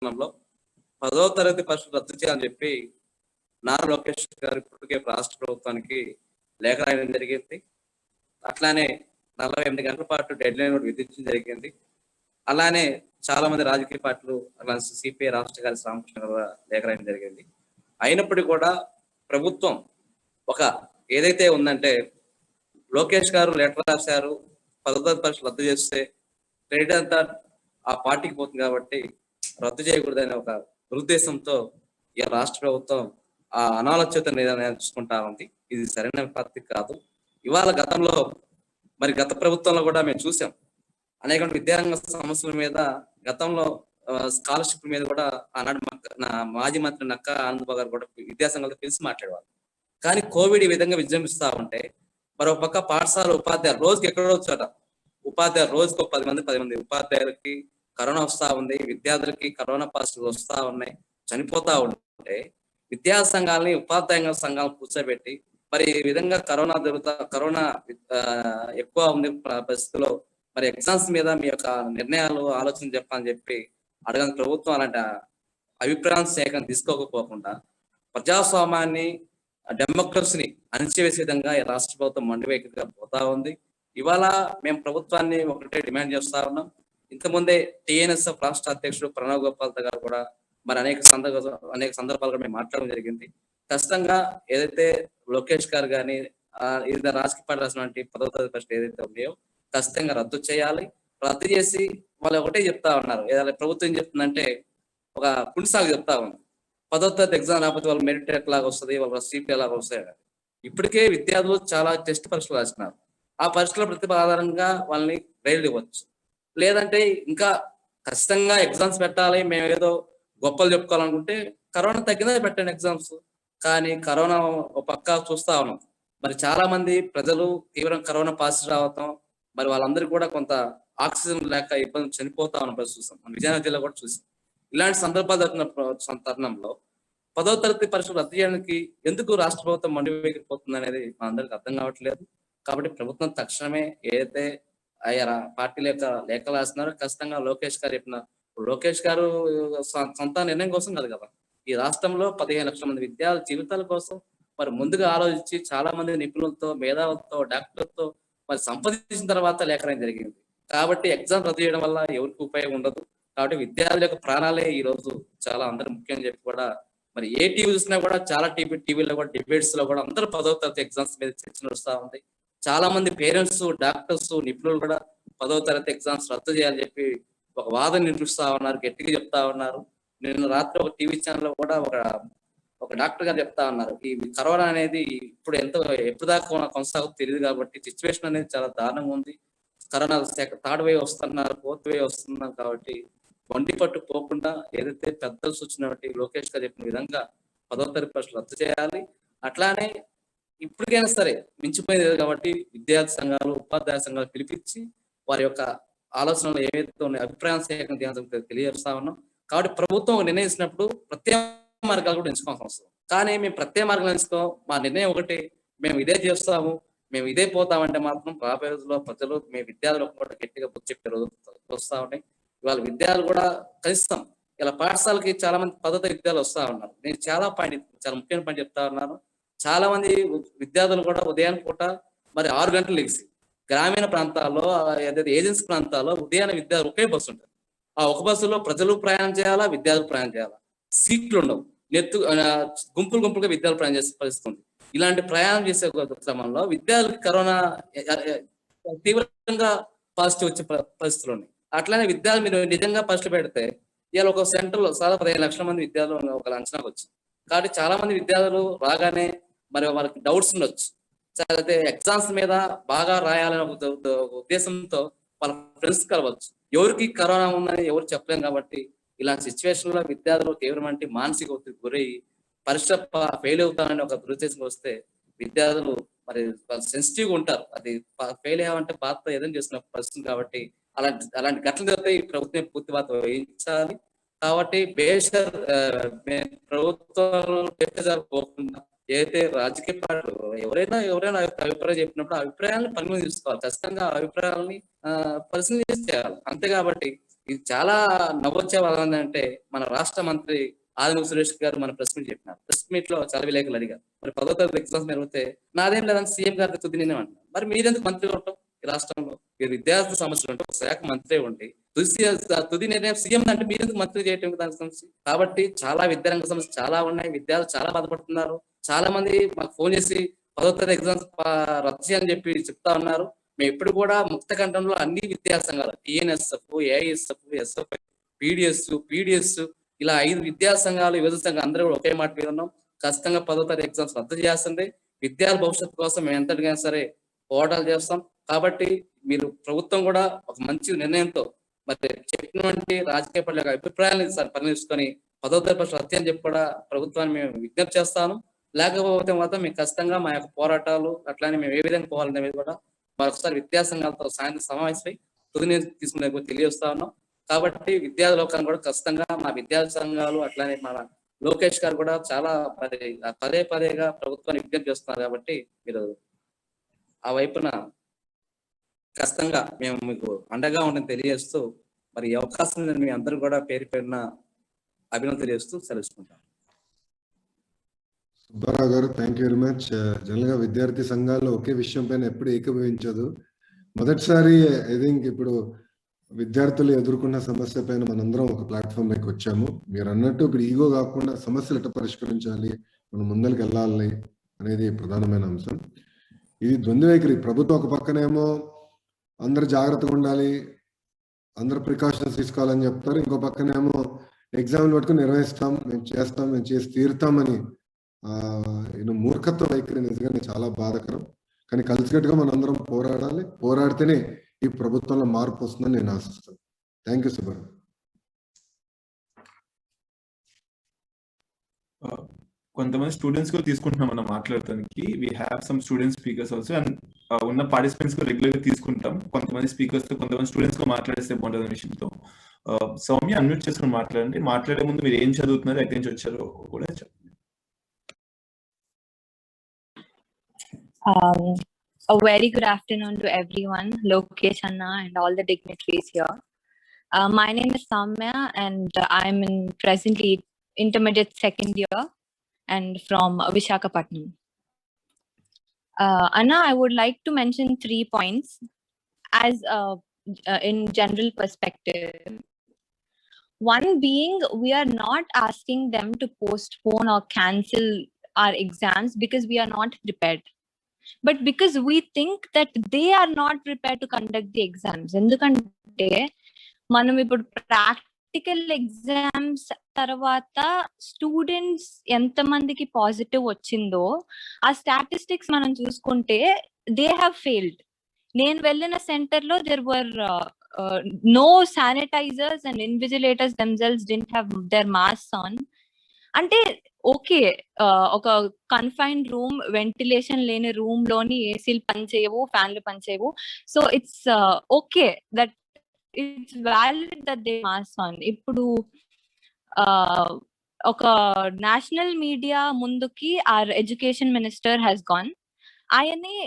తరుణంలో 10వ తరగతి పరీక్షలు రద్దు చేయాలని చెప్పి నారా లోకేష్ గారు ఇప్పటికే రాష్ట్ర ప్రభుత్వానికి లేఖ రాయడం జరిగింది. అట్లానే 48 గంటల పాటు డెడ్ లైన్ కూడా విధించడం జరిగింది. అలానే చాలా మంది రాజకీయ పార్టీలు అలా సిపిఐ రాష్ట్ర కార్యదర్శి రామకృష్ణ గారు లేఖ రాయడం జరిగింది. అయినప్పటికీ కూడా ప్రభుత్వం ఒక ఏదైతే ఉందంటే లోకేష్ గారు లెటర్ రాశారు, 10వ తరగతి పరీక్షలు రద్దు చేస్తే క్రెడిట్ అంతా ఆ పార్టీకి పోతుంది కాబట్టి రద్దు చేయకూడదనే ఒక దురుద్దేశంతో ఈ రాష్ట్ర ప్రభుత్వం ఆ అనాలోచిత నిర్ణయం తీసుకుంటా ఉంది. ఇది సరైన పద్ధతి కాదు. ఇవాళ గత ప్రభుత్వంలో కూడా మేము చూసాం అనేక విద్యారంగ సమస్యల మీద, గతంలో స్కాలర్షిప్ మీద కూడా ఆనాడు మాజీ మంత్రి నక్కా ఆనందబాబు గారు కూడా విద్యాసంఘాలతో పిలిచి మాట్లాడేవారు. కానీ కోవిడ్ ఈ విధంగా విజృంభిస్తా ఉంటే మరో పక్క పాఠశాల ఉపాధ్యాయులు రోజుకి ఎక్కడో చోట ఉపాధ్యాయులు రోజుకు 10 మంది ఉపాధ్యాయులకి కరోనా వస్తా ఉంది, విద్యార్థులకి కరోనా పాజిటివ్ వస్తా ఉన్నాయి, చనిపోతా ఉంటే విద్యా సంఘాలని ఉపాధ్యాయ సంఘాలను కూర్చోబెట్టి మరి ఈ విధంగా కరోనా ఎక్కువ ఉంది పరిస్థితిలో మరి ఎగ్జామ్స్ మీద మీ యొక్క నిర్ణయాలు ఆలోచన చెప్పాలని చెప్పి అడగని ప్రభుత్వం అలాంటి అభిప్రాయం సేకరణ తీసుకోకపోకుండా ప్రజాస్వామ్యాన్ని డెమోక్రసీని అణిచివేసే విధంగా ఈ రాష్ట్ర ప్రభుత్వం మండివేగంగా పోతా ఉంది. ఇవాళ మేము ప్రభుత్వాన్ని ఒకటే డిమాండ్ చేస్తా ఉన్నాం. ఇంతకుముందే టిఎన్ఎస్ఎఫ్ రాష్ట్ర అధ్యక్షుడు ప్రణవ్ గోపాల్ గారు కూడా మరి అనేక సందర్భాలుగా మేము మాట్లాడడం జరిగింది. ఖచ్చితంగా ఏదైతే లోకేష్ గారు కానీ ఏదైతే రాజకీయ పార్టీ రాసినటువంటి 10వ తరగతి పరీక్షలు ఏదైతే ఉన్నాయో ఖచ్చితంగా రద్దు చేయాలి. రద్దు చేసి వాళ్ళు ఒకటే చెప్తా ఉన్నారు, ఏదైనా ప్రభుత్వం ఏం చెప్తుందంటే ఒక పుండిసాగు చెప్తా ఉంది, 10వ తరగతి ఎగ్జామ్ రాకపోతే వాళ్ళు మెరిట్ ఎట్లాగా వస్తుంది, వాళ్ళ సీట్ ఎలాగ వస్తాయి. ఇప్పటికే విద్యార్థులు చాలా టెస్ట్ పరీక్షలు రాసినారు. ఆ పరీక్షల ప్రతిభ ఆధారంగా వాళ్ళని రైలు ఇవ్వచ్చు. లేదంటే ఇంకా ఖచ్చితంగా ఎగ్జామ్స్ పెట్టాలి, మేము ఏదో గొప్పలు చెప్పుకోవాలనుకుంటే కరోనా తగ్గినది పెట్టండి ఎగ్జామ్స్. కానీ కరోనా ఒక పక్క చూస్తా ఉన్నాం, మరి చాలా మంది ప్రజలు తీవ్రంగా కరోనా పాజిటివ్ రావటం, మరి వాళ్ళందరికీ కూడా కొంత ఆక్సిజన్ లేక ఇబ్బంది చనిపోతా ఉన్న పరిస్థితి చూసాం. మన విజయనగరం జిల్లా కూడా చూసాం. ఇలాంటి సందర్భాలు జరిగిన తరుణంలో 10వ తరగతి పరీక్షలు రద్దు చేయడానికి ఎందుకు రాష్ట్ర ప్రభుత్వం మండివేగిపోతుంది అనేది మనందరికి అర్థం కావట్లేదు. కాబట్టి ప్రభుత్వం తక్షణమే ఏదైతే ఆయా పార్టీల యొక్క లేఖలు రాస్తున్నారో ఖచ్చితంగా లోకేష్ గారు సొంత నిర్ణయం కోసం కాదు కదా, ఈ రాష్ట్రంలో 15 లక్షల మంది విద్యార్థుల జీవితాల కోసం మరి ముందుగా ఆలోచించి చాలా మంది నిపుణులతో, మేధావులతో, డాక్టర్లతో మరి సంప్రదించిన తర్వాత లేఖ రాయడం జరిగింది. కాబట్టి ఎగ్జామ్ రద్దు చేయడం వల్ల ఎవరికి ఉపయోగం ఉండదు. కాబట్టి విద్యార్థుల యొక్క ప్రాణాలే ఈ రోజు చాలా అందరూ ముఖ్యం చెప్పి కూడా మరి ఏ టీవీ చూసినా కూడా చాలా టీవీలో కూడా డిబేట్స్ లో కూడా అందరూ 10వ తరగతి ఎగ్జామ్స్ మీద చర్చ నడుస్తా ఉంది. చాలా మంది పేరెంట్స్, డాక్టర్స్, నిపుణులు కూడా 10వ తరగతి ఎగ్జామ్స్ రద్దు చేయాలని చెప్పి ఒక వాదన నిర్మిస్తా ఉన్నారు, గట్టిగా చెప్తా ఉన్నారు. నిన్న రాత్రి ఒక టీవీ ఛానల్ కూడా ఒక డాక్టర్ గారు చెప్తా ఉన్నారు, ఈ కరోనా అనేది ఇప్పుడు ఎప్పుడు దాకా కొనసాగుతూ తెలియదు కాబట్టి సిచ్యువేషన్ అనేది చాలా దారుణంగా ఉంది. కరోనా 3rd వేవ్ వస్తున్నారు, 4th వేవ్ వస్తున్నారు. కాబట్టి వంటి పట్టు పోకుండా ఏదైతే పెద్దలు సూచనటువంటి లోకేష్ గారు చెప్పిన విధంగా 10వ తరగతి పరీక్షలు రద్దు చేయాలి. అట్లానే ఇప్పటికైనా సరే మించిపోయింది కాబట్టి విద్యార్థి సంఘాలు, ఉపాధ్యాయ సంఘాలు పిలిపించి వారి యొక్క ఆలోచనలు ఏవైతే ఉన్నాయి అభిప్రాయం సేకరణ తెలియజేస్తా ఉన్నాం. కాబట్టి ప్రభుత్వం నిర్ణయించినప్పుడు ప్రత్యేక మార్గాలు కూడా ఎంచుకోవాల్సిన అవసరం. కానీ మేము ప్రత్యేక మార్గాలు ఎంచుకో, మా నిర్ణయం ఒకటి, మేము ఇదే చేస్తాము, మేము ఇదే పోతామంటే మాత్రం రాబోయే రోజుల్లో ప్రజలు మేము విద్యార్థులు కూడా గట్టిగా బుద్ధి చెప్పే రోజులు వస్తా ఉన్నాయి. ఇవాళ విద్యార్థులు కూడా కలుస్తాం. ఇలా పాఠశాలకి చాలా మంది 10వ తరగతి విద్యార్థులు వస్తా ఉన్నారు. నేను చాలా ముఖ్యమైన పాయింట్ చెప్తా ఉన్నాను. చాలా మంది విద్యార్థులు కూడా ఉదయం పూట మరి 6 గంటలు లెగిసి గ్రామీణ ప్రాంతాల్లో, ఏదైతే ఏజెన్సీ ప్రాంతాల్లో ఉదయాన్నే విద్యార్థులు ఒకే బస్సు ఉంటుంది. ఆ ఒక బస్సులో ప్రజలు ప్రయాణం చేయాలా, విద్యార్థులు ప్రయాణం చేయాలా, సీట్లు ఉండవు, గుంపులుగా విద్యార్థులు ప్రయాణం చేసే పరిస్థితి ఉంది. ఇలాంటి ప్రయాణం చేసే క్రమంలో విద్యార్థులకు కరోనా తీవ్రంగా పాజిటివ్ వచ్చే పరిస్థితులు ఉన్నాయి. అట్లానే విద్యార్థులు మీరు నిజంగా పరీక్షలు పెడితే ఇవాళ ఒక సెంటర్లో చాలా 15 లక్షల మంది విద్యార్థులు ఒక అంచనాకు వచ్చింది. కాబట్టి చాలా మంది విద్యార్థులు రాగానే మరి వాళ్ళకి డౌట్స్ ఉండొచ్చు, అయితే ఎగ్జామ్స్ మీద బాగా రాయాలనే ఉద్దేశంతో వాళ్ళ ఫ్రెండ్స్ కలవచ్చు. ఎవరికి కరోనా ఉందని ఎవరు చెప్పలేం. కాబట్టి ఇలాంటి సిచ్యువేషన్ లో విద్యార్థులు తీవ్రమంటే మానసిక ఒత్తిడి గురై పరీక్ష ఫెయిల్ అవుతానని ఒక దురుద్దేశం వస్తే విద్యార్థులు మరి సెన్సిటివ్గా ఉంటారు. అది ఫెయిల్ అయ్యామంటే బాధతో ఏదైనా చేస్తున్న పరిస్థితి. కాబట్టి అలాంటి ఘటనలు జరిగితే ఈ ప్రభుత్వం పూర్తి బాధ వహించాలి. కాబట్టి ప్రభుత్వం పోకుండా ఏదైతే రాజకీయ పార్టీలు ఎవరైనా అభిప్రాయం చెప్పినప్పుడు అభిప్రాయాలను పరిగణన తీసుకోవాలి. ఖచ్చితంగా అభిప్రాయాలని పరిశీలన చేయాలి. అంతే. కాబట్టి ఇది చాలా నవ్వొచ్చే వాళ్ళ అంటే మన రాష్ట్ర మంత్రి ఆదిమూలపు సురేష్ గారు మన ప్రెస్ మీట్ చెప్పినారు. ప్రెస్ మీట్ లో చాలా విలేకరులు అడిగారు, మరి 10వ తరగతి ఎగ్జామ్స్ నిర్వహిస్తే నాదేం లేదని సీఎం గారి తుది నిర్ణయం అంటారు. మరి మీరెందుకు మంత్రి ఉంటాం ఈ రాష్ట్రంలో? మీరు విద్యార్థి సమస్యలు ఉంటే ఒక శాఖ మంత్రి ఉండి తుది నిర్ణయం సీఎం అంటే మీరెందుకు మంత్రి చేయటం దానికి సమస్య? కాబట్టి చాలా విద్యారంగ సమస్యలు చాలా ఉన్నాయి. విద్యార్థులు చాలా బాధపడుతున్నారు. చాలా మంది మాకు ఫోన్ చేసి 10వ తరగతి ఎగ్జామ్స్ రద్దు చేయని చెప్పి చెప్తా ఉన్నారు. మేము ఎప్పుడు కూడా ముక్త కంఠంలో అన్ని విద్యా సంఘాలు టిఎన్ఎస్ఎఫ్, ఏఐఎస్ఎఫ్, ఎస్ఎఫ్, పీడిఎస్ ఇలా 5 విద్యా సంఘాలు, యువత సంఘాలు అందరూ కూడా ఒకే మాట మీద ఉన్నాం. ఖచ్చితంగా 10వ తరగతి ఎగ్జామ్స్ రద్దు చేస్తుంది. విద్యార్థుల భవిష్యత్తు కోసం మేము ఎంతటికైనా సరే పోరాటాలు చేస్తాం. కాబట్టి మీరు ప్రభుత్వం కూడా ఒక మంచి నిర్ణయంతో మరి చెప్పినటువంటి రాజకీయ పార్టీల అభిప్రాయాలను పరిగణించుకొని 10వ తరగతి రద్దు అని చెప్పి కూడా ప్రభుత్వాన్ని మేము విజ్ఞప్తి చేస్తాను. లేకపోతే మాత్రం మేము ఖచ్చితంగా మా యొక్క పోరాటాలు అట్లానే మేము ఏ విధంగా పోవాలనే మీద కూడా మరొకసారి విద్యా సంఘాలతో సాయంత్రం సమావేశమై తుది తీసుకునే తెలియజేస్తా ఉన్నాం. కాబట్టి విద్యార్థి లోకాన్ని కూడా ఖచ్చితంగా మా విద్యార్థి సంఘాలు అట్లానే మన లోకేష్ గారు కూడా చాలా పదేగా ప్రభుత్వాన్ని విజ్ఞప్తి చేస్తున్నారు. కాబట్టి మీరు ఆ వైపున ఖచ్చితంగా మేము మీకు అండగా ఉండని తెలియజేస్తూ మరి ఈ అవకాశం మీ అందరూ కూడా పేరు పేరున అభినందన తెలియజేస్తూ సెలవుకుంటాం. సుబ్బారావు గారు, thank you very much. General గా విద్యార్థి సంఘాల్లో ఒకే విషయం పైన ఎప్పుడు ఏకీభవించదు. మొదటిసారి ఐ థింక్ ఇప్పుడు విద్యార్థులు ఎదుర్కొన్న సమస్య పైన మనందరం ఒక ప్లాట్ఫామ్ లోకి వచ్చాము. మీరు అన్నట్టు ఇప్పుడు ఈగో కాకుండా సమస్యలు ఎట్లా పరిష్కరించాలి, మనం ముందరికి వెళ్ళాలి అనేది ప్రధానమైన అంశం. ఇది ద్వంద్వ వైఖరి. ప్రభుత్వం ఒక పక్కనేమో అందరు జాగ్రత్తగా ఉండాలి, అందరు ప్రికాషన్స్ తీసుకోవాలని చెప్తారు. ఇంకో పక్కనేమో ఎగ్జామ్లు పట్టుకుని నిర్వహిస్తాం, మేము చేసి తీరుతామని మూర్ఖత్వ వైఖరి నిజంగానే చాలా బాధాకరం. కానీ కలిసికట్టుగా మనందరం పోరాడాలి. పోరాడితేనే ఈ ప్రభుత్వంలో మార్పు వస్తుందని నేను ఆశిస్తాను. Thank you Subbarao. కొంతమంది స్టూడెంట్స్ కూడా తీసుకుంటున్నాం మనం మాట్లాడటానికి. We have some student speakers also. And ఉన్న పార్టిసిపెంట్స్ కూడా రెగ్యులర్ గా తీసుకుంటాం. కొంతమంది స్పీకర్స్ తో కొంతమంది స్టూడెంట్స్ తో మాట్లాడేస్తే బాగుంటుంది విషయంతో. సౌమ్య అన్మ్యూట్ చేసుకుని మాట్లాడండి. మాట్లాడే ముందు మీరు ఏం చదువుతున్నారు, ఎక్కడి నుంచి వచ్చారో కూడా చెప్పండి. A very good afternoon to everyone, Lokesh Anna and all the dignitaries here. My name is Samya and I'm in presently intermediate second year and from Visakhapatnam. Anna, I would like to mention 3 points as in general perspective. One being, we are not asking them to postpone or cancel our exams because we are not prepared, but because we think that they are not prepared to conduct the exams. Endukante manam ippudu practical exams tarvata students enta mandiki positive vachindo aa statistics manam chuskunte they have failed. Nenu vellina center lo there were no sanitizers and invigilators themselves didn't have their masks on. అంటే okay, ఒక confined room, ventilation లేని room లోని ఏసీలు పనిచేయవు, ఫ్యాన్లు పనిచేయవు. So it's okay that it's valid that they mask on. ఇప్పుడు ఒక నేషనల్ మీడియా ముందుకి or education minister has gone. ఆయనే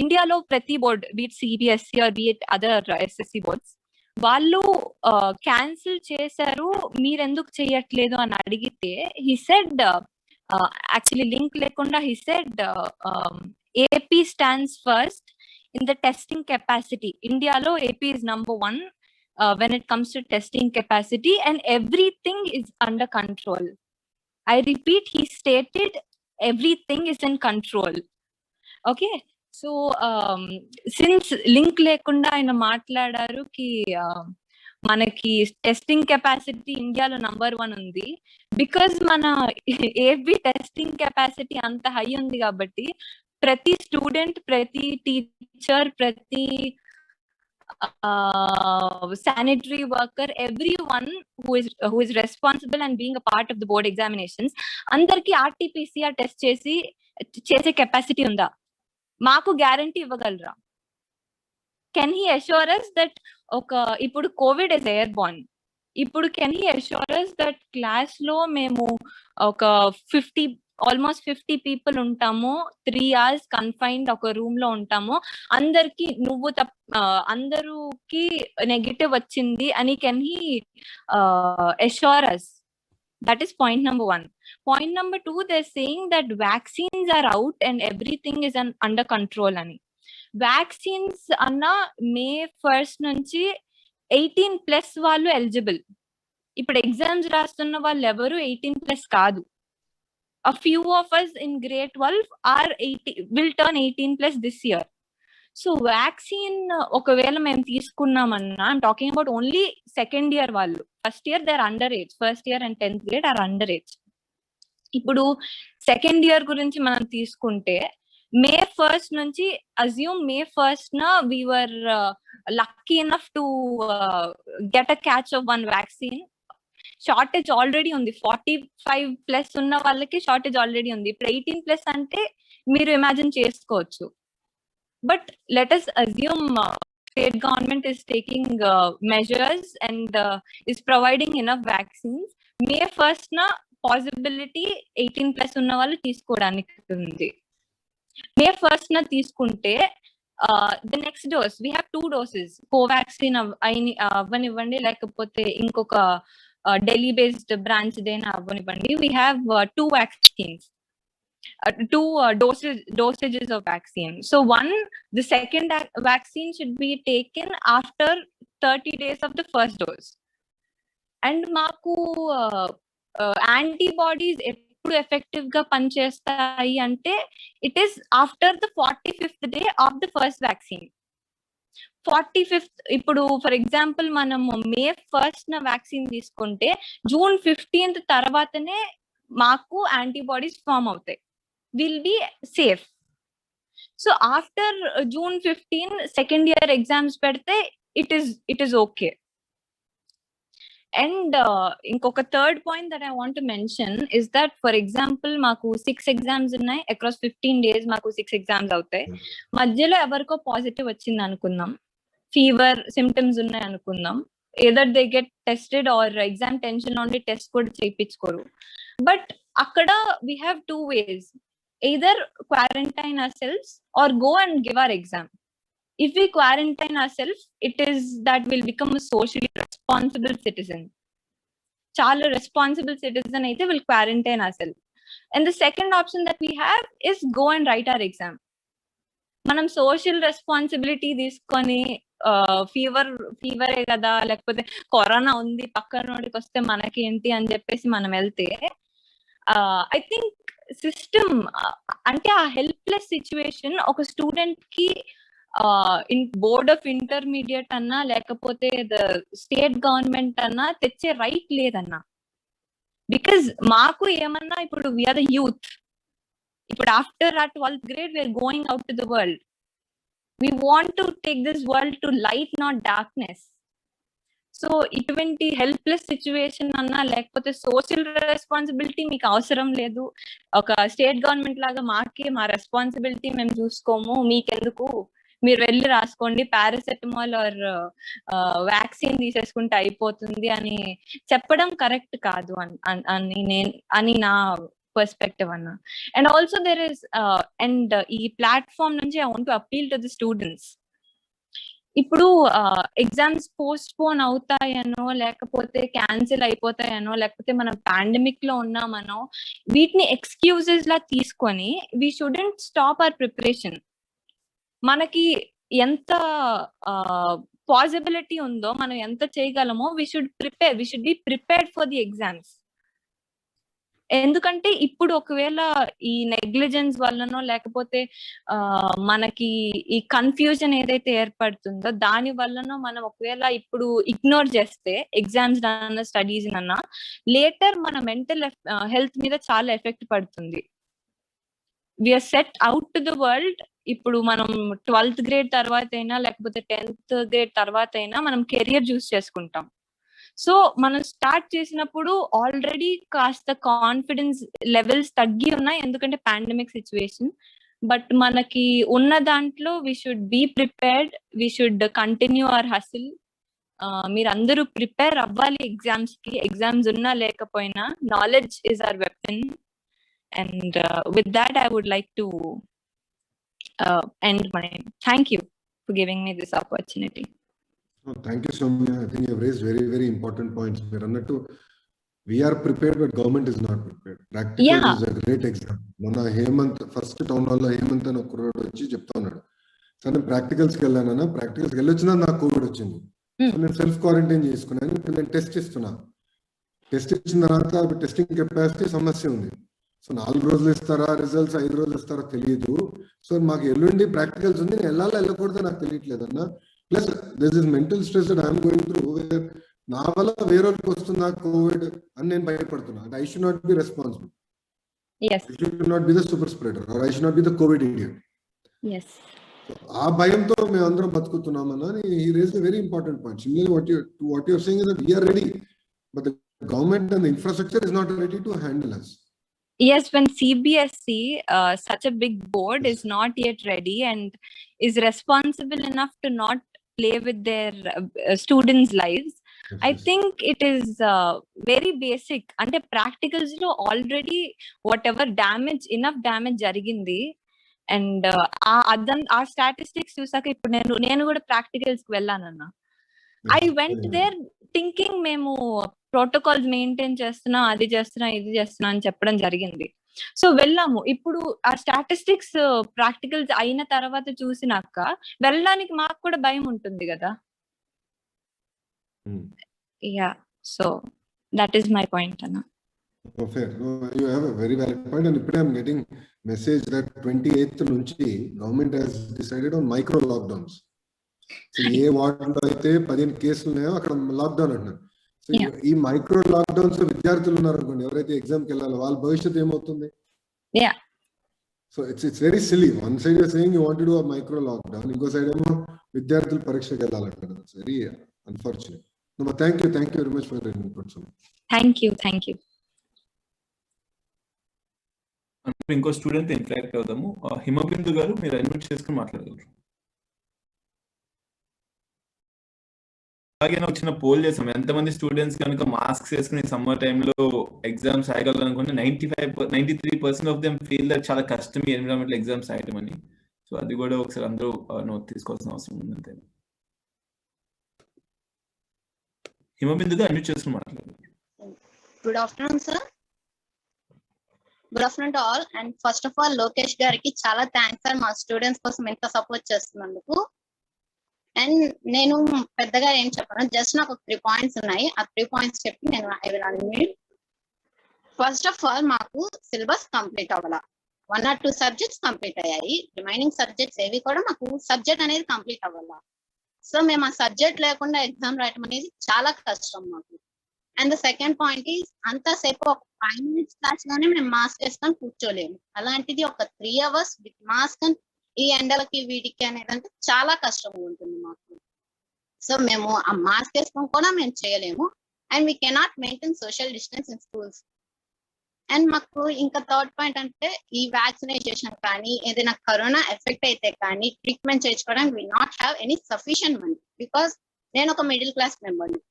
ఇండియాలో ప్రతి board, be it CBSE or be it other SSC boards, వాళ్ళు క్యాన్సిల్ చేశారు, మీరెందుకు చేయట్లేదు అని అడిగితే హీ సెడ్, యాక్చువల్లీ లింక్ లేకుండా he said AP stands first in the testing capacity. ఇండియాలో AP is number 1 when it comes to testing capacity and everything is under control. I repeat, he stated everything is in control. Okay, so since link లేకుండా ఆయన మాట్లాడారు కి మనకి testing capacity ఇండియాలో number 1 ఉంది. Because మన AP testing capacity అంత high ఉంది కాబట్టి ప్రతి స్టూడెంట్, ప్రతి టీచర్, ప్రతి sanitary worker, everyone who is responsible and being a part of the board examinations, అందరికి RT-PCR టెస్ట్ చేసే కెపాసిటీ ఉందా? మాకు గ్యారంటీ ఇవ్వగలరా? Can he assure us that ఒక ఇప్పుడు కోవిడ్ ఇస్ ఎయిర్ బార్న్, ఇప్పుడు can he assure us that class లో మేము ఒక 50 ఆల్మోస్ట్ 50 పీపుల్ ఉంటాము, 3 hours కన్ఫైన్డ్ ఒక రూమ్ లో ఉంటాము, అందరికి అందరికి నెగిటివ్ వచ్చింది అని can he assure us? That is point number 1. Point number 2, they're saying that vaccines are out and everything is under control ani. Vaccines anna May 1st నుంచి 18+ వాళ్ళు ఎలిజిబుల్. ఇప్పుడు ఎగ్జామ్స్ రాస్తున్న వాళ్ళు ఎవరు 18+ కాదు. A few of us in grade 12 will turn 18+ this year. So vaccine ఒకవేళ మేము తీసుకున్నామన్నా, I'm talking about only second year వాళ్ళు. First year they are under age, first year and 10th grade are under age. ఇప్పుడు second year గురించి మనం తీసుకుంటే May 1st నుంచి assume May 1st we were lucky enough to get a catch of one vaccine. Shortage already ఉంది, 45+ ఉన్న వాళ్ళకి shortage already ఉంది. ఇప్పుడు 18+ అంటే మీరు ఇమాజిన్ చేసుకోవచ్చు. But let us assume state government is taking measures and is providing enough vaccines. May 1st possibility 18+ ఉన్న వాళ్ళు తీసుకోవడానికి ఉంది. May 1st తీసుకుంటే the next dose, we have 2 doses. Covaxin అవ్వనివ్వండి, లేకపోతే ఇంకొక Delhi based branch దేనా అవ్వనివ్వండి. We have 2 vaccines. 2 dosages of vaccine. So the second vaccine should be taken after 30 days of the first dose. And మాకు antibodies ఎప్పుడు effective గా పనిచేస్తాయి అంటే it is after the 45th day of the first vaccine. 45th, ఇప్పుడు for example మనం May 1st vaccine తీసుకుంటే June 15th తర్వాతనే మాకు యాంటీబాడీస్ ఫామ్ అవుతాయి. Will be safe. So after June 15 second year exams pedte it is okay. And inkoka third point that I want to mention is that, for example, maku 6 exams unnai, across 15 days maku 6 exams avutayi. Madhyalo evarko positive vachindi anukunnam, fever symptoms unnai anukunnam, either they get tested or exam tension only test kuda cheyipichukoru. But akkada we have 2 ways. Either quarantine ourselves or go and give our exam. If we quarantine ourselves, it is that we'll become a socially responsible citizen. Chala responsible citizen aithe will quarantine ourselves. And the second option that we have is go and write our exam. Manam social responsibility తీసుకొని fever కదా, లేకపోతే corona ఉంది పక్కనోడికి వస్తే మనకి ఏంటి అని చెప్పేసి మనం వెళ్తే ఐ థింక్ సిస్టమ్ అంటే ఆ హెల్ప్లెస్ సిచ్యువేషన్ ఒక స్టూడెంట్ కి బోర్డ్ ఆఫ్ ఇంటర్మీడియట్ అన్నా లేకపోతే ద స్టేట్ గవర్నమెంట్ అన్నా తెచ్చే రైట్ లేదన్నా. బికాజ్ మాకు ఏమన్నా ఇప్పుడు వీఆర్ ద యూత్, ఇప్పుడు ఆఫ్టర్ ఆ 12th grade we're going out to the world. We want to take this world to light, not darkness. So ఇటువంటి హెల్ప్లెస్ సిచ్యువేషన్ అన్నా లేకపోతే సోషల్ రెస్పాన్సిబిలిటీ మీకు అవసరం లేదు, ఒక స్టేట్ గవర్నమెంట్ లాగా మాకే మా రెస్పాన్సిబిలిటీ మేము చూసుకోము, మీకెందుకు, మీరు వెళ్ళి రాసుకోండి, పారాసెటమాల్ ఆర్ వ్యాక్సిన్ తీసేసుకుంటే అయిపోతుంది అని చెప్పడం కరెక్ట్ కాదు అని నా పర్స్పెక్టివ్ అన్న. And also there is and ఈ ప్లాట్ఫామ్ నుంచి I want to appeal to the students. ఇప్పుడు ఎగ్జామ్స్ పోస్ట్ పోన్ అవుతాయనో లేకపోతే క్యాన్సిల్ అయిపోతాయనో లేకపోతే మనం పాండమిక్ లో ఉన్నామనో వీటిని ఎక్స్క్యూజెస్ లా తీసుకొని we shouldn't stop hour preparation. మనకి ఎంత పాసిబిలిటీ ఉందో, మనం ఎంత చేయగలమో we should be prepared for the exams. ఎందుకంటే ఇప్పుడు ఒకవేళ ఈ నెగ్లిజెన్స్ వల్లనో లేకపోతే మనకి ఈ కన్ఫ్యూజన్ ఏదైతే ఏర్పడుతుందో దాని వల్లనో మనం ఒకవేళ ఇప్పుడు ఇగ్నోర్ చేస్తే ఎగ్జామ్స్ అన్న స్టడీస్ అన్నా లేటర్ మన మెంటల్ హెల్త్ మీద చాలా ఎఫెక్ట్ పడుతుంది. We're set out to the world. ఇప్పుడు మనం 12th grade తర్వాత అయినా లేకపోతే 10th grade తర్వాత అయినా మనం కెరియర్ చూస్ చేసుకుంటాం. సో మనం స్టార్ట్ చేసినప్పుడు ఆల్రెడీ కాస్త కాన్ఫిడెన్స్ లెవెల్స్ తగ్గి ఉన్నాయి, ఎందుకంటే పాండమిక్ సిచ్యువేషన్. బట్ మనకి ఉన్న దాంట్లో we should be prepared, we should continue our hustle. మీరందరూ ప్రిపేర్ అవ్వాలి ఎగ్జామ్స్ కి. ఎగ్జామ్స్ ఉన్నా లేకపోయినా knowledge is our weapon. And with that, I would like to end my thank you for giving me this opportunity. Thank you, Soumya. I think you've raised very, very important points. We are prepared, but government is not prepared. Practical Yeah. is a great example. Mona Hemant, first town hall Hemant and Okkuradu వచ్చి చెప్తున్నాడు. So నేను ప్రాక్టికల్స్కి వెళ్ళానన్నా, ప్రాక్టికల్స్కి వెళ్ళొచ్చినా నాకు Covid వచ్చింది. So నేను self quarantine చేసుకున్నాను. ఇప్పుడు నేను test ఇస్తున్నా. టెస్ట్ ఇచ్చిన తర్వాత టెస్టింగ్ కెపాసిటీ సమస్య ఉంది. సో 4 రోజులు ఇస్తారా రిజల్ట్స్, 5 రోజులు ఇస్తారా తెలియదు. సో మాకు ఎల్లుండి ప్రాక్టికల్స్ ఉంది, నేను వెళ్ళకూడదు నాకు తెలియట్లేదు అన్న. Plus this is mental stress that I'm going through, నా వల్ల వేరొకరికి వస్తుందా కోవిడ్ అని నేను భయపడుతున్నా. I should not be responsible. Yes. I should not be the super spreader, or I should not be the COVID idiot. Yes. ఆ భయంతో మేము అందరం బతుకుతున్నామని he raised a very important point. Similarly, what you're saying is that we are ready, but the government and the infrastructure is not ready to handle us. Yes, when CBSE, such a big board, is not yet ready and is responsible enough to not play with their students' lives, Yes, I yes. think it is very basic. Ante practicals lo already whatever damage, enough damage jarigindi, and ఆ statistics చూసాక ఇప్పుడు నేను కూడా practicals కి వెళ్ళానన్నా. I went there thinking మేము protocols maintain చేస్తున్నా, అది చేస్తున్నా, ఇది చేస్తున్నా అని చెప్పడం జరిగింది. సో వెళ్ళాము. ఇప్పుడు ఆ స్టాటిస్టిక్స్ ప్రాక్టికల్స్ అయిన తర్వాత చూసినాక వెళ్ళడానికి మాకు కూడా భయం ఉంటుంది కదా. Yeah, so that is my point అన్న. Oh, fair. No, you have a very valid point. And ఇప్పుడు I'm getting message that 28th నుంచి government has decided on micro lockdowns. So ఏ వార్డులో అయితే 15 కేసులు ఉన్నాయో అక్కడ లాక్డౌన్ అంటున్నారు. సో ఈ మైక్రో లాక్డౌన్స్ విద్యార్థులు ఉన్నారు అనుకోండి, ఎవరైతే ఎగ్జామ్కి వెళ్ళాలో వాళ్ళ భవిష్యత్తు ఏమవుతుంది? So it's very silly. One side you're saying you want to do a micro lockdown, ఇంకో సైడ్ ఏమో విద్యార్థులు పరీక్షకి వెళ్ళాలంటారు. It's very unfortunate. Thank you very much for your inputs. Thank you. ఇంకో స్టూడెంట్ ఇంటరాక్ట్ అవుదాము. హిమబిందు గారు, మీరు అన్మ్యూట్ చేసుకుని మాట్లాడగలరు. అలాగే వచ్చిన పోల్ చేసాం, ఎంతమంది స్టూడెంట్స్ కనుక మాస్క్ వేసుకుని సమ్మర్ టైంలో ఎగ్జామ్స్ రాయగలనుకుంటే 93% ఆఫ్ దెమ్ ఫీల్ దట్ చాలా కష్టం ఈ ఎన్విరాన్మెంట్ లో ఎగ్జామ్స్ రాయటం అని. సో అది కూడా ఒకసారి అందరూ నోట్ తీసుకోవాల్సిన అవసరం ఉంది. అంతే. హిమబిందుగా అన్మ్యూట్ చేసుకుని మాట్లాడగలరు. Good afternoon sir. Good afternoon to all. And first of all Lokesh గారికి చాలా థ్యాంక్స్ సార్, మా స్టూడెంట్స్ కోసం ఎంత సపోర్ట్ చేస్తున్నందుకు. అండ్ నేను పెద్దగా ఏం చెప్పను, జస్ట్ నాకు 3 పాయింట్స్ ఉన్నాయి. ఆ 3 పాయింట్స్ చెప్పి నేను I will unmute. First of all మాకు సిలబస్ కంప్లీట్ అవ్వాల. 1 or 2 సబ్జెక్ట్స్ కంప్లీట్ అయ్యాయి. రిమైనింగ్ సబ్జెక్ట్స్ ఏవి కూడా మాకు సబ్జెక్ట్ అనేది కంప్లీట్ అవ్వాల. సో మేము ఆ సబ్జెక్ట్ లేకుండా ఎగ్జామ్ రాయటం అనేది చాలా కష్టం మాకు. And the second point is, అంతసేపు ఒక 5 minutes క్లాస్ లోనే మేము మాస్క్ వేసుకొని కూర్చోలేము. అలాంటిది ఒక 3 hours విత్ మాస్క్ అండ్ ఈ ఎండలకి వీటికి అనేది అంటే చాలా కష్టంగా ఉంటుంది మాకు. సో మేము ఆ మాస్క్ వేసుకొని కూడా మేము చేయలేము. And we cannot maintain social distance in schools. And మాకు ఇంకా థర్డ్ పాయింట్ అంటే, ఈ వ్యాక్సినేషన్ కానీ ఏదైనా కరోనా ఎఫెక్ట్ అయితే కానీ ట్రీట్మెంట్ చేయించుకోవడానికి we not have any sufficient money. Because నేను ఒక మిడిల్ క్లాస్ మెంబర్ని,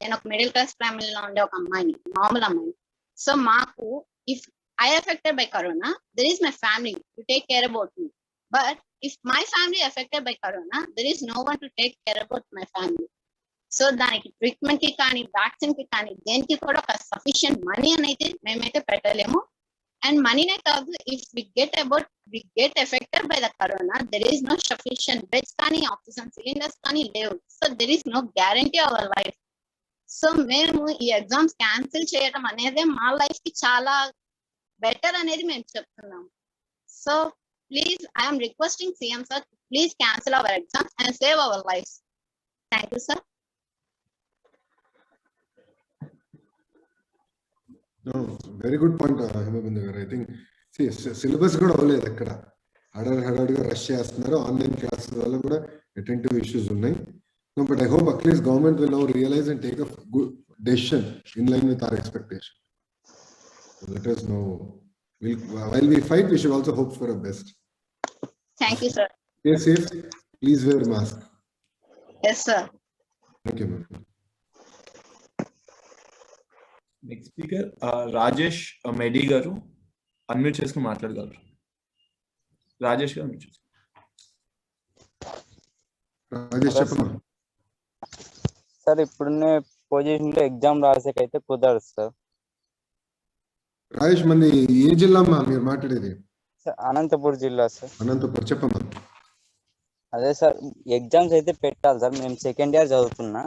నేను ఒక మిడిల్ క్లాస్ ఫ్యామిలీలో ఉండే ఒక అమ్మాయిని, మామూలు అమ్మాయిని. సో మాకు if I affected by corona, there is my family to take care about me. But if my family affected by corona, there is no one to take care about my family. So దానికి treatment కి కానీ vaccine కి కానీ దేనికి కూడా ఒక sufficient money అనేది మేమైతే పెట్టలేము. అండ్ మనీనే కాదు, if we get affected by the corona, there is no sufficient beds కానీ ఆక్సిజన్ సిలిండర్స్ కానీ లేవు. So there is no guarantee our life. So మేము ఈ ఎగ్జామ్స్ క్యాన్సిల్ చేయడం అనేది మా లైఫ్ కి చాలా బెటర్ అనేది మేము చెప్తున్నాము. So please, I'm requesting CM sir, please cancel our exams and save our life. Thank you sir. Very good point Himabindu garu. I think syllabus కూడా అవ్వలేదు ఎక్కడ, హడాడిగా రష్ చేస్తున్నారు. ఆన్లైన్ క్లాసెస్ వల్ల కూడా అటెంటివ్ ఇష్యూస్ ఉన్నాయి. No, but I hope at least government will now realize and take a good decision in line with our expectation. So let us know. While we fight, we should also hope for the best. Thank you, sir. Stay safe. Please wear mask. Yes, sir. Thank you, ma'am. Next speaker Rajesh Medi గారు, unmute చేసుకుని మాట్లాడగలరు. రాజేష్ గారు unmute చేసుకోండి. రాజేష్ చెప్పమ్మా. Sir ఇప్పుడున్న position లో exam రాసేకైతే కుదరదు sir. Rajesh మంది ఏ జిల్లా అమ్మా మీరు మాట్లాడేది? సార్ అనంతపూర్ జిల్లా సార్. అనంతపురం చెప్పమ్మా. అదే సార్ ఎగ్జామ్స్ అయితే పెట్టాలి సార్. మేము సెకండ్ ఇయర్ చదువుతున్నా.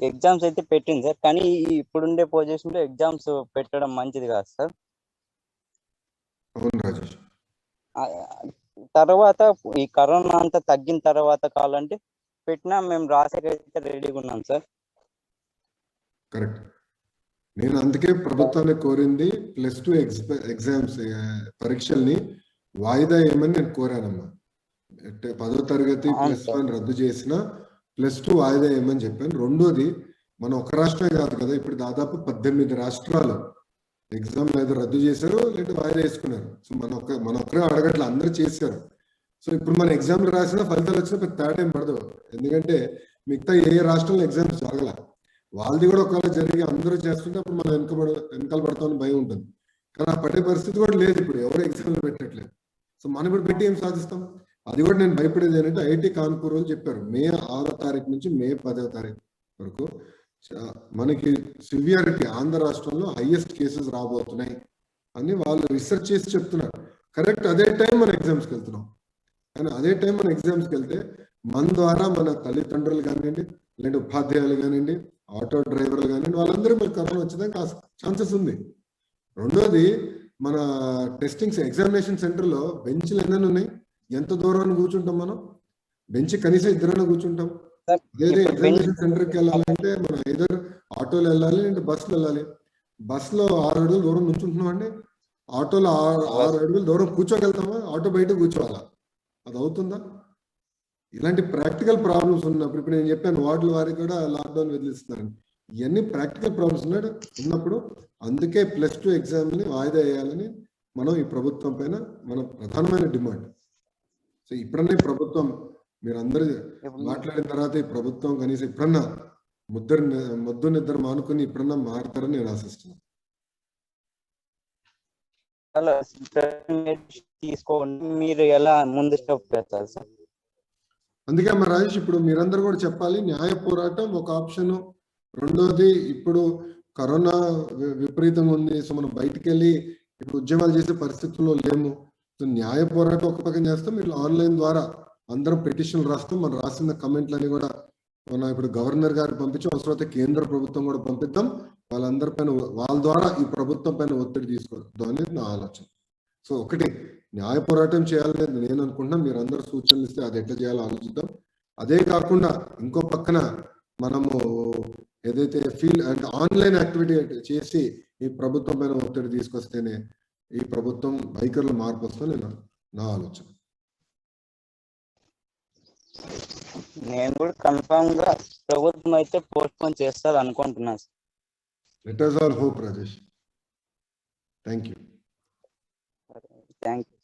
ఎగ్జామ్స్ అయితే పెట్టింది సార్, కానీ ఇప్పుడుండే పొజిషన్ లో ఎగ్జామ్స్ పెట్టడం మంచిది కాదు సార్. అవును రాజేష్. తర్వాత ఈ కరోనా అంతా తగ్గిన తర్వాత కావాలంటే పెట్టినా మేము రాసేకైతే రెడీగా ఉన్నాం సార్. కరెక్ట్. నేను అందుకే ప్రభుత్వాన్ని కోరింది +2 ఎగ్జామ్స్ పరీక్షల్ని వాయిదా వేయమని నేను కోరానమ్మా. 10వ తరగతి +1 రద్దు చేసిన +2 వాయిదా వేయమని చెప్పాను. రెండోది మన ఒక రాష్ట్రమే కాదు కదా, ఇప్పుడు దాదాపు 18 రాష్ట్రాలు ఎగ్జామ్ ఏదో రద్దు చేశారు లేదా వాయిదా వేసుకున్నారు. సో మన ఒక్కరే అడగట్లే, అందరూ చేశారు. సో ఇప్పుడు మన ఎగ్జామ్లు రాసినా ఫలితాలు వచ్చినా పెద్ద తేడా ఏం పడదు. ఎందుకంటే మిగతా ఏ రాష్ట్రంలో ఎగ్జామ్స్ జరగల, వాళ్ళది కూడా ఒకవేళ జరిగి అందరూ చేస్తుంటే అప్పుడు మనం వెనకాల పడతామని భయం ఉంటుంది. కానీ ఆ పడే పరిస్థితి కూడా లేదు, ఇప్పుడు ఎవరు ఎగ్జామ్లు పెట్టట్లేదు. సో మనం ఇప్పుడు పెట్టి ఏం సాధిస్తాం? అది కూడా నేను భయపడేది ఏంటంటే ఐఐటి కాన్పూర్ వాళ్ళు చెప్పారు మే 6వ తారీఖు నుంచి మే 10వ తారీఖు వరకు మనకి సివియారిటీ ఆంధ్ర రాష్ట్రంలో హైయెస్ట్ కేసెస్ రాబోతున్నాయి అని వాళ్ళు రీసెర్చ్ చేసి చెప్తున్నారు. కరెక్ట్ అదే టైం మన ఎగ్జామ్స్కి వెళ్తున్నాం. కానీ అదే టైం మన ఎగ్జామ్స్కి వెళ్తే మన ద్వారా మన తల్లిదండ్రులు కానివ్వండి, లేదంటే ఉపాధ్యాయులు కానివ్వండి, ఆటో డ్రైవర్లు కానివ్వండి, వాళ్ళందరూ మరి కరోనా వచ్చేదానికి ఛాన్సెస్ ఉంది. రెండోది మన టెస్టింగ్స్ ఎగ్జామినేషన్ సెంటర్లో బెంచ్లు ఎన్ని ఉన్నాయి, ఎంత దూరాన్ని కూర్చుంటాం మనం? బెంచ్ కనీసం ఇద్దరైనా కూర్చుంటాం. అదే ఎగ్జామినేషన్ సెంటర్కి వెళ్ళాలంటే మనం ఐదర్ ఆటోలో వెళ్ళాలి లేదంటే బస్సులో వెళ్ళాలి. బస్సులో 6 అడుగులు దూరం నుంచుంటున్నాం అండి, ఆటోలో 6 అడుగులు దూరం కూర్చోగలుగుతామా? ఆటో బయట కూర్చోవాలా? అది అవుతుందా? ఇలాంటి ప్రాక్టికల్ ప్రాబ్లమ్స్ ఉన్నప్పుడు, ఇప్పుడు నేను చెప్పాను వార్డుల వారికి కూడా లాక్డౌన్ విధిస్తున్నారు. ఇవన్నీ ప్రాక్టికల్ ప్రాబ్లమ్స్ ఉన్నప్పుడు అందుకే +2 ఎగ్జామ్ని వాయిదా వేయాలని మనం ఈ ప్రభుత్వం పైన మన ప్రధానమైన డిమాండ్. సో ఇప్పుడన్నా ఈ ప్రభుత్వం మీరందరూ మాట్లాడిన తర్వాత ఈ ప్రభుత్వం కనీసం ఇప్పుడన్నా ముద్దు నిద్ర మానుకుని ఇప్పుడన్నా మారుతారని నేను ఆశిస్తున్నాను. తీసుకోండి, మీరు ఎలా ముందు స్టెప్ పెడతారు సార్? అందుకే మరి రాజేష్ ఇప్పుడు మీరందరూ కూడా చెప్పాలి, న్యాయ పోరాటం ఒక ఆప్షన్. రెండోది ఇప్పుడు కరోనా విపరీతంగా ఉంది, సో మనం బయటికి వెళ్ళి ఇప్పుడు ఉద్యమాలు చేసే పరిస్థితుల్లో లేము. సో న్యాయ పోరాటం ఒక పక్కన చేస్తాం, ఇట్లా ఆన్లైన్ ద్వారా అందరం పిటిషన్లు రాస్తాం. మనం రాసిన కమెంట్లని కూడా మనం ఇప్పుడు గవర్నర్ గారికి పంపించాం, అవసరమైతే కేంద్ర ప్రభుత్వం కూడా పంపిద్దాం. వాళ్ళందరి పైన వాళ్ళ ద్వారా ఈ ప్రభుత్వం పైన ఒత్తిడి తీసుకొద్దాం అనేది నా ఆలోచన. సో ఒకటి న్యాయ పోరాటం చేయాలనేది నేను అనుకుంటున్నా. మీరు అందరూ సూచనలు ఇస్తే అది ఎట్లా చేయాలో ఆలోచిద్దాం. అదే కాకుండా ఇంకో పక్కన మనము ఏదైతే అంటే ఆన్లైన్ యాక్టివిటీ చేసి ఈ ప్రభుత్వం పైన ఒత్తిడి తీసుకొస్తేనే ఈ ప్రభుత్వం వైఖరిలో మార్పు వస్తుందని నా ఆలోచన. నేను కూడా కన్ఫర్మ్ గా ప్రభుత్వం అయితే పోస్ట్ పోన్ చేస్తారు అనుకుంటున్నాను. Let us all hope, Rajesh. Thank you. Thank you.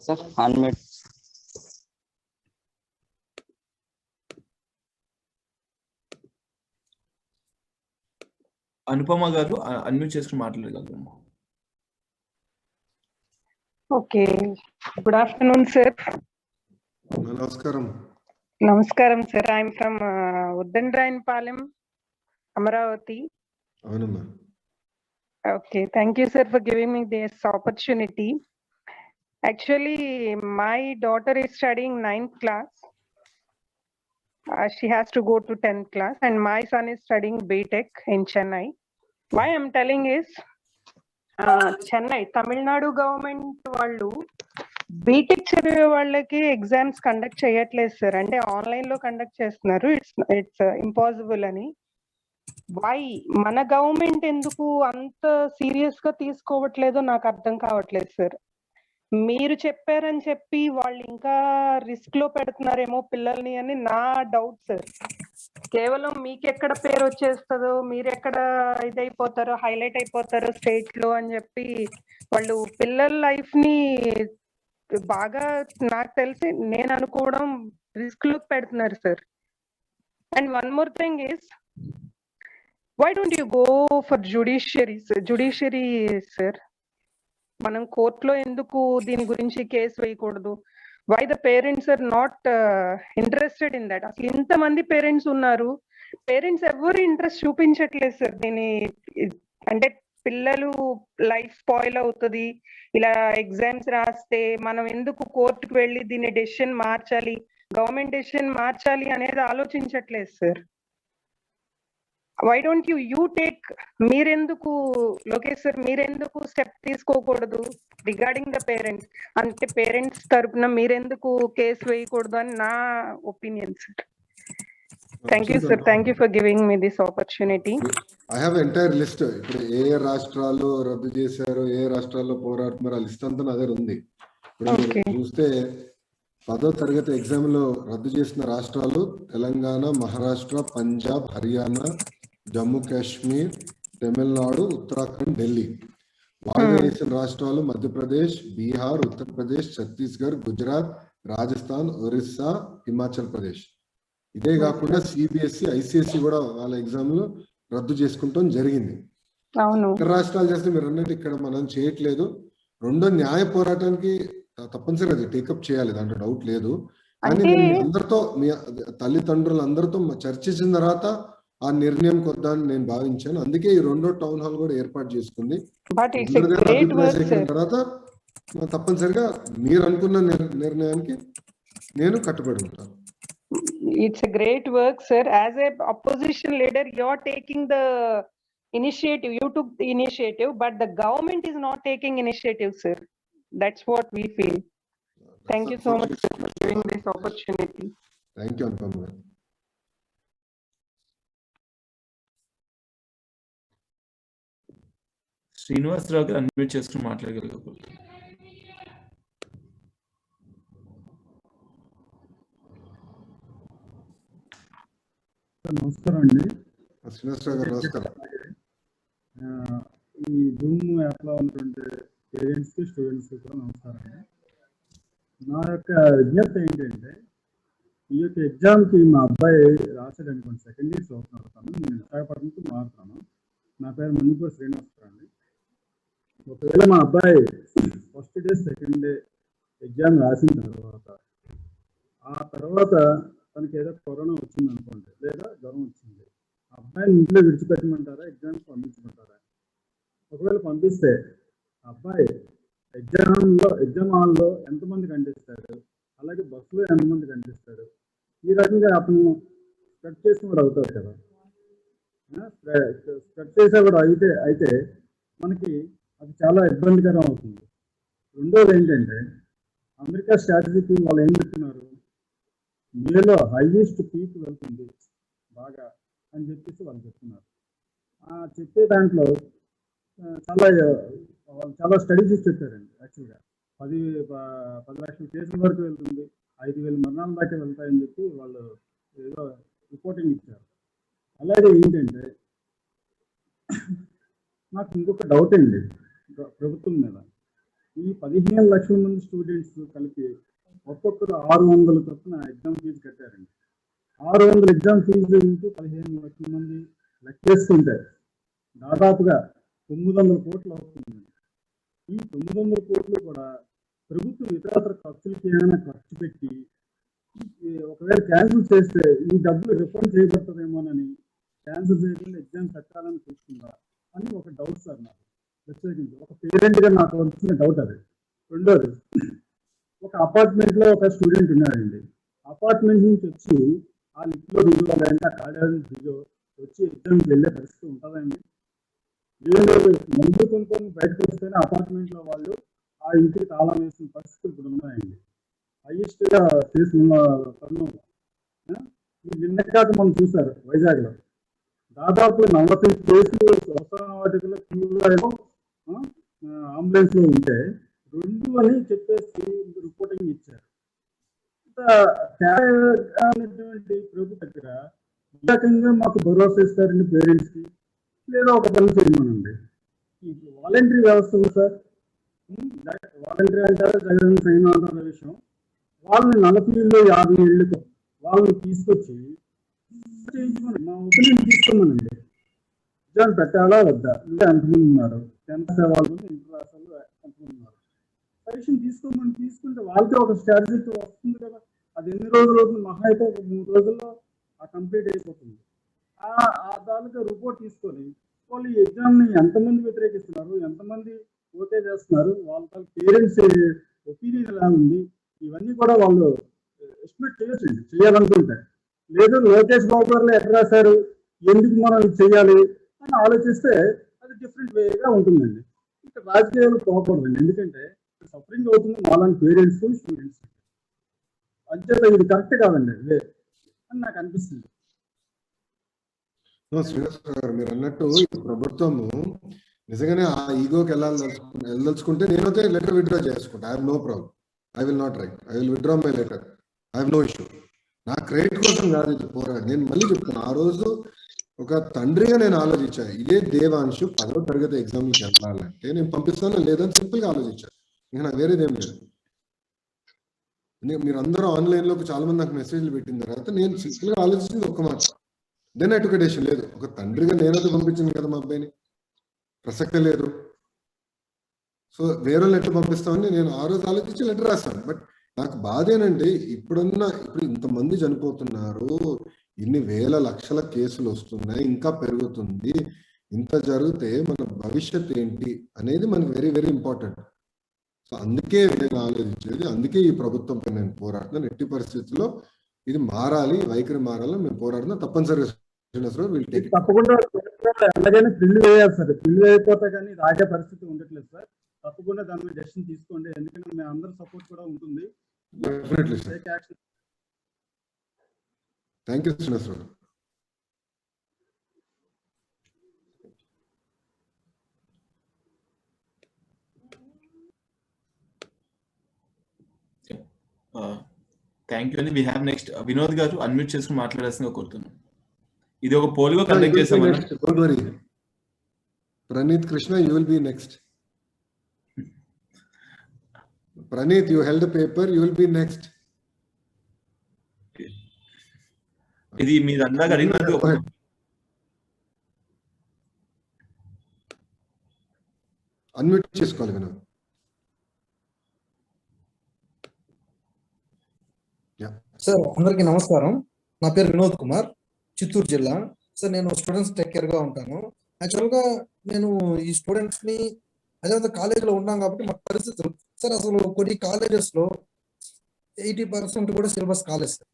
Sir unmute. Anupama గారు అన్మ్యూట్ చేసుకుని మాట్లాడగలరు. Okay, good afternoon sir. నమస్కారం. నమస్కారం sir. I'm from Uddandarayunipalem, Amaravati. అవునమ్మా. Okay, thank you sir for giving me this opportunity. Actually, my daughter is studying 9th class. She has to go to 10th class, and my son is studying BTech in Chennai. Why I'm telling is, Chennai, Tamil Nadu government వాళ్ళు BTech చదివే వాళ్ళకి exams conduct చేయట్లేదు sir. అంటే online లో conduct చేస్తున్నారు. It's impossible అని. Why మన government ఎందుకు అంత సీరియస్ గా తీసుకోవట్లేదో నాకు అర్థం కావట్లేదు సార్. మీరు చెప్పారని చెప్పి వాళ్ళు ఇంకా రిస్క్ లో పెడుతున్నారేమో పిల్లల్ని అని నా డౌట్ సార్. కేవలం మీకెక్కడ పేరు వచ్చేస్తుందో, మీరెక్కడ ఇదైపోతారో, హైలైట్ అయిపోతారో స్టేట్ లో అని చెప్పి వాళ్ళు పిల్లల లైఫ్ ని బాగా, నాకు తెలిసి నేను అనుకోవడం రిస్క్ లోకి పెడుతున్నారు sir. And one more thing is, why don't you go for judiciary sir? మనం కోర్టులో ఎందుకు దీని గురించి కేసు వేయకూడదు? Why the parents are not interested in that? అసలు ఇంతమంది పేరెంట్స్ ఉన్నారు, పేరెంట్స్ ఎవరు ఇంట్రెస్ట్ చూపించట్లేదు సార్ దీని. అంటే పిల్లలు లైఫ్ స్పాయిల్ అవుతుంది, ఇలా ఎగ్జామ్స్ రాస్తే మనం ఎందుకు కోర్టుకు వెళ్ళి దీని డెసిషన్ మార్చాలి, గవర్నమెంట్ డెసిషన్ మార్చాలి అనేది ఆలోచించట్లేదు sir. Why don't you take, మీరెందుకు లోకేష్ సార్ మీరెందుకు స్టెప్ తీసుకోకూడదు రిగార్డింగ్ ద పేరెంట్స్? అంటే పేరెంట్స్ తరపున మీరెందుకు కేసు వేయకూడదు అని నా opinion sir. Thank you sir, thank you for giving me this opportunity. I have entire list. ఇప్పుడు ఏ రాష్ట్రాలు రద్దు చేశారు, ఏ రాష్ట్రాల్లో పోరాడుతున్నారు, ఆ లిస్ట్ అంతా నా దగ్గర ఉంది. ఇప్పుడు మీరు చూస్తే 10వ తరగతి ఎగ్జామ్ లో రద్దు చేసిన రాష్ట్రాలు తెలంగాణ, మహారాష్ట్ర, పంజాబ్, హర్యానా, జమ్మూ కాశ్మీర్, తమిళనాడు, ఉత్తరాఖండ్, ఢిల్లీ. వాయిదా వేసిన రాష్ట్రాలు మధ్యప్రదేశ్, బీహార్, ఉత్తరప్రదేశ్, ఛత్తీస్గఢ్, గుజరాత్, రాజస్థాన్, ఒరిస్సా, హిమాచల్ ప్రదేశ్. ఇదే కాకుండా సిబిఎస్ఈ, ఐసిఎస్ఈ కూడా వాళ్ళ ఎగ్జామ్లు రద్దు చేసుకుంటాం జరిగింది. ఇతర రాష్ట్రాలు చేస్తే మీరు అన్నట్టు ఇక్కడ మనం చేయట్లేదు. రెండో న్యాయ పోరాటానికి తప్పనిసరిగా అది టేకప్ చేయాలి, దాంట్లో డౌట్ లేదు. కానీ నేను అందరితో, మీ తల్లిదండ్రులందరితో చర్చించిన తర్వాత ఆ నిర్ణయం కొద్దాన్ని నేను భావించాను. అందుకే ఈ రెండో టౌన్ హాల్ కూడా ఏర్పాటు చేసుకుంది. తర్వాత తప్పనిసరిగా మీరు అనుకున్న నిర్ణయానికి నేను కట్టుబడి ఉంటాను. It's a great work, sir. As a opposition leader, you're taking the initiative. You took the initiative, but the government is not taking initiative, sir. That's what we feel. Thank you so much, sir, for giving this opportunity. Thank you, Anupam. Srinivasarao గారు unmute చేసుకుని మాట్లాడగలరు. నమస్కారం అండి. శ్రీనివాసరావు గారు నమస్కారం. ఈ Zoom యాప్లో ఉన్నటువంటి పేరెంట్స్కి, స్టూడెంట్స్కి కూడా నమస్కారం అండి. నా యొక్క విజ్ఞప్తి ఏంటంటే, ఈ యొక్క ఎగ్జామ్కి మా అబ్బాయి రాశాడు అనుకోండి, సెకండ్ ఇయర్ చదువుతున్నాను. నేను విశాఖపట్నంకి మారుతాను. నా పేరు మణిపూర్ శ్రీనివాసరావు అండి. ఒకవేళ మా అబ్బాయి first day, second day exam రాసిన తర్వాత తనకి ఏదో కరోనా వచ్చింది అనుకోండి, లేదా జ్వరం వచ్చింది, అబ్బాయిని ఇంట్లో విడిచిపెట్టమంటారా, ఎగ్జామ్స్ పంపించమంటారా? ఒకవేళ పంపిస్తే అబ్బాయి ఎగ్జామ్ హాల్లో ఎంతమంది కనిపిస్తాడు, అలాగే బస్సులో ఎంతమంది కనిపిస్తాడు? ఈ రకంగా అతను స్ప్రెడ్ చేసిన కూడా అవుతాడు కదా. స్ప్రెడ్ చేసేవాడు అయితే మనకి అది చాలా ఇబ్బందికరం అవుతుంది. రెండోది ఏంటంటే, అమెరికా స్ట్రాటజీకి వాళ్ళు ఏం చెప్తున్నారు, మేలో హైయెస్ట్ పీక్ వెళ్తుంది బాగా అని చెప్పేసి వాళ్ళు చెప్తున్నారు. చెప్పే దాంట్లో చాలా స్టడీస్ చెప్పారండి. యాక్చువల్గా 10 లక్షల కేసుల వరకు వెళ్తుంది, 5,000 మరణాల దాకా వెళ్తాయని చెప్పి వాళ్ళు ఏదో రిపోర్టింగ్ ఇచ్చారు. అలాగే ఏంటంటే, నాకు ఇంకొక డౌట్ అండి ప్రభుత్వం మీద. ఈ 15 లక్షల మంది స్టూడెంట్స్ కలిపి ఒక్కొక్కరు 600 చొప్పున ఎగ్జామ్ ఫీజు కట్టారండి. 600 ఎగ్జామ్ ఫీజు ఇంటూ 15 లక్షల మంది లెక్కేస్తుంటే దాదాపుగా 900 కోట్లు అవుతుంది. ఈ 900 కోట్లు కూడా ప్రభుత్వం ఇతరత్ర ఖర్చులకి ఏమైనా ఖర్చు పెట్టి, ఒకవేళ క్యాన్సిల్ చేస్తే ఈ డబ్బులు రిఫండ్ చేయబడుతుందేమోనని క్యాన్సిల్ చేయకుండా ఎగ్జామ్ పెట్టాలని చూస్తుందా అని ఒక డౌట్ సార్ నాకు. ప్రత్యేకించి ఒక పేరెంట్గా నాకు వచ్చిన డౌట్ అది. రెండోది, ఒక అపార్ట్మెంట్లో ఒక స్టూడెంట్ ఉన్నాడండి. అపార్ట్మెంట్ నుంచి వచ్చి ఆ లిఫ్ట్లో దిగో, లేదంటే ఆ కాలేజీ దిగో వచ్చి ఎగ్జామ్కి వెళ్ళే పరిస్థితి ఉంటుందండి? ఏం లేదు, ముందు కొనుక్కొని బయటకు వస్తేనే అపార్ట్మెంట్లో వాళ్ళు ఆ ఇంటికి తాళం వేసిన పరిస్థితులు ఇప్పుడు ఉన్నాయండి. హైయెస్ట్గా చేసిన తరుణంలో నిన్నకాక మనం చూసారు వైజాగ్లో దాదాపు 40 కేసులు అవసరం వాటిలో క్యూలో అంబులెన్స్లో ఉంటే 2 అని చెప్పేసి రిపోర్టింగ్ ఇచ్చారు. అనేటువంటి ప్రభుత్వ దగ్గర ఈ రకంగా మాకు భరోసా ఇస్తారండి పేరెంట్స్కి, లేదా ఒక పని చేయమనండి. ఈ వాలంటరీ వ్యవస్థ ఉంది సార్. వాలంటరీ అంటారా, జగన్ సైన్ అంటారా విషయం వాళ్ళని 40 ఏళ్ళు 50 ఏళ్ళకు వాళ్ళని తీసుకొచ్చి చేయించుకోండి, మా ఒపీనియన్ తీసుకోమనండి. ఎగ్జామ్ పెట్టాలా వద్దా, ఇంకా ఎంతమంది ఉన్నారు, 10th వాళ్ళు ఇంటర్ రాసాలు ఎంతమంది ఉన్నారు, పరీక్షను తీసుకోమని తీసుకుంటే వాళ్ళకి ఒక స్ట్రాటజీ వస్తుంది కదా. అది ఎన్ని రోజులు అవుతుంది, మహా అయితే ఒక 3 రోజుల్లో కంప్లీట్ అయిపోతుంది. ఆ దానికి రిపోర్ట్ తీసుకొని వాళ్ళు ఈ ఎగ్జామ్ని ఎంతమంది వ్యతిరేకిస్తున్నారు, ఎంతమంది ఓకే చేస్తున్నారు, వాళ్ళ పేరెంట్స్ ఒపీనియన్ ఎలా ఉంది, ఇవన్నీ కూడా వాళ్ళు ఎస్టిమేట్ చేయొచ్చండి చేయాలనుకుంటే. లేదు లోకేష్ బాబు గారు ఎక్కడ రాశారు, ఎందుకు మనం ఇది చేయాలి అని ఆలోచిస్తే అది డిఫరెంట్ వేగా ఉంటుందండి. ఇక్కడ రాజకీయాలు పోకూడదండి, ఎందుకంటే సఫరింగ్ అవుతుంది మాలాంటి పేరెంట్స్ స్టూడెంట్స్. అంచేత ఇది కరెక్ట్ కాదండి అదే అని నాకు అనిపిస్తుంది. శ్రీనివాసరావు గారు మీరు అన్నట్టు ఈ ప్రభుత్వము నిజంగానే ఆ ఈగోకి వెళ్ళదలుచుకుంటే నేనైతే లెటర్ విత్డ్రా చేసుకుంటా. I have no problem, I will not write, I will withdraw my letter, I have no issue. నా క్రెడిట్ కోసం కాదు ఇది పోరాడు. నేను మళ్ళీ చెప్తాను, ఆ రోజు ఒక తండ్రిగా నేను ఆలోచించాను, ఇదే దేవాంశు 10వ తరగతి ఎగ్జామ్కి వెళ్ళాలంటే నేను పంపిస్తాను లేదని సింపుల్గా ఆలోచించాను. ఇంకా నాకు వేరేది ఏం లేదు. మీరు అందరూ ఆన్లైన్లోకి చాలా మంది నాకు మెసేజ్లు పెట్టిన తర్వాత నేను సింపుల్గా ఆలోచించింది ఒక్క మాట, దెన్ ఎడ్యుకేషన్ లేదు. ఒక తండ్రిగా నేనైతే పంపించింది కదా మా అబ్బాయిని, ప్రసక్తే లేదు. సో వేరే లెటర్ పంపిస్తామని నేను ఆ రోజు ఆలోచించి లెటర్ రాస్తాను. బట్ నాకు బాధ ఏంటంటే ఇప్పుడు ఇంతమంది చనిపోతున్నారు, ఇన్ని వేల లక్షల కేసులు వస్తున్నాయి, ఇంకా పెరుగుతుంది. ఇంత జరిగితే మన భవిష్యత్ ఏంటి అనేది మనకి వెరీ వెరీ ఇంపార్టెంట్. సో అందుకే నేను ఆలోచించేది, అందుకే ఈ ప్రభుత్వంపై నేను పోరాడుతున్నాను. ఎట్టి పరిస్థితుల్లో ఇది మారాలి, వైఖరి మారాలని మేము పోరాడుతున్నాం. తప్పనిసరిగా తప్పకుండా ఎలాగైనా పిల్లి వేయాలి సార్, పిల్లి వేయకపోతే కానీ రాగే పరిస్థితి ఉండట్లేదు సార్. తప్పకుండా దాని మీద డెసిషన్ తీసుకోండి, ఎందుకంటే మేము అందరి సపోర్ట్ కూడా ఉంటుంది. Definitely sir. Thank you Srinivasarao. Thank you అండి. వి హ్యావ్ నెక్స్ట్ వినోద్ గారు అన్మ్యూట్ చేసుకుని మాట్లాడాల్సిందిగా కోరుతున్నాను. ఇది ఒక పోల్గా కండక్ట్ చేసామని. Praneeth Krishna, you will be next. Praneeth, you held the paper, you will be next. ఇది మీరు అందాక అడిగినట్టు అన్మ్యూట్ చేసుకోవాలి వినోద్. సార్ అందరికీ నమస్కారం. నా పేరు వినోద్ కుమార్, చిత్తూరు జిల్లా. సార్ నేను స్టూడెంట్స్ టేక్ కేర్ గా ఉంటాను. యాక్చువల్గా నేను ఈ స్టూడెంట్స్ ని అదే కాలేజీలో ఉన్నాం కాబట్టి మా పరిస్థితులు సార్, అసలు కొన్ని కాలేజెస్ లో 80% కూడా సిలబస్ కాలేదు సార్,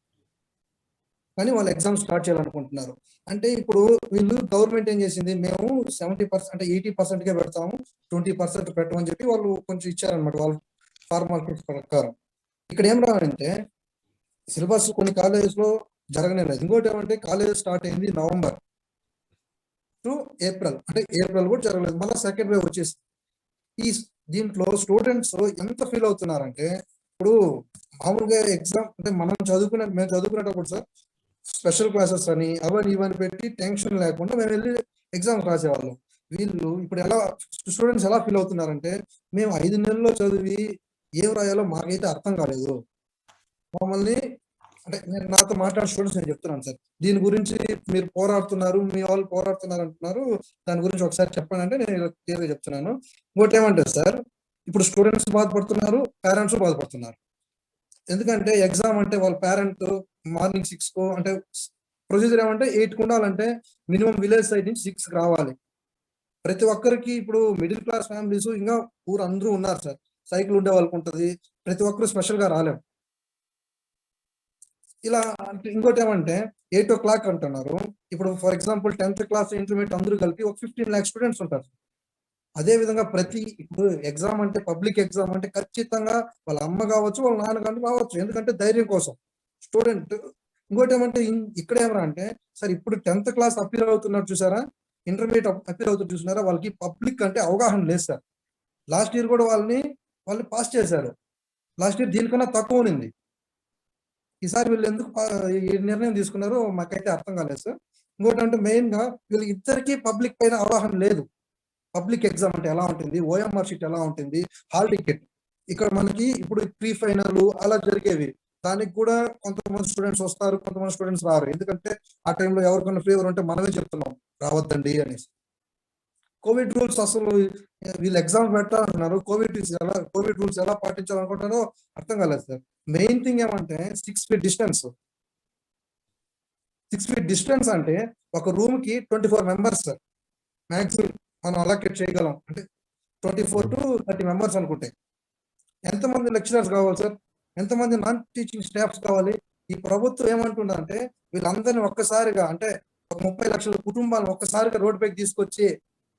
కానీ వాళ్ళు ఎగ్జామ్ స్టార్ట్ చేయాలనుకుంటున్నారు. అంటే ఇప్పుడు వీళ్ళు గవర్నమెంట్ ఏం చేసింది, మేము 70% అంటే 80%కే పెడతాము, 20% పెట్టమని చెప్పి వాళ్ళు కొంచెం ఇచ్చారనమాట వాళ్ళ ఫార్మాలిటీస్ ప్రకారం. ఇక్కడ ఏం రావాలంటే సిలబస్ కొన్ని కాలేజెస్ లో జరగలేదు. ఇంకోటి ఏమంటే కాలేజ్ స్టార్ట్ అయింది నవంబర్ టు ఏప్రిల్, అంటే ఏప్రిల్ కూడా జరగలేదు, మళ్ళీ సెకండ్ వేవ్ వచ్చేసి. ఈ దీంట్లో స్టూడెంట్స్ ఎంత ఫీల్ అవుతున్నారంటే, ఇప్పుడు మామూలుగా ఎగ్జామ్ అంటే మేము చదువుకునేటప్పుడు సార్ స్పెషల్ క్లాసెస్ అని అవన్నీ ఇవన్నీ పెట్టి టెన్షన్ లేకుండా మేము వెళ్ళి ఎగ్జామ్ రాసేవాళ్ళం. వీళ్ళు ఇప్పుడు స్టూడెంట్స్ ఎలా ఫీల్ అవుతున్నారంటే, మేము 5 నెలల్లో చదివి ఏం రాయాలో మాకైతే అర్థం కాలేదు. మమ్మల్ని అంటే నాతో మాట్లాడే స్టూడెంట్స్ నేను చెప్తున్నాను సార్, దీని గురించి మీరు పోరాడుతున్నారు, మీ వాళ్ళు పోరాడుతున్నారు అంటున్నారు, దాని గురించి ఒకసారి చెప్పండి అంటే నేను క్లియర్గా చెప్తున్నాను. ఇంకోటి ఏమంటే సార్, ఇప్పుడు స్టూడెంట్స్ బాధపడుతున్నారు, పేరెంట్స్ బాధపడుతున్నారు. ఎందుకంటే ఎగ్జామ్ అంటే వాళ్ళ పేరెంట్ మార్నింగ్ 6 అంటే ప్రొసీజర్ ఏమంటే 8కు ఉండాలంటే మినిమం విలేజ్ సైడ్ నుంచి 6కి రావాలి. ప్రతి ఒక్కరికి ఇప్పుడు మిడిల్ క్లాస్ ఫ్యామిలీస్ ఇంకా ఊరు అందరూ ఉన్నారు సార్, సైకిల్ ఉండే వాళ్ళకి ఉంటుంది, ప్రతి ఒక్కరు స్పెషల్ గా రాలేము. ఇలా ఇంకోటి ఏమంటే 8 o'clock అంటున్నారు. ఇప్పుడు for example 10th class intermediate అందరూ కలిపి ఒక 15 lakhs స్టూడెంట్స్ ఉంటారు. అదే విధంగా ఇప్పుడు ఎగ్జామ్ అంటే పబ్లిక్ ఎగ్జామ్ అంటే ఖచ్చితంగా వాళ్ళ అమ్మ కావచ్చు, వాళ్ళ నాన్న కానీ కావచ్చు, ఎందుకంటే ధైర్యం కోసం స్టూడెంట్. ఇంకోటి ఏమంటే ఇక్కడ ఏమరా అంటే సార్, ఇప్పుడు 10th క్లాస్ అపీల్ అవుతున్నారు చూసారా, ఇంటర్మీడియట్ అపీల్ అవుతున్నారు చూసారా, వాళ్ళకి పబ్లిక్ అంటే అవగాహన లేదు సార్. లాస్ట్ ఇయర్ కూడా వాళ్ళు పాస్ చేశారు, లాస్ట్ ఇయర్ దీనికన్నా తక్కువ ఉంది. ఈసారి వీళ్ళు ఎందుకు ఈ నిర్ణయం తీసుకున్నారో మాకైతే అర్థం కాలేదు సార్. ఇంకోటి అంటే మెయిన్ గా వీళ్ళు ఇద్దరికి పబ్లిక్ పైన అవగాహన లేదు. పబ్లిక్ ఎగ్జామ్ అంటే ఎలా ఉంటుంది, ఓఎంఆర్ షీట్ ఎలా ఉంటుంది, హాల్ టికెట్ ఇక్కడ మనకి ఇప్పుడు ప్రీ ఫైనల్ అలా జరిగేవి. దానికి కూడా కొంతమంది స్టూడెంట్స్ వస్తారు, కొంతమంది స్టూడెంట్స్ రారు. ఎందుకంటే ఆ టైంలో ఎవరికైనా ఫీవర్ ఉంటే మనమే చెప్తున్నాం రావద్దండి అనేసి. కోవిడ్ రూల్స్ అసలు వీళ్ళు ఎగ్జామ్స్ పెట్టాలంటున్నారు. కోవిడ్ రూల్స్ ఎలా పాటించాలనుకుంటారో అర్థం కాలేదు సార్. మెయిన్ థింగ్ ఏమంటే 6 feet డిస్టెన్స్. 6 feet డిస్టెన్స్ అంటే ఒక రూమ్ కి 24 మెంబర్స్ సార్ మ్యాక్సిమం మనం అలొకేట్ చేయగలం. అంటే 24 to 30 మెంబర్స్ అనుకుంటే ఎంతమంది లెక్చరర్స్ కావాలి సార్, ఎంతమంది నాన్ టీచింగ్ స్టాఫ్స్ కావాలి. ఈ ప్రభుత్వం ఏమంటుందంటే వీళ్ళందరినీ ఒక్కసారిగా అంటే ఒక 30 లక్షల కుటుంబాలను ఒక్కసారిగా రోడ్ పైకి తీసుకొచ్చి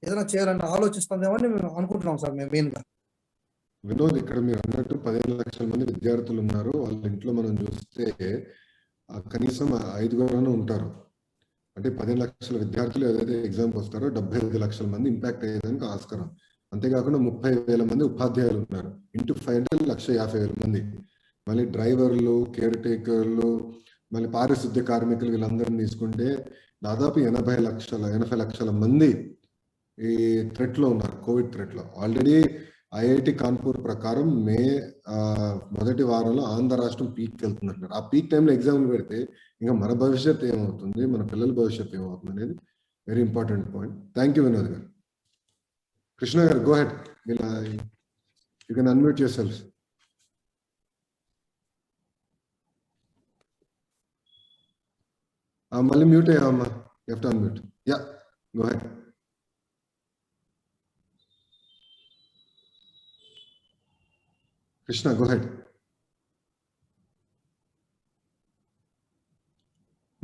ఏదైనా చేయాలని ఆలోచిస్తుందేమో అని మేము అనుకుంటున్నాం సార్. మేము మెయిన్ గా వినోద్, ఇక్కడ మీరు అన్నట్టు 15 లక్షల మంది విద్యార్థులు ఉన్నారు. వాళ్ళ ఇంట్లో మనం చూస్తే కనీసం 5 ఉంటారు. అంటే 15 లక్షల విద్యార్థులు ఏదైతే ఎగ్జామ్కి వస్తారో 75 లక్షల మంది ఇంపాక్ట్ అయ్యేదానికి ఆస్కారం. అంతేకాకుండా 30,000 మంది ఉపాధ్యాయులు ఉన్నారు. ఇంటూ 5 అంటే 150,000 మంది. మళ్ళీ డ్రైవర్లు, కేర్ టేకర్లు, మళ్ళీ పారిశుద్ధ్య కార్మికులు వీళ్ళందరినీ తీసుకుంటే దాదాపు 80 లక్షల మంది ఈ థ్రెట్ లో ఉన్నారు, కోవిడ్ థ్రెట్ లో. ఆల్రెడీ ఐఐటి కాన్పూర్ ప్రకారం మే మొదటి వారంలో ఆంధ్ర రాష్ట్రం పీక్ వెళ్తుందంటున్నారు. ఆ పీక్ టైంలో ఎగ్జామ్లు పెడితే ఇంకా మన భవిష్యత్తు ఏమవుతుంది, మన పిల్లల భవిష్యత్తు ఏమవుతుంది అనేది very important point. Thank you Vinod గారు. కృష్ణ గారు, go ahead. You can unmute yourself. మళ్ళీ మ్యూట్ అయ్యామమ్మా, you have to unmute. Yeah, go ahead. Krishna, go ahead.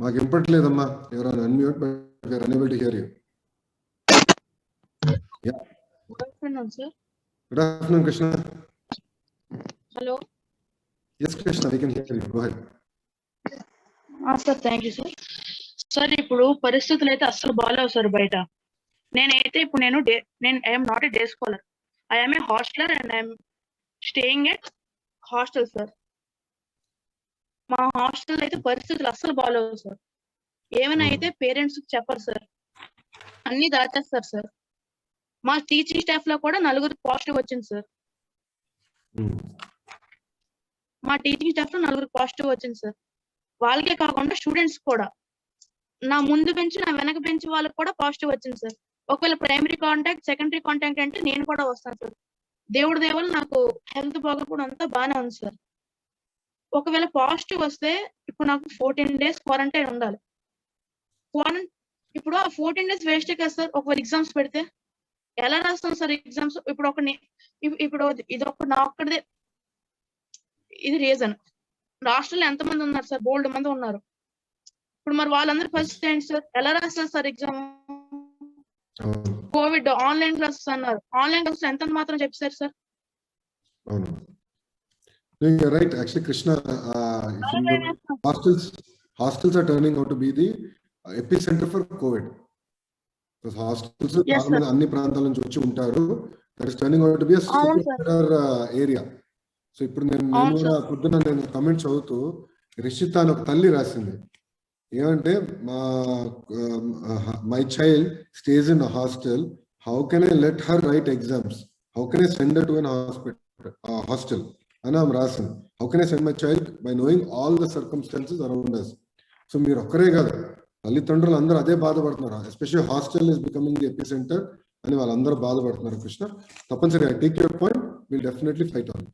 మాకు వినపట్లేదమ్మా. ఎవరైనా unmute, but we are unable to hear you. Yeah. Good afternoon, sir. Good afternoon, Krishna. Hello. Yes, Krishna, we can hear you. Go ahead. Sir, thank you, sir. Sir, ఇప్పుడు పరిస్థితులు అయితే అస్సలు బాగాలేవు sir బయట. నేనైతే ఇప్పుడు నేను I'm not a day scholar. I'm a hosteller and I'm staying at hostel sir. మా హాస్టల్ అయితే పరిస్థితులు అస్సలు బాగాలేవు సార్. ఏమైనా అయితే పేరెంట్స్ చెప్పరు సార్, అన్ని దాచేస్తారు సార్. మా టీచింగ్ స్టాఫ్ లో కూడా 4 పాజిటివ్ వచ్చింది సార్. మా టీచింగ్ స్టాఫ్ లో 4 పాజిటివ్ వచ్చింది సార్. వాళ్ళకే కాకుండా స్టూడెంట్స్ కూడా, నా ముందు బెంచ్ నా వెనక బెంచ్ వాళ్ళకి కూడా పాజిటివ్ వచ్చింది సార్. ఒకవేళ ప్రైమరీ కాంటాక్ట్, సెకండరీ కాంటాక్ట్ అంటే నేను కూడా వస్తాను సార్. దేవుడి దేవల్ల నాకు హెల్త్ బాగోకుండా అంతా బాగానే ఉంది సార్. ఒకవేళ పాజిటివ్ వస్తే ఇప్పుడు నాకు 14 days క్వారంటైన్ ఉండాలి. ఇప్పుడు ఆ 14 days వేస్ట్ కదా సార్. ఒకవేళ ఎగ్జామ్స్ పెడితే ఎలా రాస్తాం సార్ ఎగ్జామ్స్? ఇప్పుడు ఇది నా ఒక్కడిదే ఇది రీజన్. రాష్ట్రంలో ఎంతమంది ఉన్నారు సార్? బోల్డ్ మంది ఉన్నారు. ఇప్పుడు మరి వాళ్ళందరూ పరిస్థితి ఏంటి సార్? ఎలా రాస్తారు sir exam? Covid online classes అన్నారు. ఆన్లైన్ క్లాసెస్ ఎంత మాత్రం చెప్పారు సార్? అవును, you're right. Actually, Krishna, hostels are turning out to be the epicenter for COVID. Because hostels చాలా మంది అన్ని ప్రాంతాల నుంచి వచ్చి ఉంటారు. That is turning out to be a super area. So ఇప్పుడు నేను కూడా పొద్దున కమెంట్ చదువుతూ రిషిత అని ఒక తల్లి రాసింది. ఏమంటే my child stays in hostel, how can I let her write exams, how can I send to an hostel అని ఆమె రాసింది. How can I send my child by knowing all the circumstances around us. So మీరు ఒక్కరే కాదు, తల్లిదండ్రులు అందరూ అదే బాధపడుతున్నారు. Especially hostel is becoming the epicentre అని వాళ్ళందరూ బాధపడుతున్నారు. కృష్ణ, తప్పనిసరిగా I take your point, will definitely fight on.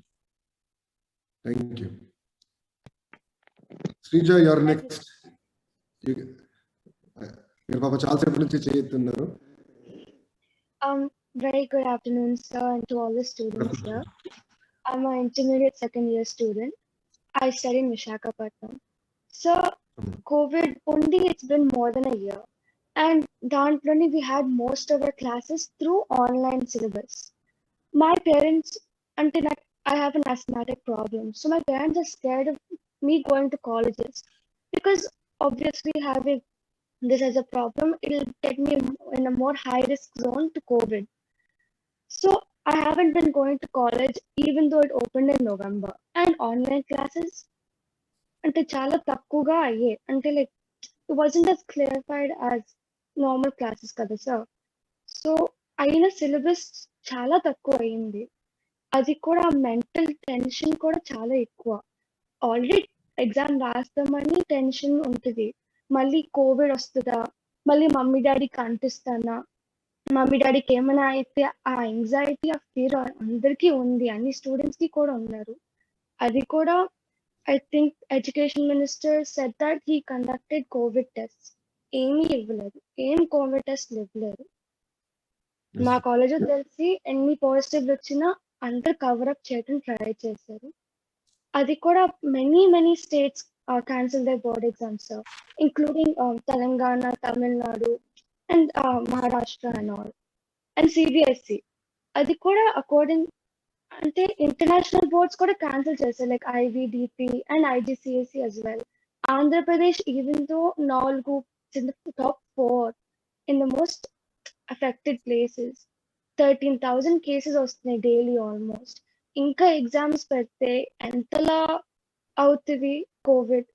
Thank you. Sreeja, your next. మీరు పాప చాలాసేపు నుంచి చేస్తున్నారు. Very good afternoon, sir, and to all the students here. I'm an intermediate second year student. I study in Visakhapatnam. So, COVID only, it's been more than a year. And Dantloni, we had most of our classes through online syllabus. My parents, until I have an asthmatic problem, so my parents are scared of me going to colleges because obviously having this as a problem, it'll get me in a more high risk zone to COVID. So I haven't been going to college even though it opened in November. And online classes, ante chala takkuga ayye, until it wasn't as clarified as normal classes kada sir. So ayina syllabus chala takku ayindi. అది కూడా mental tension కూడా చాలా ఎక్కువ. Already exam రాస్తామని tension ఉంటది. మళ్ళీ Covid వస్తదా? మళ్ళీ mummy డాడీకి అంటిస్తానా? మమ్మీ డాడీకి ఏమైనా అయితే ఆ యాంగ్జైటీ, ఆ ఫియర్ అందరికీ ఉంది. అన్ని స్టూడెంట్స్ కి కూడా ఉన్నారు. అది కూడా I think education minister said that he conducted COVID tests. ఏమీ ఇవ్వలేదు. ఏం కోవిడ్ టెస్ట్ ఇవ్వలేదు. మా కాలేజ్ తెలిసి ఎన్ని పాజిటివ్ వచ్చినా అందరు కవరప్ చేయడం ట్రై చేశారు. అది కూడా many states cancel their board exams, including Telangana, Tamil Nadu, and Maharashtra and all, and CBSE. అది కూడా అకార్డింగ్ అంటే ఇంటర్నేషనల్ బోర్డ్స్ కూడా క్యాన్సిల్ చేశారు, like IBDP and IGCSE as well. Andhra Pradesh even though 4 in the top 4 in the most affected places. 13,000 cases వస్తున్నాయి daily almost. ఇంకా exams పెడితే ఎంతలా అవుతుంది కోవిడ్,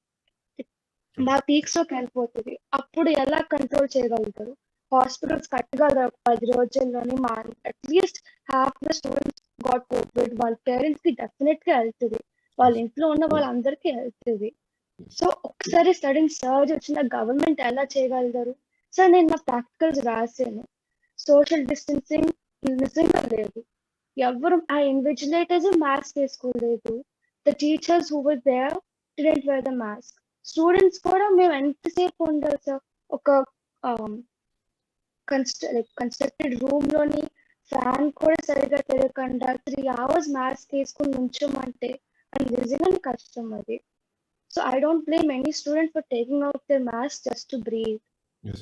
మా పీక్స్ లోకి వెళ్ళిపోతుంది. అప్పుడు ఎలా కంట్రోల్ చేయగలుగుతారు? హాస్పిటల్స్ కట్టగలరు 10 రోజుల్లోనే. మా at least half the students got Covid. వాళ్ళ పేరెంట్స్ కి డెఫినెట్ గా వెళ్తుంది, వాళ్ళ ఇంట్లో ఉన్న వాళ్ళందరికీ వెళ్తుంది. సో ఒకసారి సడన్ సర్జ్ వచ్చిన గవర్నమెంట్ ఎలా చేయగలుగుతారు? సార్ నేను నా ప్రాక్టికల్స్ రాసాను. సోషల్ డిస్టెన్సింగ్ నిజంగా లేదు. ఎవరు ఆ ఇన్విజిలేటర్స్ మాస్క్ వేసుకోలేదు. The teachers who were there didn't wear the mask. Students కూడా మేము ఎంతసేపు ఉండాలి సార్? ఒక కన్స్ట్రక్టెడ్ రూమ్ లోని ఫ్యాన్ కూడా సరిగా తిరగకుండా 3 hours మాస్క్ వేసుకుని నుంచోమంటే అది నిజంగానే కష్టం అది. So I don't blame any student for taking out their mask just to breathe. Yes.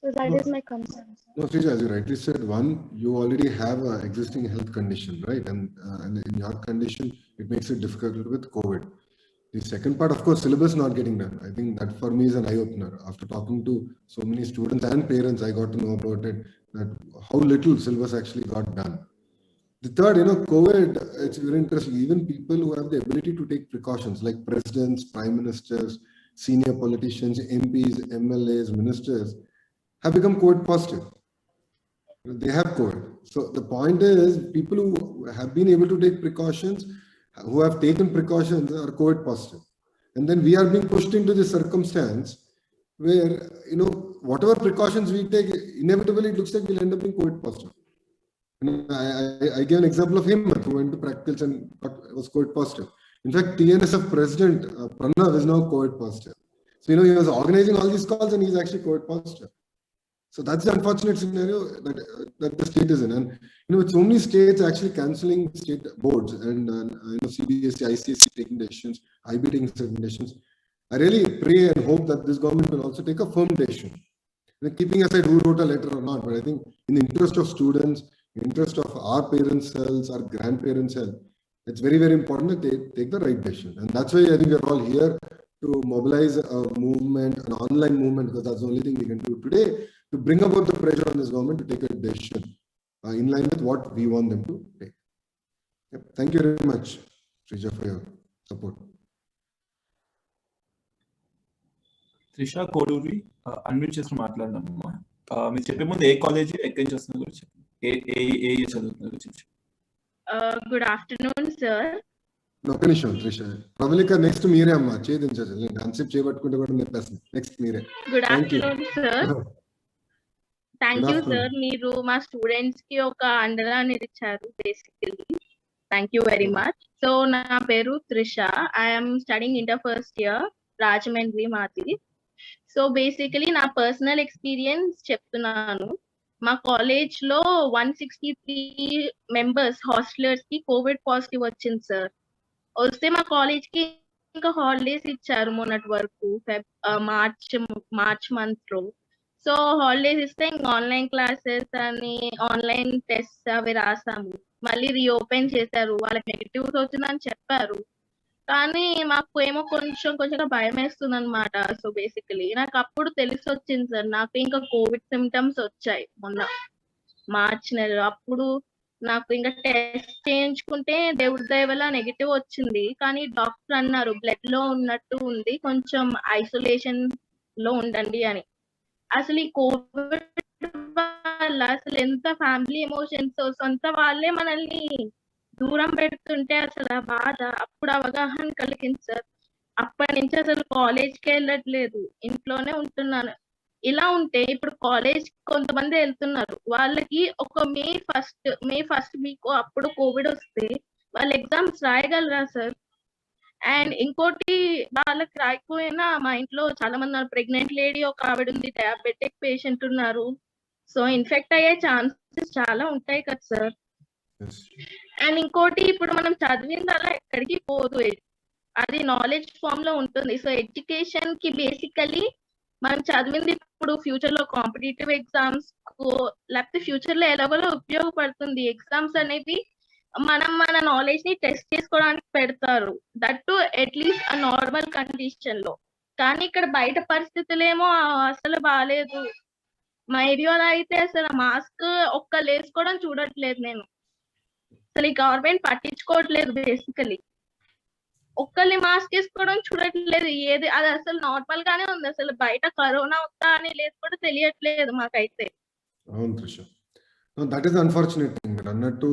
So that No. is my concern, sir. No, Srija, as you rightly said, one, you already have an existing health condition, right? And in your condition, it makes it difficult with COVID. The second part, of course, syllabus not getting done. I think that for me is an eye-opener. After talking to so many students and parents, I got to know about it, that how little syllabus actually got done. The third, COVID, it's very interesting. Even people who have the ability to take precautions, like presidents, prime ministers, senior politicians, MPs, MLAs, ministers, have become COVID positive. They have COVID. So the point is, people who have been able to take precautions, who have taken precautions, are COVID positive. And then we are being pushed into this circumstance where, whatever precautions we take, inevitably it looks like we'll end up being COVID positive. I gave an example of him who went to practicals and was COVID positive. In fact, TNSF president Pranav is now COVID positive. So he was organizing all these calls and he's actually COVID positive. So that's the unfortunate scenario that the state is in. And with so many states actually cancelling state boards and CBSE, ICSE taking decisions, IB taking certain decisions, I really pray and hope that this government will also take a firm decision. Keeping aside who wrote a letter or not, but I think in the interest of students, in the interest of our parents' health, our grandparents' health, it's very, very important that they take the right decision. And that's why I think we're all here to mobilize a movement, an online movement, because that's the only thing we can do today to bring about the pressure on this government to take a decision in line with what we want them to take. Yep. Thank you very much, Srija, for your support. Trisha Koduri unmute చేసి మాట్లాడదామమ్మా. మీరు చెప్పే ముందు ఏ college ఎక్కడి నుంచి వస్తుందో కూడా చెప్పండి. ఏ చదువుతున్నారు చెప్పండి. Good afternoon, sir. ఒక నిమిషం త్రిష, ప్రబలిక నెక్స్ట్ మీరే అమ్మా, చేయించాలి. కాన్సెప్ట్ చేయబట్టుకుంటే కూడా చెప్పేస్తాను. నెక్స్ట్ మీరే. Good afternoon, sir. Thank you, sir. మీరు మా స్టూడెంట్స్ కి ఒక అండరాన్ని ఇచ్చారు basically. Thank you very much. So నా పేరు Trisha. I'm studying inter first year, Rajahmundry మాది. సో బేసికలీ నా పర్సనల్ ఎక్స్పీరియన్స్ చెప్తున్నాను. మా కాలేజ్ లో 163 మెంబర్స్ హాస్టలర్స్ కి కోవిడ్ పాజిటివ్ వచ్చింది సార్. వస్తే మా కాలేజ్ కి ఇంకా హాలిడేస్ ఇచ్చారు మొన్నటి వరకు, మార్చ్ మంత్ లో. సో హాలిడేస్ ఇస్తే ఇంకా ఆన్లైన్ క్లాసెస్ అని ఆన్లైన్ టెస్ట్ అవి రాసాము. మళ్ళీ రీఓపెన్ చేశారు. వాళ్ళకి నెగిటివ్స్ వచ్చిందని చెప్పారు, కానీ మాకు ఏమో కొంచెం భయం వేస్తుంది అనమాట. సో బేసికలీ నాకు అప్పుడు తెలిసి వచ్చింది సార్, నాకు ఇంకా కోవిడ్ సిమ్టమ్స్ వచ్చాయి మొన్న మార్చి నెల. అప్పుడు నాకు ఇంకా టెస్ట్ చేయించుకుంటే దేవుడి దయ వల్ల నెగిటివ్ వచ్చింది, కానీ డాక్టర్ అన్నారు బ్లడ్ లో ఉన్నట్టు ఉంది, కొంచెం ఐసోలేషన్ లో ఉండండి అని. అసలు ఈ కోవిడ్ వల్ల అసలు ఎంత ఫ్యామిలీ ఎమోషన్స్, సొంత వాళ్ళే మనల్ని దూరం పెడుతుంటే అసలు ఆ బాధ అప్పుడు అవగాహన కలిగింది సార్. అప్పటి నుంచి అసలు కాలేజ్‌కి వెళ్ళట్లేదు. ఇంట్లోనే ఉంటున్నాను. ఇలా ఉంటే ఇప్పుడు కాలేజ్ కొంతమంది వెళ్తున్నారు. వాళ్ళకి ఒక మే ఫస్ట్ వీక్ అప్పుడు కోవిడ్ వస్తే వాళ్ళు ఎగ్జామ్స్ రాయగలరా సార్? అండ్ ఇంకోటి వాళ్ళకి రాయకపోయినా మా ఇంట్లో చాలా మంది ఉన్నారు. ప్రెగ్నెంట్ లేడీ ఒక ఆవిడ ఉంది. డయాబెటిక్ పేషెంట్ ఉన్నారు. సో ఇన్ఫెక్ట్ అయ్యే ఛాన్సెస్ చాలా ఉంటాయి కదా సార్. అండ్ ఇంకోటి ఇప్పుడు మనం చదివిందల్లా ఎక్కడికి పోదు. అది నాలెడ్జ్ ఫామ్ లో ఉంటుంది. సో ఎడ్యుకేషన్ కి బేసికలీ మనం చదివింది ఇప్పుడు ఫ్యూచర్ లో కాంపిటేటివ్ ఎగ్జామ్స్ లేకపోతే ఫ్యూచర్ లో ఎలాగోలా ఉపయోగపడుతుంది. ఎగ్జామ్స్ అనేవి మన నాలెడ్జ్ ని టెస్ట్ చేసుకోవడానికి పెడతారు. దట్ టు అట్లీస్ట్ ఆ నార్మల్ కండిషన్ లో. కానీ ఇక్కడ బయట పరిస్థితులేమో అసలు బాగాలేదు. మా ఏరియాలో అయితే అసలు మాస్క్ ఒక్కళ్ళు వేసుకోవడం చూడట్లేదు నేను. అసలు ఈ గవర్నమెంట్ పట్టించుకోవట్లేదు బేసికలీ. ఒక్కళ్ళని మాస్క్ వేసుకోవడం చూడట్లేదు. ఏది అది అసలు నార్మల్ గానే ఉంది. అసలు బయట కరోనా వస్తా అని లేదు కూడా తెలియట్లేదు మాకైతే. అవును Trisha, that is unfortunate thing. మీరు అన్నట్టు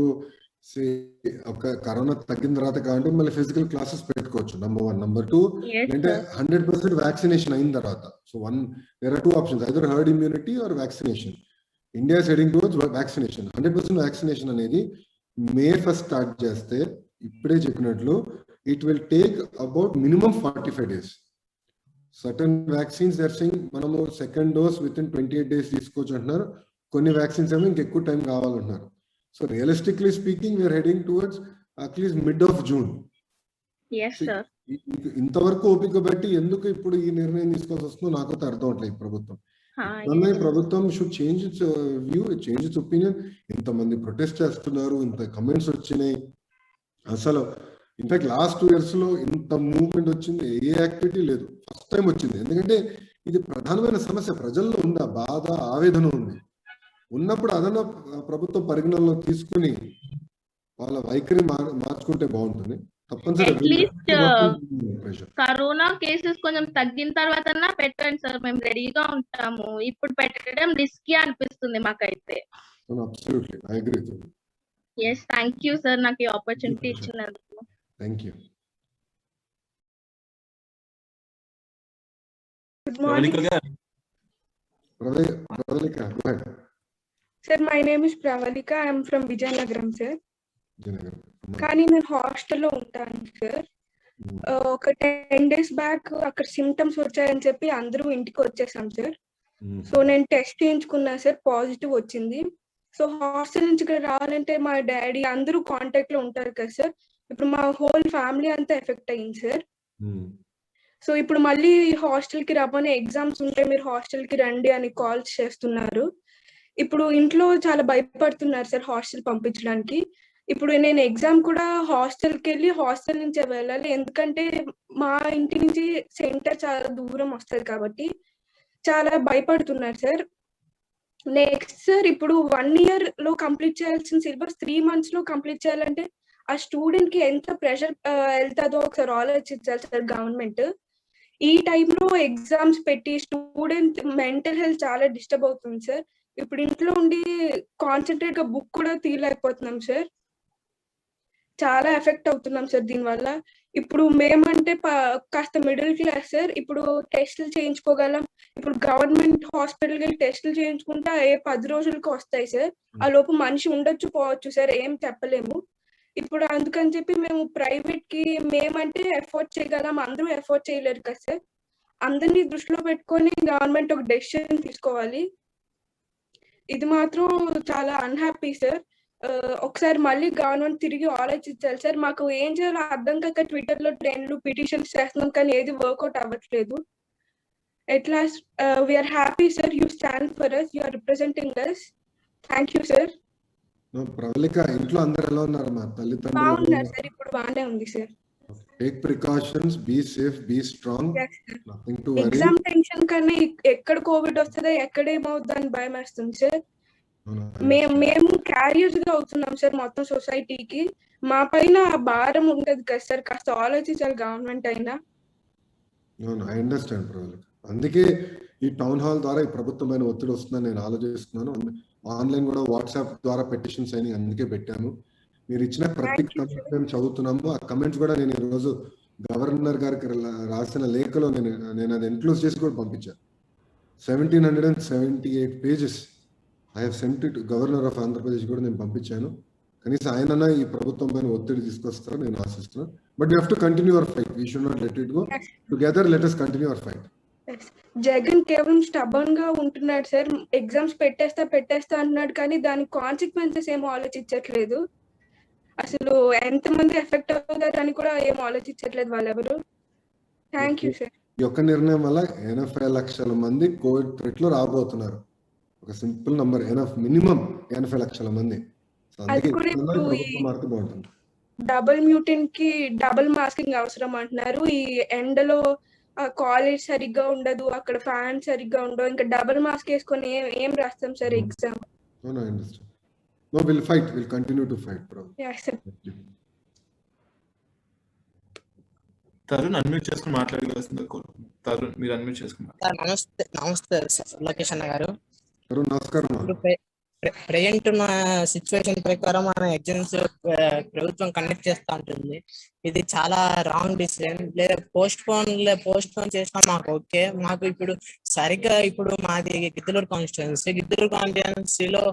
ఒక కరోనా తగ్గిన తర్వాత కాబట్టి మళ్ళీ ఫిజికల్ క్లాసెస్ పెట్టుకోవచ్చు. నెంబర్ 1. నెంబర్ 2 అంటే 100% వ్యాక్సినేషన్ అయిన తర్వాత. So there are 2 options, either herd immunity or vaccination. India is heading towards vaccination. 100% vaccination అనేది మే 1 స్టార్ట్ చేస్తే ఇప్పుడే చెప్పినట్లు it will take about minimum 45 days. Certain vaccines they are saying మనము second dose with in 28 days తీసుకోవచ్చు అంటున్నారు. కొన్ని vaccines ఏమో ఇంకెక్కువ టైం కావాలంటున్నారు. So realistically speaking we're heading towards at least mid of June. ఇంతవరకు ఓపిక బట్టి ఎందుకు ఇప్పుడు ఈ నిర్ణయం తీసుకోవాల్సి వస్తుందో నాకైతే అర్థం అవట్లేదు. ప్రభుత్వం should change it's view, change it's opinion. ఇంతమంది ప్రొటెస్ట్ చేస్తున్నారు, ఇంత కమెంట్స్ వచ్చినాయి. అసలు ఇన్ఫాక్ట్ లాస్ట్ 2 years లో ఇంత మూవ్మెంట్ వచ్చింది, ఏ యాక్టివిటీ లేదు. ఫస్ట్ టైం వచ్చింది. ఎందుకంటే ఇది ప్రధానమైన సమస్య, ప్రజల్లో ఉంది, ఆ బాధ ఆవేదన ఉంది. ఉన్నప్పుడు అదన ప్రభుత్వం పరిగణనలో తీసుకుని వాళ్ళ వైఖరి మార్చుకుంటే బాగుంటుంది. తప్పనిసరి కరోనా కేసెస్ కొంచెం తగ్గిన తర్వాత పెట్టండి సార్, మేము రెడీగా ఉంటాము. ఇప్పుడు పెట్టడం రిస్కీ అనిపిస్తుంది మాకైతే. Absolutely I agree. yes, thank you sir, నాకు ఈ ఆపర్చునిటీ ఇచ్చినందుకు. Thank you. Good morning. Pravalika, go ahead. Sir, my name is Pravalika. I am from Vijayanagaram, sir. కానీ నేను హాస్టల్లో ఉంటాను సార్. ఒక 10 days బ్యాక్ అక్కడ సిమ్టమ్స్ వచ్చాయని చెప్పి అందరూ ఇంటికి వచ్చేసాం సార్. సో నేను టెస్ట్ చేయించుకున్నా సార్, పాజిటివ్ వచ్చింది. సో హాస్టల్ నుంచి ఇక్కడ రావాలంటే మా డాడీ అందరూ కాంటాక్ట్ లో ఉంటారు కదా సార్. ఇప్పుడు మా హోల్ ఫ్యామిలీ అంతా ఎఫెక్ట్ అయ్యింది సార్. సో ఇప్పుడు మళ్ళీ హాస్టల్ కి రమ్మని, ఎగ్జామ్స్ ఉంటే మీరు హాస్టల్ కి రండి అని కాల్స్ చేస్తున్నారు. ఇప్పుడు ఇంట్లో చాలా భయపడుతున్నారు సార్ హాస్టల్ పంపించడానికి. ఇప్పుడు నేను ఎగ్జామ్ కూడా హాస్టల్కి వెళ్ళి హాస్టల్ నుంచే వెళ్ళాలి, ఎందుకంటే మా ఇంటి నుంచి సెంటర్ చాలా దూరం వస్తుంది కాబట్టి చాలా భయపడుతున్నారు సార్. నెక్స్ట్ సార్, ఇప్పుడు 1 year లో కంప్లీట్ చేయాల్సిన సిలబస్ 3 months లో కంప్లీట్ చేయాలంటే ఆ స్టూడెంట్ కి ఎంత ప్రెషర్ వెళ్తుందో ఒకసారి ఆలోచించాలి సార్ గవర్నమెంట్. ఈ టైంలో ఎగ్జామ్స్ పెట్టి స్టూడెంట్ మెంటల్ హెల్త్ చాలా డిస్టర్బ్ అవుతుంది సార్. ఇప్పుడు ఇంట్లో ఉండి కాన్సన్ట్రేట్ గా బుక్ కూడా తీయలేకపోతున్నాం సార్. చాలా ఎఫెక్ట్ అవుతున్నాం సార్ దీనివల్ల. ఇప్పుడు మేమంటే కాస్త మిడిల్ క్లాస్ సార్. ఇప్పుడు టెస్టులు చేయించుకోగలం. ఇప్పుడు గవర్నమెంట్ హాస్పిటల్కి వెళ్ళి టెస్టులు చేయించుకుంటా 10 రోజులకు వస్తాయి సార్. ఆ లోపు మనిషి ఉండొచ్చు పోవచ్చు సార్, ఏం చెప్పలేము. ఇప్పుడు అందుకని చెప్పి మేము ప్రైవేట్ కి మేమంటే ఎఫోర్డ్ చేయగలం, అందరూ ఎఫోర్డ్ చేయలేరు కదా సార్. అందరినీ దృష్టిలో పెట్టుకొని గవర్నమెంట్ ఒక డెసిషన్ తీసుకోవాలి. ఇది మాత్రం చాలా అన్హ్యాపీ సార్. ఒకసారి మళ్ళీ గవర్నమెంట్ తిరిగి ఆలోచించాలి సార్. మాకు ఏం చేయాలో అర్థం కాక ట్విట్టర్ లో ట్రెండ్లు పిటిషన్స్ చేస్తున్నాం, కానీ ఏది వర్కౌట్ అవ్వట్లేదు. At last, we are happy sir, you stand for us, you are representing us. Thank you sir. Pravalika, ఇంట్లో అందరు ఎలా ఉన్నారు? మా తల్లిదండ్రులు బాగున్నారు సార్, ఇప్పుడు బాగానే ఉంది sir. Take precautions, be safe, be strong. Nothing to worry. Exam tension కన్నా ఎక్కడ కోవిడ్ వస్తుందో ఎక్కడ ఏమవుతుందో అని భయం వేస్తుంది సార్. మేము క్యారియర్స్ గా అవుతున్నాం సార్ మొత్తం సొసైటీకి. మా పైన భారం ఉంటది కదా సార్, కాస్త ఆలోచించాలి గవర్నమెంట్ అయినా. I understand Pravalika. అందుకే ఈ టౌన్ హాల్ ద్వారా ఈ ప్రభుత్వమైన ఒత్తిడి వస్తుందని నేను ఆలోచిస్తున్నాను. ఆన్లైన్ కూడా వాట్సాప్ ద్వారా పెటిషన్స్ అని అందుకే పెట్టాను. మీరు ఇచ్చిన ప్రతి కమెంట్ మేము చదువుతున్నాము. ఆ కమెంట్స్ కూడా నేను ఈరోజు గవర్నర్ గారికి రాసిన లేఖలో నేను అది ఎన్క్లోజ్ చేసి కూడా పంపించాను. 1778 pages I have cent it governor of Andhra Pradesh కూడా నేను పంపించాను. కనీసం ఆయనన్నా ఈ ప్రభుత్వం పైన ఒత్తిడి తీసుకొస్తారని నేను ఆశిస్తున్నాను. But you have to continue our fight. We should not let it go. Together let us continue our fight. Jagan కేవలం స్టబన్ గా ఉంటున్నాడు సార్. ఎగ్జామ్స్ పెట్టేస్తా అంటున్నాడు, కానీ దాని కాన్సిక్వెన్సెస్ ఏమో ఆలోచించట్లేదు. అసలు ఎంతమంది ఎఫెక్ట్ అవుతారు అని కూడా ఏం ఆలోచించట్లేదు వాళ్ళెవరు. Thank you sir. ఈ యొక్క నిర్ణయం వల్ల 80 లక్షల మంది కోవిడ్ థ్రెట్ లో రాబోతున్నారు. ఒక సింపుల్ నంబర్, మినిమం 80 లక్షల మంది. అది కూడా ఇప్పుడు బాగుంటుంది. డబుల్ మ్యూటెంట్ కి డబుల్ మాస్కింగ్ అవసరం అంటున్నారు. ఈ ఎండలో కాలేజ్ సరిగ్గా ఉండదు, అక్కడ ఫ్యాన్ సరిగ్గా ఉండవు, ఇంకా డబుల్ మాస్క్ వేసుకొని ఏం రాస్తాం sir exam? No, I understand. No, we'll fight. We'll continue to fight, bro. Yeah, sir. Tarun unmute చేసుకుని మాట్లాడవలసింది. తరుణ్ మీరు అన్మ్యూట్ చేసుకున్నారు. నమస్తే లోకేష్ అన్న గారు. తరుణ్ నమస్కారం. ప్రెజెంట్ ఉన్న సిచ్యువేషన్ ప్రకారం మన ఎగ్జామ్స్ ప్రభుత్వం కండక్ట్ చేస్తూ ఉంటుంది. ఇది చాలా రాంగ్ డిసిజన్. లేదా పోస్ట్ పోన్ చేసినా మాకు ఓకే. మాకు ఇప్పుడు సరిగ్గా ఇప్పుడు మాది గిద్దలూరు కాన్స్టిట్యుయెన్సీలో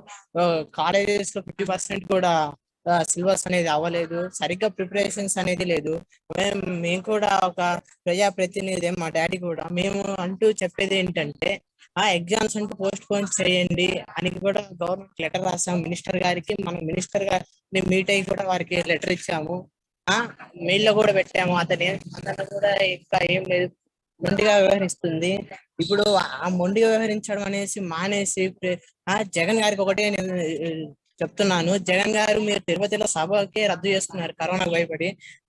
కాలేజెస్ లో 50% కూడా సిలబస్ అనేది అవ్వలేదు. సరిగ్గా ప్రిపరేషన్స్ అనేది లేదు. మేము కూడా ఒక ప్రజాప్రతినిధి, మా డాడీ కూడా, మేము అంటూ చెప్పేది ఏంటంటే ఎగ్జామ్స్ అంటే పోస్ట్ పోన్ చేయండి అని కూడా గవర్నమెంట్ లెటర్ రాసాము మినిస్టర్ గారికి. మనం మినిస్టర్ గారిని మీట్ అయ్యి కూడా వారికి లెటర్ ఇచ్చాము, మెయిల్ లో కూడా పెట్టాము. అందరిలో కూడా ఇంకా ఏం లేదు, మొండిగా వ్యవహరిస్తుంది. ఇప్పుడు ఆ మొండిగా వ్యవహరించడం అనేసి మానేసి జగన్ గారికి ఒకటే నేను చెప్తున్నాను, జగన్ గారు మీరు తిరుపతిలో సభకి రద్దు చేస్తున్నారు కరోనా భయపడి.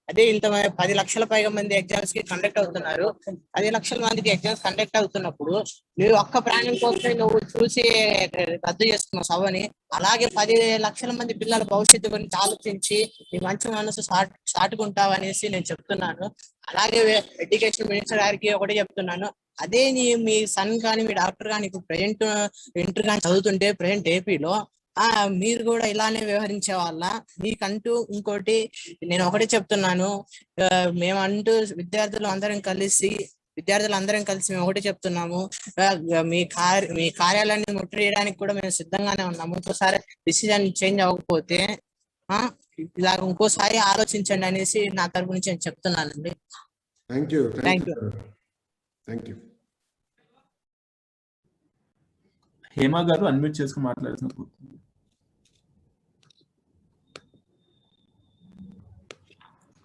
అదే ఇంత 10 లక్షల పైగా మంది ఎగ్జామ్స్ కి కండక్ట్ అవుతున్నారు. 10 లక్షల మందికి ఎగ్జామ్స్ కండక్ట్ అవుతున్నప్పుడు నువ్వు ఒక్క ప్రాణం కోసం నువ్వు చూసి రద్దు చేస్తున్నావు సభని. అలాగే 10 లక్షల మంది పిల్లల భవిష్యత్తు గురించి ఆలోచించి నీ మంచి మనసు సాటుకుంటావు అనేసి నేను చెప్తున్నాను. అలాగే ఎడ్యుకేషన్ మినిస్టర్ గారికి ఒకటి చెప్తున్నాను, అదే మీ సన్ కానీ మీ డాక్టర్ కానీ ఇప్పుడు ప్రజెంట్ ఇంటర్ కానీ చదువుతుంటే ప్రజెంట్ ఏపీలో మీరు కూడా ఇలానే వ్యవహరించే వాళ్ళ. మీకంటూ ఇంకోటి నేను ఒకటే చెప్తున్నాను, మేమంటూ విద్యార్థులందరం కలిసి మేము ఒకటి చెప్తున్నాము, మీ కార్యాలయాన్ని ముట్టడియడానికి కూడా మేము సిద్ధంగానే ఉన్నాము. ఇంకోసారి డిసిజన్ చేంజ్ అవ్వకపోతే ఇలా ఇంకోసారి ఆలోచించండి అనేసి నా తరపు నుంచి నేను చెప్తున్నానండి. Thank you. హేమ గారు అన్మ్యూట్ చేసుకుని మాట్లాడుతున్నారు.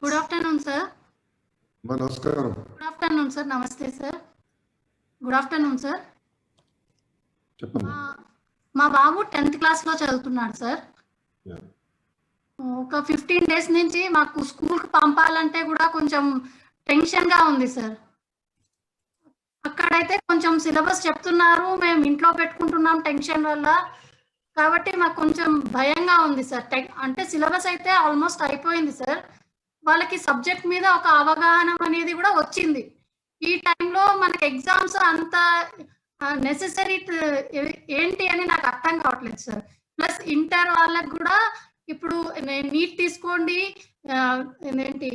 Good afternoon sir. నమస్కారం. Good afternoon sir. నమస్తే సార్. Good afternoon sir. మా బాబు 10th క్లాస్ లో చదువుతున్నాడు సార్. ఒక 15 days నుంచి మాకు స్కూల్ కి పంపాలంటే కూడా కొంచెం టెన్షన్ గా ఉంది సార్. అక్కడైతే కొంచెం సిలబస్ చెప్తున్నారు, మేము ఇంట్లో పెట్టుకుంటున్నాం టెన్షన్ వల్ల. కాబట్టి మాకు కొంచెం భయంగా ఉంది సార్. అంటే సిలబస్ అయితే ఆల్మోస్ట్ అయిపోయింది సార్. వాళ్ళకి సబ్జెక్ట్ మీద ఒక అవగాహన అనేది కూడా వచ్చింది. ఈ టైంలో మనకి ఎగ్జామ్స్ అంత నెసెసరీ ఏంటి అని నాకు అర్థం కావట్లేదు సార్. ప్లస్ ఇంటర్ వాళ్ళకి కూడా ఇప్పుడు నీట్ తీసుకోండి, ఏంటి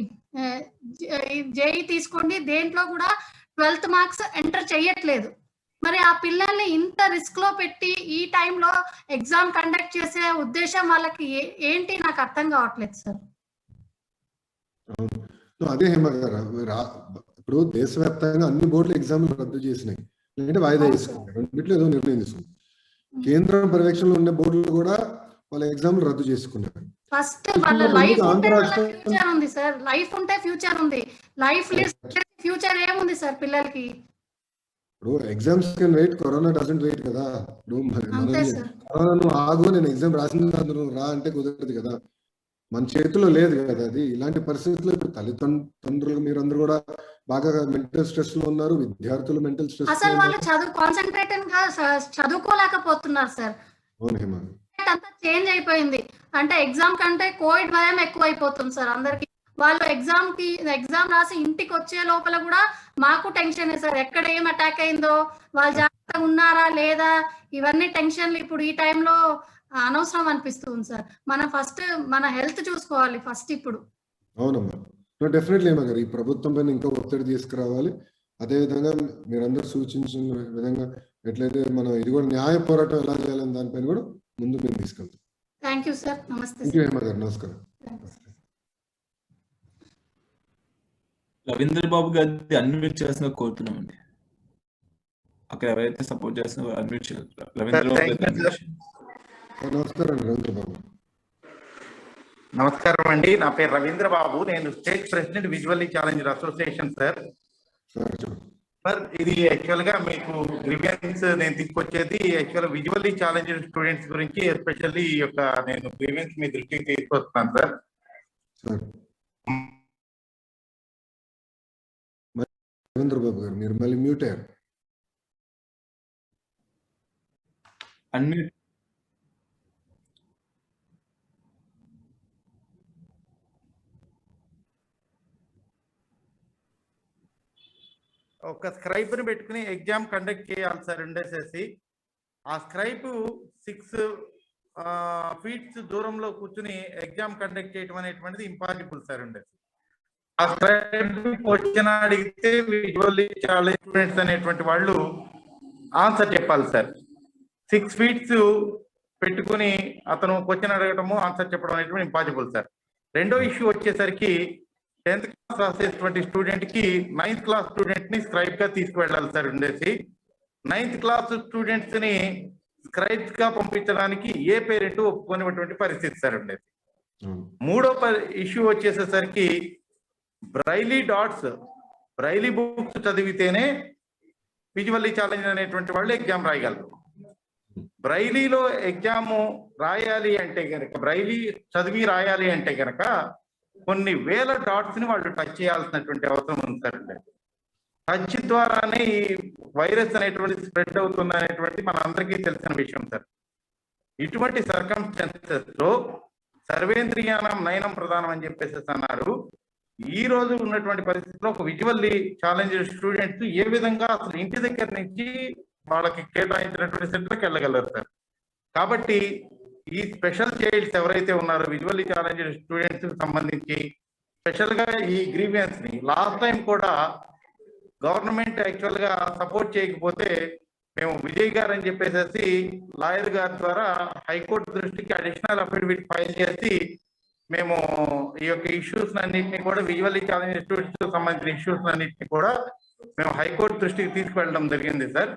జేఈ తీసుకోండి, దేంట్లో కూడా 12th మార్క్స్ ఎంటర్ చేయట్లేదు. మరి ఆ పిల్లల్ని ఇంత రిస్క్ లో పెట్టి ఈ టైంలో ఎగ్జామ్ కండక్ట్ చేసే ఉద్దేశం వాళ్ళకి ఏంటి నాకు అర్థం కావట్లేదు సార్. అదే హేమ గారు, ఇప్పుడు దేశవ్యాప్తంగా అన్ని బోర్డులు ఎగ్జామ్లు రద్దు చేసినాయి, లేదంటే వాయిదా వేసుకున్నాయి. రెండిట్లో ఏదో నిర్ణయం తీసుకుంది. కేంద్రం పర్యవేక్షణలో ఉండే బోర్డులు కూడా వాళ్ళ ఎగ్జామ్లు రద్దు చేసుకున్నారు. ఫస్ట్ వాళ్ళ లైఫ్ ఉంటే ఫ్యూచర్ ఉంది సార్. లైఫ్ ఉంటే ఫ్యూచర్ ఉంది. లైఫ్ ఫ్యూచర్ ఏముంది సార్ పిల్లలకి? ఇప్పుడు exams can wait, corona doesn't wait కదా. ఇప్పుడు కరోనా ఆగు, నేను ఎగ్జామ్ రాసిన రా అంటే కుదరదు కదా, మన చేతిలో లేదు కదా అది. ఇలాంటి పరిస్థితుల్లో ఇప్పుడు తల్లిదండ్రులు మీరందరూ కూడా బాగా మెంటల్ స్ట్రెస్ లో ఉన్నారు, విద్యార్థులు మెంటల్ స్ట్రెస్. అసలు వాళ్ళు కాన్సన్ట్రేటెడ్ గా చదువుకోలేకపోతున్నారు సార్. అంతా చేంజ్ అయిపోయింది. అంటే ఎగ్జామ్ కంటే కోవిడ్ భయం ఎక్కువ అయిపోతుంది సార్ అందరికి. వాళ్ళు ఎగ్జామ్ రాసి ఇంటికి వచ్చే లోపల కూడా మాకు టెన్షన్ సార్. ఎక్కడ ఏం అటాక్ అయిందో, వాళ్ళు జాగ్రత్తగా ఉన్నారా లేదా, ఇవన్నీ టెన్షన్లు ఇప్పుడు ఈ టైంలో అనవసరం అనిపిస్తుంది సార్. మనం ఫస్ట్ మన హెల్త్ చూసుకోవాలి ఫస్ట్ ఇప్పుడు. అవునమ్మా, డెఫినెట్లీ ఏమో గారు ఈ ప్రభుత్వం పైన ఇంకా ఒత్తిడి తీసుకురావాలి. అదేవిధంగా మీరందరూ సూచించిన విధంగా ఎట్లయితే మనం ఇది కూడా న్యాయ పోరాటం ఎలా చేయాలని దానిపైన కూడా ముందుకు మేము తీసుకెళ్తాం. Thank you sir. నమస్తే. థ్యాంక్ యూ హేమ గారు, నమస్కారం. రవీంద్ర బాబు గారి అన్మ్యూట్ చేసిన కోరుతున్నామండి. అక్కడ ఎవరైతే సపోర్ట్ చేస్తున్నారో అన్మ్యూట్ చేయాలి. రవీంద్ర బాబు గారి నమస్కారం. రవీంద్ర బాబు నమస్కారం అండి. నా పేరు రవీంద్ర బాబు. నేను state president visually challenger association sir. Sir ఇది యాక్చువల్ గా మీకు గ్రీవియన్స్ నేను తీసుకొచ్చేది యాక్చువల్ విజువల్లీ ఛాలెంజర్ స్టూడెంట్స్ గురించి ఎస్పెషల్లీ ఈ యొక్క నేను గ్రీవియన్స్ మీ దృష్టికి తీసుకొస్తున్నాను సార్. రవీంద్ర బాబు గారు మీరు మళ్ళీ మ్యూట్ అయ్యారు. అన్మ్యూట్. ఒక స్క్రైబ్ ని పెట్టుకుని ఎగ్జామ్ కండక్ట్ చేయాలి సార్ ఉండేసేసి. ఆ స్క్రైబ్ 6 feet దూరంలో కూర్చుని ఎగ్జామ్ కండక్ట్ చేయడం అనేటువంటిది ఇంపాసిబుల్ సార్ ఉండేసి. ఆ స్క్రైబ్ క్వశ్చన్ అడిగితే విజువల్లీ ఛాలెంజ్ స్టూడెంట్స్ అనేటువంటి వాళ్ళు ఆన్సర్ చెప్పాలి సార్. 6 feet పెట్టుకుని అతను క్వశ్చన్ అడగటము ఆన్సర్ చెప్పడం అనేటువంటి ఇంపాసిబుల్ సార్. రెండో ఇష్యూ వచ్చేసరికి 10th క్లాస్ రాసేటువంటి స్టూడెంట్ కి 9th క్లాస్ స్టూడెంట్ ని స్క్రైబ్ గా తీసుకువెళ్ళాలి సార్ ఉండేసి. 9th క్లాస్ స్టూడెంట్స్ ని స్క్రైబ్ గా పంపించడానికి ఏ పేరెంట్ ఒప్పుకునేటువంటి పరిస్థితి సార్ ఉండేది. మూడో ఇష్యూ వచ్చేసేసరికి బ్రైలీ డాట్స్, బ్రైలీ బుక్స్ చదివితేనే విజువల్లీ ఛాలెంజ్ అనేటువంటి వాళ్ళు ఎగ్జామ్ రాయగలరు. బ్రైలీలో ఎగ్జామ్ రాయాలి అంటే కనుక, బ్రైలీ చదివి రాయాలి అంటే కనుక కొన్ని వేల డాట్స్ ని వాళ్ళు టచ్ చేయాల్సినటువంటి అవసరం ఉంది సార్. టచ్ ద్వారానే ఈ వైరస్ అనేటువంటి స్ప్రెడ్ అవుతుంది అనేటువంటి మన అందరికీ తెలిసిన విషయం సార్. ఇటువంటి సర్కమ్స్టాన్సెస్ లో సర్వేంద్రియానం నయనం ప్రధానం అని చెప్పేసి అన్నారు. ఈ రోజు ఉన్నటువంటి పరిస్థితిలో ఒక విజువల్లీ ఛాలెంజ్ స్టూడెంట్స్ ఏ విధంగా అసలు ఇంటి దగ్గర నుంచి వాళ్ళకి కేటాయించినటువంటి సెంటర్కి వెళ్ళగలరు సార్. కాబట్టి ఈ స్పెషల్ చైల్డ్స్ ఎవరైతే ఉన్నారో విజువల్లీ ఛాలెంజ్ స్టూడెంట్స్ కి సంబంధించి స్పెషల్ గా ఈ గ్రీవియన్స్ ని లాస్ట్ టైం కూడా గవర్నమెంట్ యాక్చువల్ గా సపోర్ట్ చేయకపోతే మేము విజయ్ గారు అని చెప్పేసి లాయర్ గారి ద్వారా హైకోర్టు దృష్టికి అడిషనల్ అఫిడవిట్ ఫైల్ చేసి మేము ఈ యొక్క ఇష్యూస్ అన్నింటినీ కూడా విజువల్లీ ఛాలెంజ్ స్టూడెంట్స్ కి సంబంధించిన ఇష్యూస్ అన్నింటినీ కూడా మేము హైకోర్టు దృష్టికి తీసుకువెళ్ళడం జరిగింది సార్.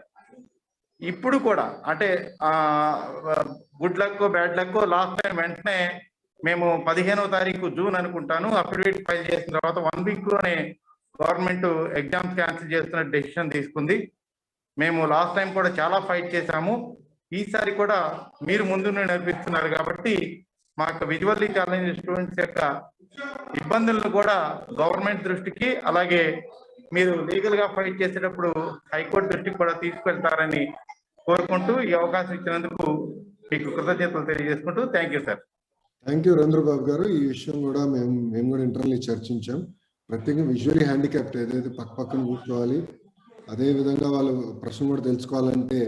ఇప్పుడు కూడా అంటే good luck bad luck last time వెంటనే మేము 15వ తారీఖు జూన్ అనుకుంటాను అఫిడవిట్ ఫైల్ చేసిన తర్వాత 1 week లోనే గవర్నమెంట్ ఎగ్జామ్స్ క్యాన్సిల్ చేస్తున్న డెసిషన్ తీసుకుంది. మేము లాస్ట్ టైం కూడా చాలా ఫైట్ చేశాము. ఈసారి కూడా మీరు ముందు నడిపిస్తున్నారు కాబట్టి మా యొక్క విజువల్లీ ఛాలెంజ్ స్టూడెంట్స్ యొక్క ఇబ్బందులను కూడా గవర్నమెంట్ దృష్టికి అలాగే మీరు లీగల్ గా ఫైట్ చేసేటప్పుడు హైకోర్టు దృష్టికి కూడా తీసుకెళ్తారని కోరుకుంటూ ఈ అవకాశం ఇచ్చినందుకు మీకు కృతజ్ఞతలు తెలియజేసుకుంటూ thank you sir. Thank you Ravindra Babu గారు. ఈ విషయం కూడా మేము కూడా ఇంటర్నల్లీ చర్చించాం. ప్రత్యేకంగా విజువల్లీ హ్యాండిక్యాప్ట్ ఏదైతే పక్కన కూర్చోవాలి, అదే విధంగా వాళ్ళు ప్రశ్న కూడా తెలుసుకోవాలంటే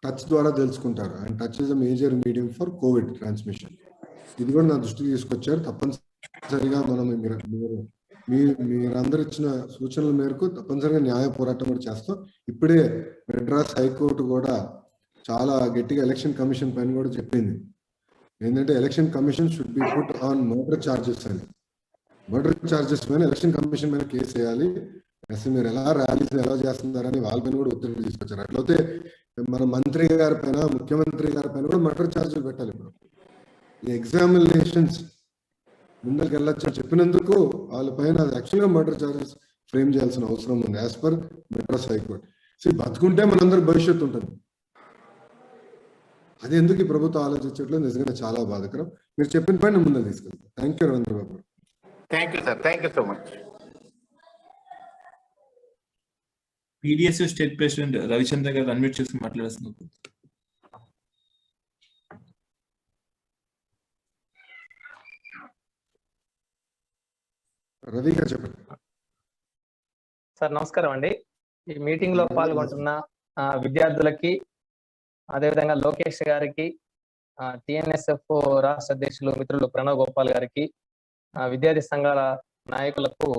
టచ్ ద్వారా తెలుసుకుంటారు. And touch is a major medium for Covid transmission. ఇది కూడా నా దృష్టికి తీసుకొచ్చారు. తప్పనిసరిగా మనం మీరందరూ ఇచ్చిన సూచనల మేరకు తప్పనిసరిగా న్యాయ పోరాటం కూడా చేస్తాం. ఇప్పుడే మెడ్రాస్ హైకోర్టు కూడా చాలా గట్టిగా ఎలక్షన్ కమిషన్ పైన కూడా చెప్పింది. ఏంటంటే election commission should be put on murder charges అని. మర్డర్ ఛార్జెస్ పైన ఎలక్షన్ కమిషన్ పైన కేసు వేయాలి. అసలు మీరు ఎలా ర్యాలీస్ ఎలా చేస్తున్నారని వాళ్ళ పైన కూడా ఒత్తిడి తీసుకొచ్చారు. అట్లయితే మన మంత్రి గారి పైన, ముఖ్యమంత్రి గారి పైన కూడా మర్డర్ ఛార్జీలు పెట్టాలి. ఇప్పుడు ఈ ఎగ్జామినేషన్స్ ముందరికి వెళ్ళొచ్చు చెప్పినందుకు వాళ్ళ పైన యాక్చువల్గా మర్డర్ ఛార్జెస్ ఫ్రేమ్ చేయాల్సిన అవసరం ఉంది యాజ్ పర్ మెడ్రాస్ హైకోర్టు. బతుకుంటే మనందరికి భవిష్యత్తు ఉంటుంది. అది ఎందుకు ఈ ప్రభుత్వం ఆలోచించట్లేదు నిజంగా చాలా బాధాకరం. మీరు చెప్పిన పైన ముందుకు తీసుకెళ్తాం. Thank you Ravindra Babu. Thank you sir. Thank you so much. PDSU state president Ravichandra గారు అన్మ్యూట్ చేసి మాట్లాడుతున్నారు. రవి గారు చెప్పండి సార్. నమస్కారం అండి. ఈ మీటింగ్ లో పాల్గొంటున్న విద్యార్థులకి, అదేవిధంగా లోకేష్ గారికి, టిఎన్ఎస్ఎఫ్ రాష్ట్ర అధ్యక్షులు మిత్రులు ప్రణవ్ గోపాల్ గారికి, విద్యార్థి సంఘాల నాయకులకు,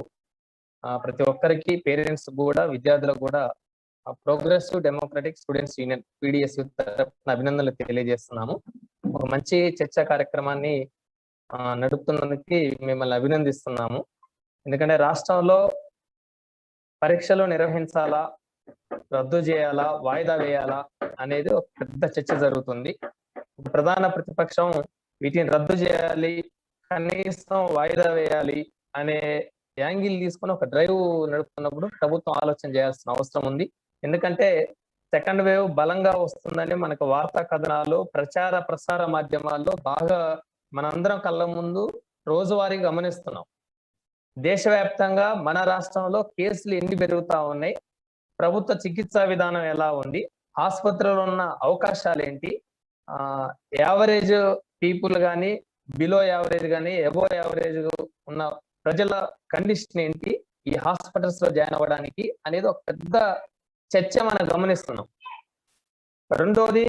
ప్రతి ఒక్కరికి, పేరెంట్స్ కూడా, విద్యార్థులకు కూడా progressive democratic students union PDS తరపున అభినందనలు తెలియజేస్తున్నాము. ఒక మంచి చర్చా కార్యక్రమాన్ని నడుపుతున్నందుకు మిమ్మల్ని అభినందిస్తున్నాము. ఎందుకంటే రాష్ట్రంలో పరీక్షలు నిర్వహించాలా, రద్దు చేయాలా, వాయిదా వేయాలా అనేది ఒక పెద్ద చర్చ జరుగుతుంది. ప్రధాన ప్రతిపక్షం వీటిని రద్దు చేయాలి, కనీసం వాయిదా వేయాలి అనే యాంగిల్ తీసుకుని ఒక డ్రైవ్ నడుపుతున్నప్పుడు ప్రభుత్వం ఆలోచన చేయాల్సిన అవసరం ఉంది. ఎందుకంటే సెకండ్ వేవ్ బలంగా వస్తుందని మనకు వార్తా కథనాలు, ప్రచార ప్రసార మాధ్యమాల్లో బాగా మనందరం కళ్ళ ముందు రోజువారీ గమనిస్తున్నాం. దేశవ్యాప్తంగా మన రాష్ట్రంలో కేసులు ఎన్ని పెరుగుతా ఉన్నాయి, ప్రభుత్వ చికిత్సా విధానం ఎలా ఉంది, ఆసుపత్రిలో ఉన్న అవకాశాలు ఏంటి, యావరేజ్ పీపుల్ కానీ, బిలో యావరేజ్ కానీ, ఎబో యావరేజ్ ఉన్న ప్రజల కండిషన్ ఏంటి ఈ హాస్పిటల్స్ లో జాయిన్ అవ్వడానికి అనేది ఒక పెద్ద చర్చ మనం గమనిస్తున్నాం. రెండోది,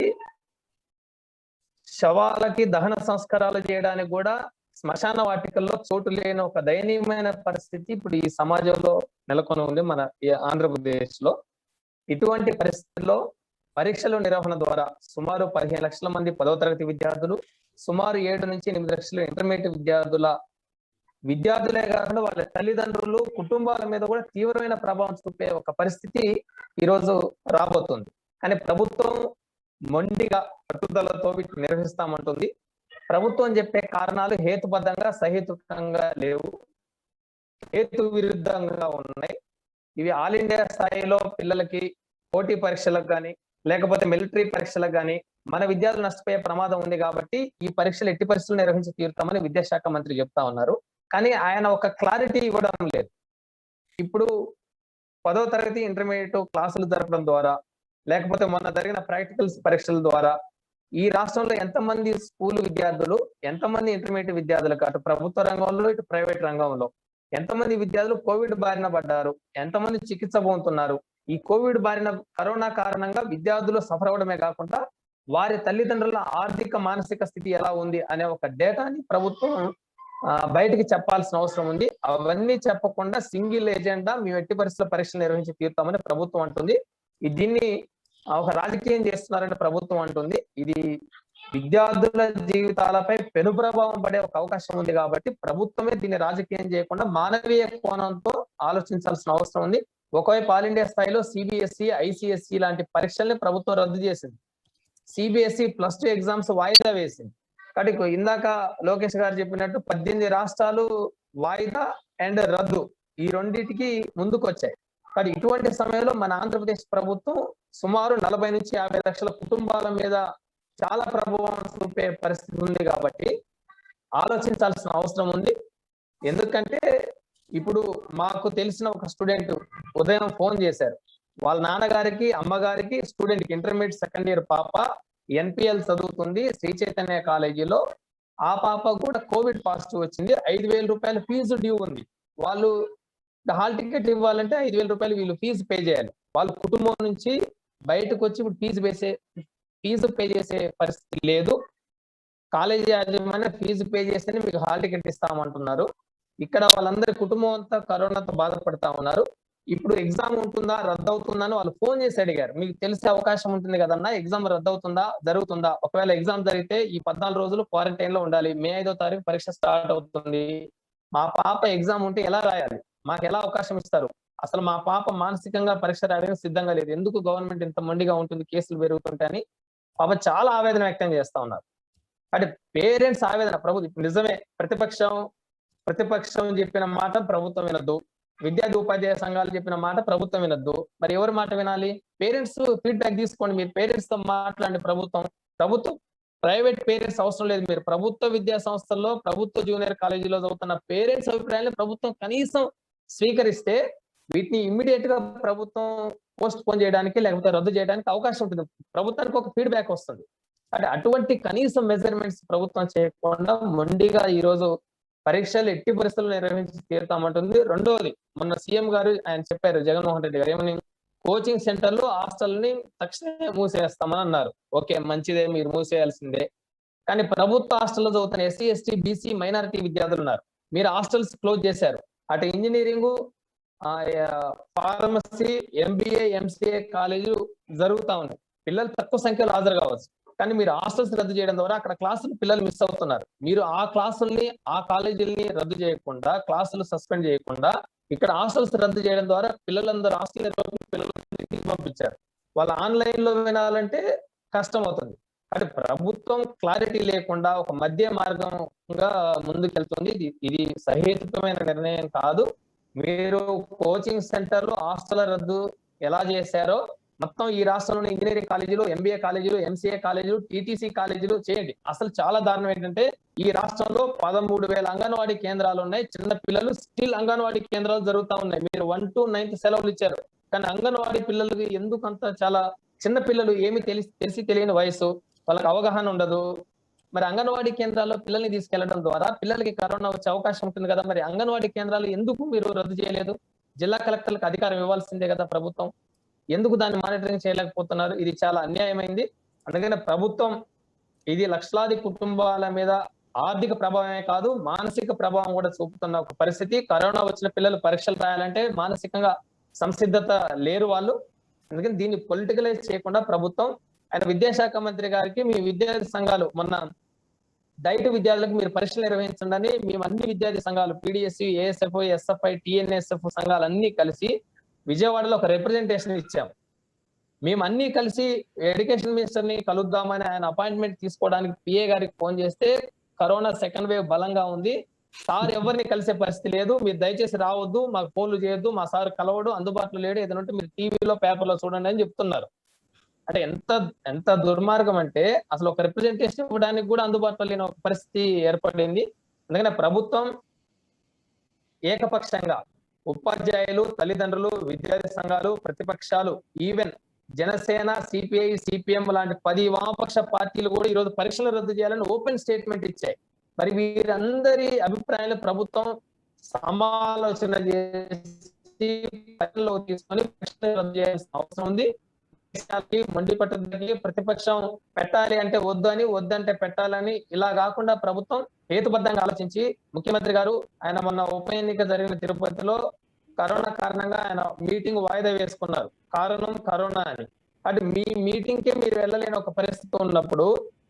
శవాలకి దహన సంస్కారాలు చేయడానికి కూడా శ్మశాన వాటికల్లో చోటు లేని ఒక దయనీయమైన పరిస్థితి ఇప్పుడు ఈ సమాజంలో నెలకొని ఉంది మన ఆంధ్రప్రదేశ్ లో. ఇటువంటి పరిస్థితుల్లో పరీక్షల నిర్వహణ ద్వారా సుమారు 15 లక్షల మంది 10వ తరగతి విద్యార్థులు, సుమారు 7 నుంచి 8 లక్షల ఇంటర్మీడియట్ విద్యార్థులే కాకుండా వాళ్ళ తల్లిదండ్రులు, కుటుంబాల మీద కూడా తీవ్రమైన ప్రభావం చూపే ఒక పరిస్థితి ఈరోజు రాబోతుంది. కానీ ప్రభుత్వం మొండిగా పట్టుదలతో వీటిని నిర్వహిస్తామంటుంది. ప్రభుత్వం చెప్పే కారణాలు హేతుబద్ధంగా, సహేతుకంగా లేవు, హేతు విరుద్ధంగా ఉన్నాయి. ఇవి ఆల్ ఇండియా స్థాయిలో పిల్లలకి పోటీ పరీక్షలకు కానీ, లేకపోతే మిలిటరీ పరీక్షలకు కానీ మన విద్యార్థులు నష్టపోయే ప్రమాదం ఉంది కాబట్టి ఈ పరీక్షలు ఎట్టి పరిస్థితులు నిర్వహించి తీరుతామని విద్యాశాఖ మంత్రి చెప్తా ఉన్నారు. కానీ ఆయన ఒక క్లారిటీ ఇవ్వడం లేదు. ఇప్పుడు 10వ తరగతి ఇంటర్మీడియట్ క్లాసులు జరపడం ద్వారా, లేకపోతే మొన్న జరిగిన ప్రాక్టికల్స్ పరీక్షల ద్వారా ఈ రాష్ట్రంలో ఎంతమంది స్కూల్ విద్యార్థులు, ఎంతమంది ఇంటర్మీడియట్ విద్యార్థులు, అటు ప్రభుత్వ రంగంలో ఇటు ప్రైవేట్ రంగంలో ఎంతమంది విద్యార్థులు కోవిడ్ బారిన పడ్డారు, ఎంతమంది చికిత్స పొందుతున్నారు, ఈ కోవిడ్ బారిన కరోనా కారణంగా విద్యార్థులు సఫర్ అవ్వడమే కాకుండా వారి తల్లిదండ్రుల ఆర్థిక మానసిక స్థితి ఎలా ఉంది అనే ఒక డేటాని ప్రభుత్వం బయటికి చెప్పాల్సిన అవసరం ఉంది. అవన్నీ చెప్పకుండా సింగిల్ ఏజెండా మేము ఎట్టి పరిస్థితుల్లో పరీక్షలు నిర్వహించి తీరుతామని ప్రభుత్వం అంటుంది. దీన్ని ఒక రాజకీయం చేస్తున్నారని ప్రభుత్వం అంటుంది. ఇది విద్యార్థుల జీవితాలపై పెను ప్రభావం పడే ఒక అవకాశం ఉంది కాబట్టి ప్రభుత్వమే దీన్ని రాజకీయం చేయకుండా మానవీయ కోణంతో ఆలోచించాల్సిన అవసరం ఉంది. ఒకవైపు ఆల్ ఇండియా స్థాయిలో CBSE, ICSE లాంటి పరీక్షల్ని ప్రభుత్వం రద్దు చేసింది. CBSE +2 ఎగ్జామ్స్ వాయిదా వేసింది. కాబట్టి ఇందాక లోకేష్ గారు చెప్పినట్టు 18 రాష్ట్రాలు వాయిదా అండ్ రద్దు ఈ రెండింటికి ముందుకు వచ్చాయి. కానీ ఇటువంటి సమయంలో మన ఆంధ్రప్రదేశ్ ప్రభుత్వం సుమారు 40 నుంచి 50 లక్షల కుటుంబాల మీద చాలా ప్రభావం చూపే పరిస్థితి ఉంది కాబట్టి ఆలోచించాల్సిన అవసరం ఉంది. ఎందుకంటే ఇప్పుడు మాకు తెలిసిన ఒక స్టూడెంట్ ఉదయం ఫోన్ చేశారు. వాళ్ళ నాన్నగారికి, అమ్మగారికి స్టూడెంట్ ఇంటర్మీడియట్ సెకండ్ ఇయర్ పాప NPL చదువుతుంది శ్రీ చైతన్య కాలేజీలో. ఆ పాప కూడా కోవిడ్ పాజిటివ్ వచ్చింది. 5,000 రూపాయలు ఫీజు డ్యూ ఉంది. వాళ్ళు హాల్ టికెట్ ఇవ్వాలంటే 5,000 రూపాయలు వీళ్ళు ఫీజు పే చేయాలి. వాళ్ళ కుటుంబం నుంచి బయటకు వచ్చి ఇప్పుడు ఫీజు పే చేసే పరిస్థితి లేదు. కాలేజీ యాజమాన్యం ఫీజు పే చేస్తేనే మీకు హాల్ టికెట్ ఇస్తామంటున్నారు. ఇక్కడ వాళ్ళందరి కుటుంబం అంతా కరోనాతో బాధపడతా ఉన్నారు. ఇప్పుడు ఎగ్జామ్ ఉంటుందా, రద్దు అవుతుందా అని వాళ్ళు ఫోన్ చేసి అడిగారు. మీకు తెలిసే అవకాశం ఉంటుంది కదన్నా, ఎగ్జామ్ రద్దు అవుతుందా, జరుగుతుందా? ఒకవేళ ఎగ్జామ్ జరిగితే ఈ 14 రోజులు క్వారంటైన్ లో ఉండాలి. మే 5వ తారీఖు పరీక్ష స్టార్ట్ అవుతుంది. మా పాప ఎగ్జామ్ ఉంటే ఎలా రాయాలి, మాకు ఎలా అవకాశం ఇస్తారు? అసలు మా పాప మానసికంగా పరీక్ష రాయడానికి సిద్ధంగా లేదు. ఎందుకు గవర్నమెంట్ ఇంత మొండిగా ఉంటుంది, కేసులు పెరుగుతుంటాయని పాప చాలా ఆవేదన వ్యక్తం చేస్తా ఉన్నారు. అంటే పేరెంట్స్ ఆవేదన, ప్రభుత్వం నిజమే, ప్రతిపక్షం చెప్పిన మాట ప్రభుత్వం వినద్దు, విద్యార్థి ఉపాధ్యాయ సంఘాలు చెప్పిన మాట ప్రభుత్వం వినద్దు. మరి ఎవరి మాట వినాలి? పేరెంట్స్ ఫీడ్బ్యాక్ తీసుకోండి. మీరు పేరెంట్స్ తో మాట్లాడండి. ప్రభుత్వం ప్రైవేట్ పేరెంట్స్ అవసరం లేదు. మీరు ప్రభుత్వ విద్యా సంస్థల్లో, ప్రభుత్వ జూనియర్ కాలేజీలో చదువుతున్న పేరెంట్స్ అభిప్రాయాలను ప్రభుత్వం కనీసం స్వీకరిస్తే వీటిని ఇమ్మీడియట్ గా ప్రభుత్వం పోస్ట్ పోన్ చేయడానికి లేకపోతే రద్దు చేయడానికి అవకాశం ఉంటుంది. ప్రభుత్వానికి ఒక ఫీడ్బ్యాక్ వస్తుంది. అంటే అటువంటి కనీసం మెజర్మెంట్స్ ప్రభుత్వం చేయకుండా మొండిగా ఈ రోజు పరీక్షలు ఎట్టి పరిస్థితుల్లో నిర్వహించి తీరుతామంటుంది. రెండోది, మొన్న సీఎం గారు ఆయన చెప్పారు, జగన్మోహన్ రెడ్డి గారు ఏమని, కోచింగ్ సెంటర్లు, హాస్టల్ని తక్షణమే మూసేస్తామని అన్నారు. ఓకే, మంచిదే, మీరు మూసేయాల్సిందే. కానీ ప్రభుత్వ హాస్టల్లో చదువుతున్న ఎస్సీ ఎస్టీ బీసీ మైనారిటీ విద్యార్థులు ఉన్నారు. మీరు హాస్టల్స్ క్లోజ్ చేశారు. అటు ఇంజనీరింగ్, ఫార్మసీ, ఎంబీఏ, ఎంసీఏ కాలేజీలు జరుగుతా ఉన్నాయి. పిల్లలు తక్కువ సంఖ్యలో హాజరు కావచ్చు, కానీ మీరు హాస్టల్స్ రద్దు చేయడం ద్వారా అక్కడ క్లాసులు పిల్లలు మిస్ అవుతున్నారు. మీరు ఆ క్లాసుల్ని, ఆ కాలేజీలని రద్దు చేయకుండా, క్లాసులు సస్పెండ్ చేయకుండా ఇక్కడ హాస్టల్స్ రద్దు చేయడం ద్వారా పిల్లలందరూ హాస్టల్ పిల్లలు పంపించారు. వాళ్ళు ఆన్లైన్ లో వినాలంటే కష్టం అవుతుంది. కాబట్టి ప్రభుత్వం క్లారిటీ లేకుండా ఒక మధ్య మార్గంగా ముందుకెళ్తుంది. ఇది సహేతుకమైన నిర్ణయం కాదు. మీరు కోచింగ్ సెంటర్లు, హాస్టల్ రద్దు ఎలా చేశారో మొత్తం ఈ రాష్ట్రంలోని ఇంజనీరింగ్ కాలేజీలు, ఎంబీఏ కాలేజీలు, ఎంసీఏ కాలేజీలు, టీటీసీ కాలేజీలు చేయండి. అసలు చాలా దారుణం ఏంటంటే ఈ రాష్ట్రంలో 13,000 అంగన్వాడీ కేంద్రాలు ఉన్నాయి. చిన్న పిల్లలు స్టిల్ అంగన్వాడీ కేంద్రాలు జరుగుతూ ఉన్నాయి. మీరు 1 to 9th సెలవులు ఇచ్చారు, కానీ అంగన్వాడీ పిల్లలకి ఎందుకు అంత, చాలా చిన్న పిల్లలు, ఏమి తెలిసి తెలియని వయసు, వాళ్ళకి అవగాహన ఉండదు. మరి అంగన్వాడీ కేంద్రాల్లో పిల్లల్ని తీసుకెళ్లడం ద్వారా పిల్లలకి కరోనా వచ్చే అవకాశం ఉంటుంది కదా. మరి అంగన్వాడీ కేంద్రాలు ఎందుకు మీరు రద్దు చేయలేదు? జిల్లా కలెక్టర్లకు అధికారం ఇవ్వాల్సిందే కదా ప్రభుత్వం. ఎందుకు దాన్ని మానిటరింగ్ చేయలేకపోతున్నారు? ఇది చాలా అన్యాయమైంది. అందుకని ప్రభుత్వం ఇది లక్షలాది కుటుంబాల మీద ఆర్థిక ప్రభావమే కాదు, మానసిక ప్రభావం కూడా చూపుతున్న ఒక పరిస్థితి. కరోనా వచ్చిన పిల్లలు పరీక్షలు రాయాలంటే మానసికంగా సంసిద్ధత లేరు వాళ్ళు. అందుకని దీన్ని పొలిటికలైజ్ చేయకుండా ప్రభుత్వం, ఆయన విద్యాశాఖ మంత్రి గారికి మీ విద్యార్థి సంఘాలు మొన్న డైట్ విద్యార్థులకు మీరు పరీక్షలు నిర్వహించండి, మేము అన్ని విద్యార్థి సంఘాలు పీడిఎస్యు, ఏఎస్ఎఫ్, ఎస్ఎఫ్ఐ, టిఎన్ఎస్ఎఫ్ సంఘాలు అన్ని కలిసి విజయవాడలో ఒక రిప్రజెంటేషన్ ఇచ్చాం. మేము అన్ని కలిసి ఎడ్యుకేషన్ మినిస్టర్ ని కలుద్దామని ఆయన అపాయింట్మెంట్ తీసుకోవడానికి పిఏ గారికి ఫోన్ చేస్తే కరోనా సెకండ్ వేవ్ బలంగా ఉంది, సార్ ఎవరిని కలిసే పరిస్థితి లేదు, మీరు దయచేసి రావద్దు, మాకు ఫోన్లు చేయొద్దు, మా సార్ కలవడు, అందుబాటులో లేడు, ఏదంటే మీరు టీవీలో పేపర్లో చూడండి అని చెప్తున్నారు. అంటే ఎంత దుర్మార్గం అంటే అసలు ఒక రిప్రజెంటేషన్ ఇవ్వడానికి కూడా అందుబాటులో లేని ఒక పరిస్థితి ఏర్పడింది. అందుకనే ప్రభుత్వం ఏకపక్షంగా ఉపాధ్యాయులు, తల్లిదండ్రులు, విద్యార్థి సంఘాలు, ప్రతిపక్షాలు, ఈవెన్ జనసేన, సిపిఐ, సిపిఎం లాంటి 10 వామపక్ష పార్టీలు కూడా ఈరోజు పరీక్షలు రద్దు చేయాలని ఓపెన్ స్టేట్మెంట్ ఇచ్చాయి. మరి వీరందరి అభిప్రాయాలు ప్రభుత్వం సమాలోచన చేసి పరిగణలో తీసుకొని పరీక్షలు రద్దు చేయాల్సిన అవసరం ఉంది. మండి పట్టుదలకి ప్రతిపక్షం పెట్టాలి అంటే వద్దు అని, వద్దంటే పెట్టాలని, ఇలా కాకుండా ప్రభుత్వం హేతుబద్ధంగా ఆలోచించి, ముఖ్యమంత్రి గారు ఆయన మొన్న ఉప ఎన్నిక జరిగిన తిరుపతిలో కరోనా కారణంగా ఆయన మీటింగ్ వాయిదా వేసుకున్నారు. కారణం కరోనా అని. అంటే మీ మీటింగ్ కి మీరు వెళ్ళలేని ఒక పరిస్థితి ఉన్నప్పుడు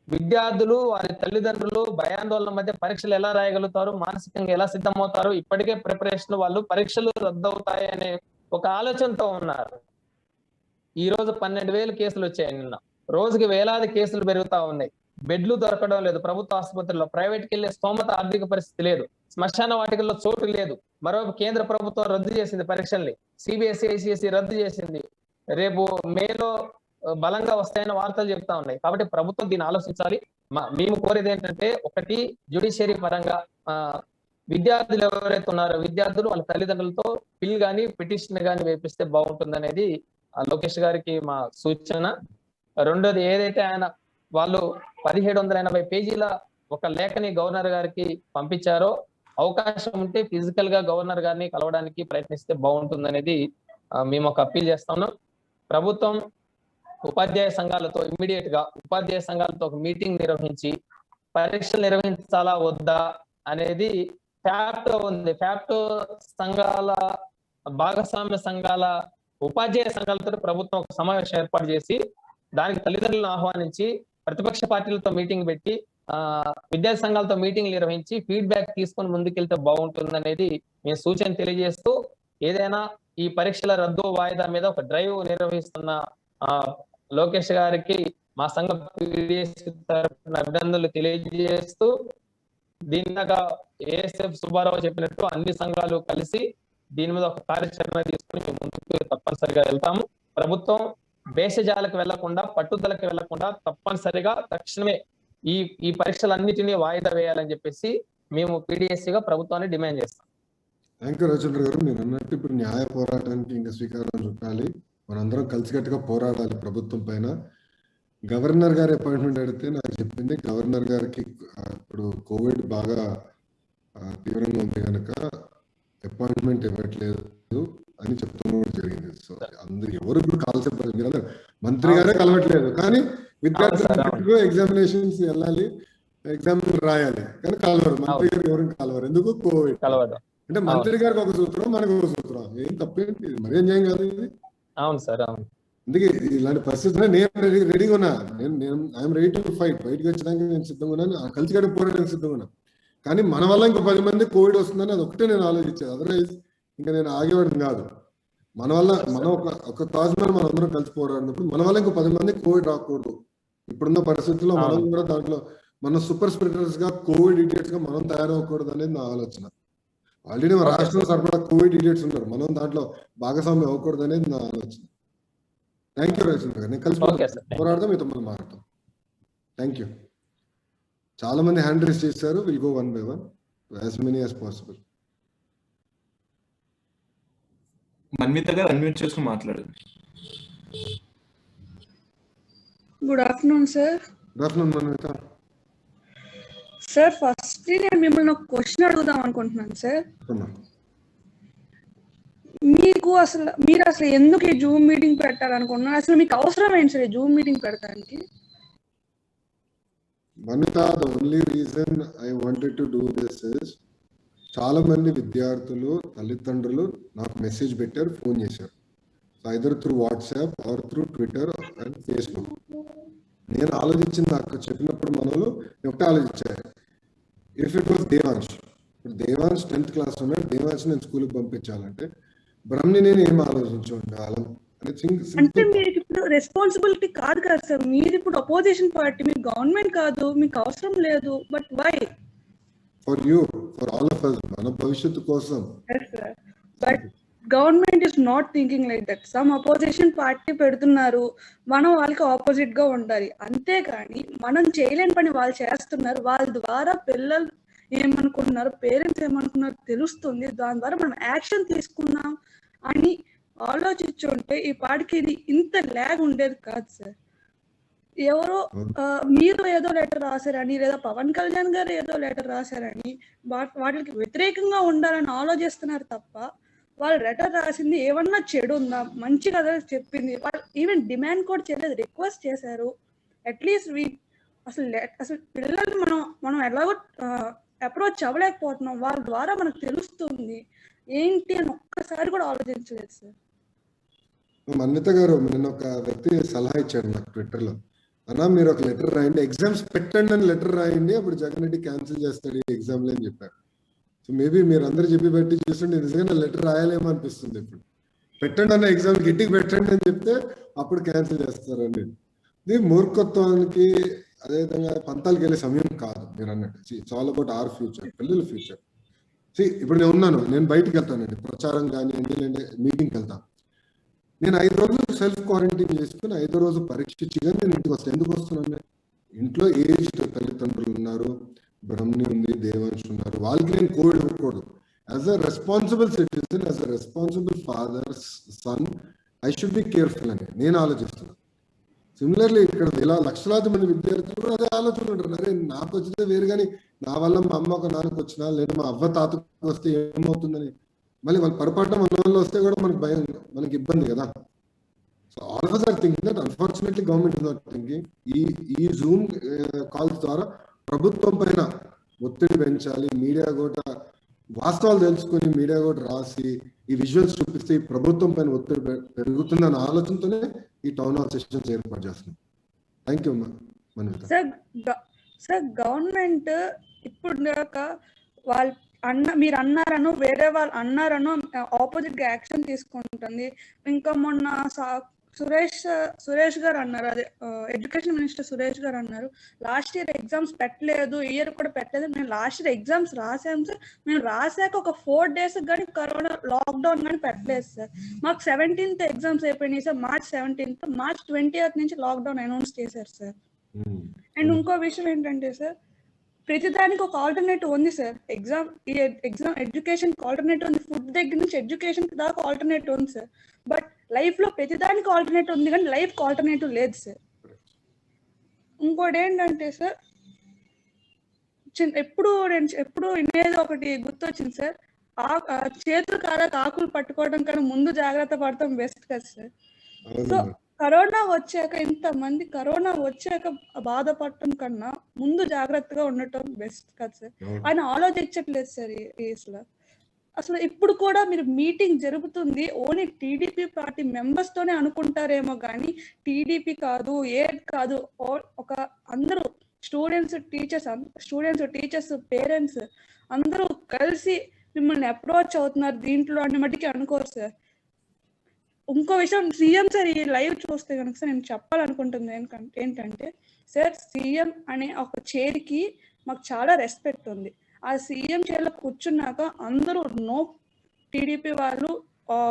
విద్యార్థులు, వారి తల్లిదండ్రులు భయాందోళన మధ్య పరీక్షలు ఎలా రాయగలుగుతారు, మానసికంగా ఎలా సిద్ధమవుతారు? ఇప్పటికే ప్రిపరేషన్ వాళ్ళు పరీక్షలు రద్దవుతాయి అనే ఒక ఆలోచనతో ఉన్నారు. ఈ రోజు 12,000 కేసులు వచ్చాయి. నిన్న రోజుకి వేలాది కేసులు పెరుగుతా ఉన్నాయి. బెడ్లు దొరకడం లేదు ప్రభుత్వ ఆసుపత్రుల్లో, ప్రైవేట్కి వెళ్ళే స్తోమత ఆర్థిక పరిస్థితి లేదు, శ్మశాన వాటికల్లో చోటు లేదు. మరోవైపు కేంద్ర ప్రభుత్వం రద్దు చేసింది పరీక్షల్ని, సిబిఎస్ఈ, ఐసిఎస్ఈ రద్దు చేసింది. రేపు మేలో బలంగా వస్తాయన్న వార్తలు చెప్తా ఉన్నాయి. కాబట్టి ప్రభుత్వం దీన్ని ఆలోచించాలి. మేము కోరేది ఏంటంటే, ఒకటి జ్యుడిషియరీ పరంగా విద్యార్థులు ఎవరైతే ఉన్నారో విద్యార్థులు వాళ్ళ తల్లిదండ్రులతో పిల్ గానీ పిటిషన్ గానీ వేపిస్తే బాగుంటుంది అనేది లోకేష్ గారికి మా సూచన. రెండోది, ఏదైతే ఆయన వాళ్ళు 1780 పేజీల ఒక లేఖని గవర్నర్ గారికి పంపించారో, అవకాశం ఉంటే ఫిజికల్ గా గవర్నర్ గారిని కలవడానికి ప్రయత్నిస్తే బాగుంటుంది అనేది మేము ఒక అప్పీల్ చేస్తున్నాం. ప్రభుత్వం ఉపాధ్యాయ సంఘాలతో ఇమ్మీడియట్ గా ఉపాధ్యాయ సంఘాలతో ఒక మీటింగ్ నిర్వహించి పరీక్షలు నిర్వహించాలా వద్దా అనేది ఫ్యాప్టో ఉంది. ఫ్యాప్టో సంఘాల, భాగస్వామ్య సంఘాల, ఉపాధ్యాయ సంఘాలతో ప్రభుత్వం ఒక సమావేశం ఏర్పాటు చేసి దానికి తల్లిదండ్రులను ఆహ్వానించి ప్రతిపక్ష పార్టీలతో మీటింగ్ పెట్టి విద్యార్థి సంఘాలతో మీటింగ్ నిర్వహించి ఫీడ్బ్యాక్ తీసుకొని ముందుకెళ్తే బాగుంటుంది అనేది మేము సూచన తెలియజేస్తూ, ఏదైనా ఈ పరీక్షల రద్దు వాయిదా మీద ఒక డ్రైవ్ నిర్వహిస్తున్న లోకేష్ గారికి మా సంఘ తరపున అభినందనలు తెలియజేస్తూ, దీనిగా ఏఎస్ఎఫ్ సుబ్బారావు చెప్పినట్టు అన్ని సంఘాలు కలిసి దీని మీద ఒక కార్యాచరణ తీసుకుని మేము ముందుకు తప్పనిసరిగా వెళ్తాము. ప్రభుత్వం భేషజాలకు వెళ్లకుండా, పట్టుదలకు వెళ్లకుండా తప్పనిసరిగా తక్షణమే ఈ పరీక్షలన్నిటినీ వాయిదా వేయాలని చెప్పేసి మేము పీడిఎస్సీగా ప్రభుత్వాన్ని డిమాండ్ చేస్తాం. థ్యాంక్ యూ రాజేంద్ర గారు. మీరు అన్నట్టు ఇప్పుడు న్యాయ పోరాటానికి ఇంకా శ్రీకారం చుట్టాలి. మనందరం కలిసికట్టుగా పోరాడాలి ప్రభుత్వం పైన. గవర్నర్ గారి అపాయింట్మెంట్ అడిగితే నాకు చెప్పింది, గవర్నర్ గారికి ఇప్పుడు కోవిడ్ బాగా తీవ్రంగా ఉంది కనుక అపాయింట్మెంట్ ఇవ్వట్లేదు అని చెప్తున్న కూడా జరిగింది. సో అందరు ఎవరు ఇప్పుడు కాల్ చెప్పారు, మంత్రి గారే కలవట్లేదు, కానీ విద్యార్థులు ఎగ్జామినేషన్స్ వెళ్ళాలి. ఎగ్జామ్ రాయాలి, కానీ కలవరు. మంత్రి గారు ఎవరిని కలవరు, ఎందుకు? కోవిడ్. కలవదు. అంటే మంత్రి గారికి ఒక సూత్రం, మనకు ఒక సూత్రం, ఏం తప్పేంటి? ఇది మరీ ఏం కాదు ఇది. అవును సార్, అవును. అందుకే ఇలాంటి పరిస్థితుల్లో నేను రెడీగా ఉన్నా. నేను ఐఎమ్ రెడీ టు ఫైట్. బయటకు వచ్చడానికి నేను సిద్ధంగా ఉన్నాను, కలిసి గడి పోరాడానికి సిద్ధంగా ఉన్నా. కానీ మన వల్ల ఇంకో 10 మంది కోవిడ్ వస్తుందని అది ఒకటే నేను ఆలోచించాను. అదర్వైజ్ ఇంకా నేను ఆగేవాడిని కాదు. మన వల్ల మనం ఒక కాజ్ మీద మనం అందరం కలిసి పోరాడినప్పుడు మన వల్ల ఇంకో 10 మంది కోవిడ్ రాకూడదు. ఇప్పుడున్న పరిస్థితుల్లో మనం కూడా దాంట్లో మనం సూపర్ స్ప్రెడర్స్ గా, కోవిడ్ ఇడియట్స్ గా మనం తయారవ్వకూడదు అనేది నా ఆలోచన. ఆల్రెడీ మన రాష్ట్రంలో సరిపడా కోవిడ్ ఇడియట్స్ ఉన్నారు, మనం దాంట్లో భాగస్వామ్యం అవ్వకూడదు అనేది నా ఆలోచన. థ్యాంక్ యూ రవిచంద్ర గారు. నేను కలిసి పోరాడదాం, మీతో మనం మాట్లాడతాం. Thank you. చాలా మంది హ్యాండ్ రైజ్ చేశారు. Will go one by one as many as possible. Manvitha గారు అన్మ్యూట్ చేసుకుని మాట్లాడండి. Good afternoon sir. Good afternoon Manvitha. Sir firstly నేను మిమ్మల్ని ఒక క్వశ్చన్ అడుగుదాం అనుకుంటున్నాను సార్. మీరు అసలు ఎందుకు ఈ జూమ్ మీటింగ్ పెట్టాలనుకుంటున్నారు? అసలు మీకు అవసరం ఏంటి సార్ ఈ జూమ్ మీటింగ్ పెట్టడానికి? Manvitha, the only reason I wanted to do this is, చాలా మంది విద్యార్థులు, తల్లిదండ్రులు నాకు మెసేజ్ పెట్టారు, ఫోన్ చేశారు. Either through WhatsApp or through Twitter and Facebook. నేను ఆలోచించింది, నాకు చెప్పినప్పుడు మనలో ఒకటే ఆలోచించారు. ఇఫ్ ఇట్ వాస్ దేవాంశ్, ఇప్పుడు దేవాంశ్ 10th క్లాస్ ఉన్నాడు, దేవాంశ్ నేను స్కూల్కి పంపించాలంటే బ్రహ్మని నేను ఏం ఆలోచించి ఉండాలి అంటే మీరు ఇప్పుడు రెస్పాన్సిబిలిటీ కాదు కదా సార్, మీరు ఇప్పుడు అపోజిషన్ పార్టీ, మీరు గవర్నమెంట్ కాదు, మీకు అవసరం లేదు. But why? For you, for all of us, మన భవిష్యత్తు కోసం. But government is not thinking like that. Some opposition party పెడుతున్నారు, మనం వాళ్ళకి ఆపోజిట్ గా ఉండాలి. అంతేకాని మనం చేయలేని పని వాళ్ళు చేస్తున్నారు, వాళ్ళ ద్వారా పిల్లలు ఏమనుకుంటున్నారు, పేరెంట్స్ ఏమనుకున్నారు తెలుస్తుంది. దాని ద్వారా మనం యాక్షన్ తీసుకున్నాం అని ఆలోచించుంటే ఈ పాటికి ఇది ఇంత ల్యాగ్ ఉండేది కాదు సార్. ఎవరో మీరు ఏదో లెటర్ రాశారని, లేదా పవన్ కళ్యాణ్ గారు ఏదో లెటర్ రాశారని వాటికి వ్యతిరేకంగా ఉండాలని ఆలోచిస్తున్నారు తప్ప, వాళ్ళు లెటర్ రాసింది ఏమన్నా చెడు ఉందా, మంచి కదా చెప్పింది. వాళ్ళు ఈవెన్ డిమాండ్ కూడా చేయలేదు, రిక్వెస్ట్ చేశారు. అట్లీస్ట్ అసలు పిల్లల్ని మనం ఎలాగో అప్రోచ్ అవ్వలేకపోతున్నాం, వాళ్ళ ద్వారా మనకు తెలుస్తుంది ఏంటి అని ఒక్కసారి కూడా ఆలోచించలేదు సార్. మన్విత గారు, నిన్న ఒక వ్యక్తి సలహా ఇచ్చాడు నాకు ట్విట్టర్లో, అన్నా మీరు ఒక లెటర్ రాయండి, ఎగ్జామ్స్ పెట్టండి అని లెటర్ రాయండి, అప్పుడు జగన్ రెడ్డి క్యాన్సిల్ చేస్తాడు ఈ ఎగ్జామ్లు అని చెప్పారు. సో మేబీ మీరు అందరూ చెప్పి పెట్టి చూస్తుంటే నిజంగా లెటర్ రాయాలేమో అనిపిస్తుంది. ఇప్పుడు పెట్టండి అన్న ఎగ్జామ్ గట్టికి పెట్టండి అని చెప్తే అప్పుడు క్యాన్సిల్ చేస్తారండి. ఇది మూర్ఖత్వానికి, అదేవిధంగా పంతాలకు వెళ్ళే సమయం కాదు. మీరు అన్నట్టు it's all about our future, పిల్లల ఫ్యూచర్. ఇప్పుడు నేను ఉన్నాను, నేను బయటకు వెళ్తానండి, ప్రచారం కానివ్వండి, లేదంటే మీటింగ్కి వెళ్తాను. నేను 5 రోజులు సెల్ఫ్ క్వారంటైన్ చేసుకుని 5వ రోజు పరీక్ష చేయగానే నేను ఇంటికి వస్తాను. ఎందుకు వస్తున్నాను? ఇంట్లో ఏజ్డ్ తల్లిదండ్రులు ఉన్నారు, బ్రహ్మని ఉంది, దేవాంశ్ ఉన్నారు, వాళ్ళకి నేను కోవిడ్ ఇవ్వకూడదు. As a responsible citizen, as a responsible father, son, I should be careful అని నేను ఆలోచిస్తున్నాను. సిమిలర్లీ ఇక్కడ ఇలా లక్షలాది మంది విద్యార్థులు కూడా అదే ఆలోచన ఉంటారు. అరే నాకు వచ్చితే వేరు, కానీ నా వల్ల మా అమ్మ ఒక నాన్నకు వచ్చినా, లేదా మా అవ్వ తాతకు వస్తే ఏమవుతుందని, మళ్ళీ వాళ్ళ పొరపాటు మన వల్ల వస్తే కూడా మనకు భయం, మనకి ఇబ్బంది కదా. So all of us are thinking that unfortunately government is not thinking. ఈ జూమ్ కాల్స్ ద్వారా ప్రభుత్వం పైన ఒత్తిడి పెంచాలి, మీడియా కూడా వాస్తవాలు తెలుసుకొని మీడియా కూడా రాసి ఈ విజువల్స్ చూపిస్తే ఈ ప్రభుత్వం పైన ఒత్తిడి పెరుగుతుందన్న ఆలోచనతోనే ఈ టౌన్ హాల్ సెషన్స్ ఏర్పాటు చేస్తున్నాం. Thank you Manvitha. Sir government ఇప్పుడు దాకా వాళ్ళు మీరు అన్నారనో, వేరే వాళ్ళు అన్నారనో ఆపోజిట్ గా యాక్షన్ తీసుకుంటుంది. ఇంకా మొన్న సురేష్ గారు అన్నారు, అదే ఎడ్యుకేషన్ మినిస్టర్ సురేష్ గారు అన్నారు, లాస్ట్ ఇయర్ ఎగ్జామ్స్ పెట్టలేదు, ఈ ఇయర్ కూడా పెట్టలేదు. మేము లాస్ట్ ఇయర్ ఎగ్జామ్స్ రాసాము సార్, మేము రాసాక ఒక 4 days కానీ కరోనా లాక్డౌన్ కానీ పెట్టలేదు సార్. మాకు 17th ఎగ్జామ్స్ అయిపోయినాయి sir, March 17th, March 20th నుంచి లాక్డౌన్ అనౌన్స్ చేశారు సార్. అండ్ ఇంకో విషయం ఏంటంటే సార్, ప్రతిదానికి ఒక ఆల్టర్నేటివ్ ఉంది సార్. ఎగ్జామ్ ఎడ్యుకేషన్ ఆల్టర్నేటివ్ ఉంది, ఫుడ్ దగ్గర నుంచి ఎడ్యుకేషన్ దాకా ఆల్టర్నేటివ్ ఉంది సార్. బట్ లైఫ్ లో ప్రతిదానికి ఆల్టర్నేటివ్ ఉంది, కానీ లైఫ్ కి ఆల్టర్నేటివ్ లేదు సార్. ఇంకోటి ఏంటంటే సార్, ఎప్పుడు వినేది ఒకటి గుర్తొచ్చింది సార్, చేతులు కాదా ఆకులు పట్టుకోవడం కన్నా ముందు జాగ్రత్త పడతాం బెస్ట్ కదా సార్. సో కరోనా వచ్చాక ఇంతమంది కరోనా వచ్చాక బాధపడటం కన్నా ముందు జాగ్రత్తగా ఉండటం బెస్ట్ కదా సార్. ఆయన ఆలోచించట్లేదు సార్ అసలు ఇప్పుడు కూడా మీరు మీటింగ్ జరుగుతుంది ఓన్లీ టీడీపీ పార్టీ మెంబర్స్ తోనే అనుకుంటారేమో కానీ టీడీపీ కాదు కాదు ఒక అందరూ స్టూడెంట్స్ టీచర్స్ పేరెంట్స్ అందరూ కలిసి మిమ్మల్ని అప్రోచ్ అవుతున్నారు దీంట్లో అని మటుకి అనుకోరు సార్. ఇంకో విషయం సీఎం సార్ ఈ లైవ్ చూస్తే కనుక సార్ నేను చెప్పాలనుకుంటుంది ఏంటంటే సార్ సీఎం అనే ఒక చైర్కి మాకు చాలా రెస్పెక్ట్ ఉంది. ఆ సీఎం చైర్లో కూర్చున్నాక అందరూ నో టీడీపీ వాళ్ళు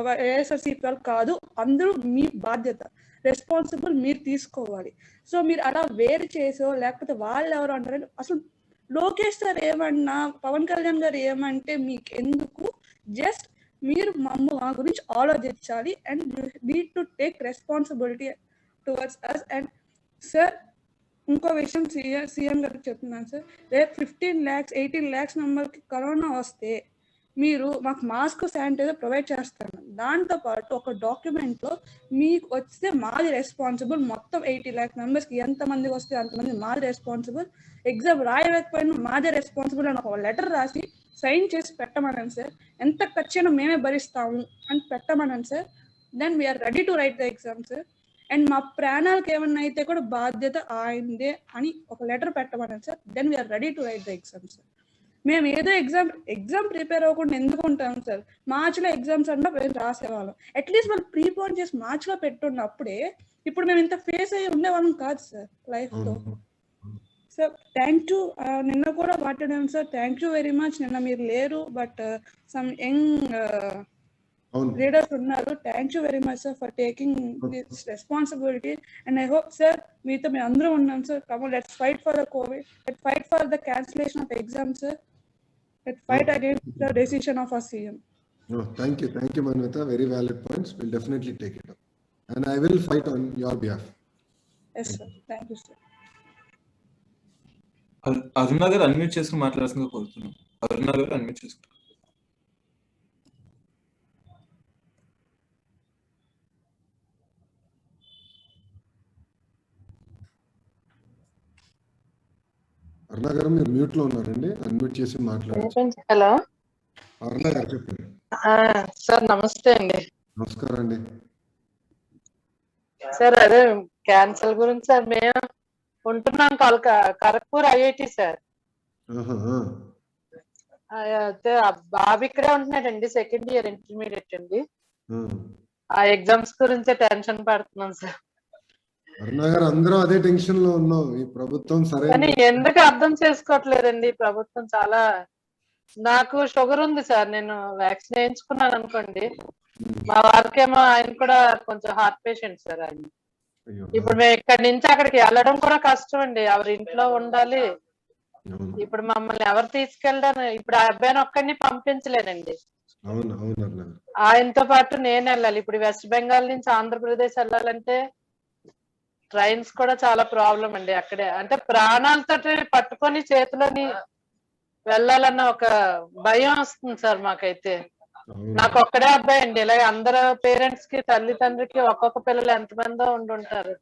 వైఎస్ఆర్సీపీ వాళ్ళు కాదు, అందరూ మీ బాధ్యత రెస్పాన్సిబుల్ మీరు తీసుకోవాలి. సో మీరు అలా వేరు చేసో లేకపోతే వాళ్ళు ఎవరు అంటారు అసలు లోకేష్ సార్ ఏమన్నా పవన్ కళ్యాణ్ గారు ఏమంటే మీకు ఎందుకు, జస్ట్ మీరు మా గురించి ఆలోచించాలి and you need to take responsibility towards us. And sir ఇంకో విషయం సీఎం గారికి చెప్తున్నాను సార్, రేపు 15 lakhs 18 lakhs మెంబర్కి కరోనా వస్తే మీరు మాకు మాస్క్ శానిటైజర్ ప్రొవైడ్ చేస్తాను, దాంతోపాటు ఒక డాక్యుమెంట్లో మీకు వస్తే మాది రెస్పాన్సిబుల్, మొత్తం 80 lakh మెంబర్స్కి ఎంతమందికి వస్తే అంతమంది మాది రెస్పాన్సిబుల్, ఎగ్జామ్ రాయలేకపోయినా మాదే రెస్పాన్సిబుల్ అని ఒక లెటర్ రాసి సైన్ చేసి పెట్టమనండి సార్. ఎంత ఖర్చైనా మేమే భరిస్తాము అని పెట్టమనండి sir. Then we're ready to write the exam sir. And మా ప్రాణాలకు ఏమన్నా అయితే కూడా బాధ్యత ఆయనదే అని ఒక లెటర్ పెట్టమనండి sir. Then we're ready to write the exam sir. మేము ఏదో ఎగ్జామ్ ప్రిపేర్ అవ్వకుండా ఎందుకు ఉంటాం సార్? మార్చిలో ఎగ్జామ్స్ అన్నా మేము రాసేవాళ్ళం, అట్లీస్ట్ వాళ్ళు ప్రీపోన్ చేసి మార్చిలో పెట్టున్నప్పుడే ఇప్పుడు మేము ఇంత ఫేస్ అయ్యి ఉండేవాళ్ళం కాదు సార్ లైఫ్లో. సార్ థ్యాంక్ యూ, నిన్న కూడా మాట్లాడాను sir, thank you very much. నిన్న మీరు లేరు బట్ సమ్ యంగ్ లీడర్స్ ఉన్నారు. Thank you very much sir for taking this responsibility. And I hope sir మీతో మేము అందరూ ఉన్నాం sir. Come let's fight for the Covid, let's fight for the cancellation of exams sir, let's fight against the decision of our CM. Thank you Manvita, very valid points. We'll definitely take it up and I will fight on your behalf. Yes sir, thank you sir. అరుణ గారు unmute చేసుకుని మాట్లాడాల్సిందిగా కోరుతున్నాం. అరుణ గారు unmute చేసుకుంటారు. అరుణ గారు మీరు mute లో ఉన్నారండి, అన్మ్యూట్ చేసి మాట్లాడండి. హలో అరుణ గారు చెప్పండి. సార్ నమస్తే అండి. నమస్కారం అండి. సార్ అదే క్యాన్సర్ గురించి సార్ మేము ఉంటున్నాం ఖరగ్పూర్ ఐఐటి సార్. అయితే బాబు ఇక్కడే ఉంటున్నాడండి, సెకండ్ ఇయర్ ఇంటర్మీడియట్ అండి. ఆ ఎగ్జామ్స్ గురించి టెన్షన్ పడుతున్నాం సార్. అరుణ గారు అందరం అదే టెన్షన్ లో ఉన్నాం. ఈ ప్రభుత్వం కానీ ఎందుకు అర్థం చేసుకోవట్లేదండి ప్రభుత్వం. చాలా నాకు షుగర్ ఉంది సార్, నేను వ్యాక్సిన్ వేయించుకున్నాను అనుకోండి. మా వారికేమో ఆయన కూడా కొంచెం హార్ట్ పేషెంట్ సార్ ఆయన. ఇప్పుడు మేము ఇక్కడి నుంచి అక్కడికి వెళ్ళడం కూడా కష్టం అండి, ఎవరి ఇంట్లో ఉండాలి. ఇప్పుడు మమ్మల్ని ఎవరు తీసుకెళ్ళడానికి, ఇప్పుడు ఆ అబ్బాయిని ఒక్కడిని పంపించలేనండి, ఆయనతో పాటు నేను వెళ్ళాలి. ఇప్పుడు వెస్ట్ బెంగాల్ నుంచి ఆంధ్రప్రదేశ్ వెళ్ళాలంటే ట్రైన్స్ కూడా చాలా ప్రాబ్లం అండి. అక్కడే అంటే ప్రాణాలతో పట్టుకొని చేతిలోని వెళ్ళాలన్న ఒక భయం వస్తుంది సార్ మాకైతే. నాకు ఒక్కడే అబ్బాయి అండి, ఇలాగే అందరు పేరెంట్స్ కి తండ్రికి ఒక్కొక్క పిల్లలు ఎంతమందో ఉండుంటారు.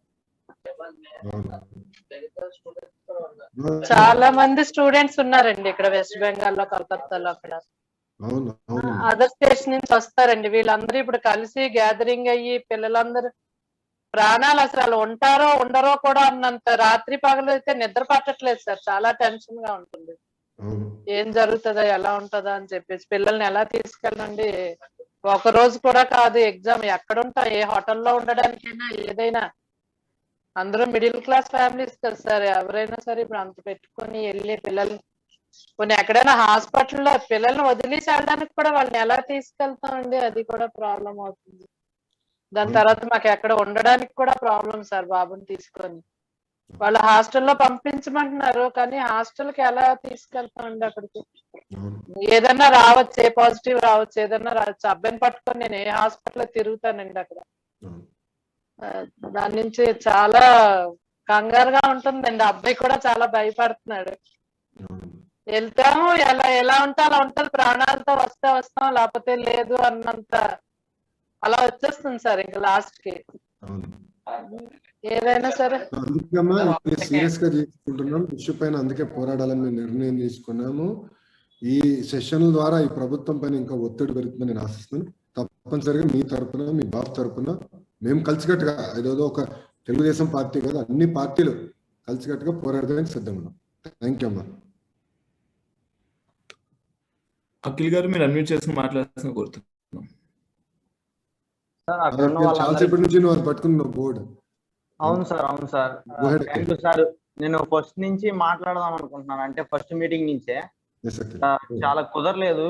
చాలా మంది స్టూడెంట్స్ ఉన్నారండి ఇక్కడ వెస్ట్ బెంగాల్ లో, కలకత్తాలో, అక్కడ అదర్ స్టేట్స్ నుంచి వస్తారండి. వీళ్ళందరూ ఇప్పుడు కలిసి గ్యాదరింగ్ అయ్యి పిల్లలందరూ ప్రాణాలు అసలు ఉంటారో ఉండరో కూడా అన్నంత రాత్రి పగలు అయితే నిద్ర పట్టట్లేదు సార్. చాలా టెన్షన్ గా ఉంటుంది, ఏం జరుగుతుందా ఎలా ఉంటుందా అని చెప్పేసి. పిల్లల్ని ఎలా తీసుకెళ్ళండి, ఒక రోజు కూడా కాదు ఎగ్జామ్. ఎక్కడుంటా ఏ హోటల్లో ఉండడానికైనా ఏదైనా, అందరూ మిడిల్ క్లాస్ ఫ్యామిలీస్ కదా సార్. ఎవరైనా సరే ఇప్పుడు అంత పెట్టుకొని వెళ్ళి పిల్లల్ని కొన్ని ఎక్కడైనా హాస్పిటల్లో పిల్లల్ని వదిలేసి వెళ్ళడానికి కూడా వాళ్ళని ఎలా తీసుకెళ్తామండి, అది కూడా ప్రాబ్లం అవుతుంది. దాని తర్వాత మాకు ఎక్కడ ఉండడానికి కూడా ప్రాబ్లం సార్ బాబుని తీసుకొని. వాళ్ళు హాస్టల్లో పంపించమంటున్నారు కానీ హాస్టల్కి ఎలా తీసుకెళ్తామండి అక్కడికి. ఏదన్నా రావచ్చు, ఏ పాజిటివ్ రావచ్చు, ఏదన్నా రావచ్చు. అబ్బాయిని పట్టుకొని నేను ఏ హాస్పిటల్ తిరుగుతానండి అక్కడ. దాని నుంచి చాలా కంగారుగా ఉంటుందండి. అబ్బాయి కూడా చాలా భయపడుతున్నాడు. వెళ్తాము, ఎలా ఉంటే అలా ఉంటుంది, ప్రాణాలతో వస్తే వస్తాం లేకపోతే లేదు అన్నంత అలా వచ్చేస్తుంది సార్ ఇంకా లాస్ట్ కి. ఏదైనా సరే అందుకమ్మా ఇది సీరియస్ గా తీసుకుంటున్నాం ఇష్యూ పైన, అందుకే పోరాడాలని మేము నిర్ణయం తీసుకున్నాము. ఈ సెషన్ ద్వారా ఈ ప్రభుత్వం పైన ఇంకా ఒత్తిడి పెరుగుతుందని నేను ఆశిస్తున్నాను. తప్పనిసరిగా మీ తరపున, మీ బాబు తరపున మేము కలిసికట్టుగా, ఏదో ఒక తెలుగుదేశం పార్టీ కదా, అన్ని పార్టీలు కలిసికట్టుగా పోరాడడానికి సిద్ధంగా ఉన్నాం. థ్యాంక్ యూ అమ్మా. అఖిల్ గారు మీరు అన్మ్యూట్ చేసుకుని మాట్లాడాల్సిన కోరుతున్నాం. సార్ అక్కడ ఉన్న చాలా వాళ్ళందరికీ సేపటి నుంచి నువ్వు పట్టుకున్నావు బోర్డు. అవును సార్, అవును సార్. Thank you sir. నేను ఫస్ట్ నుంచి మాట్లాడదాం అనుకుంటున్నాను, అంటే ఫస్ట్ మీటింగ్ నుంచే. చాలా కుదరలేదు.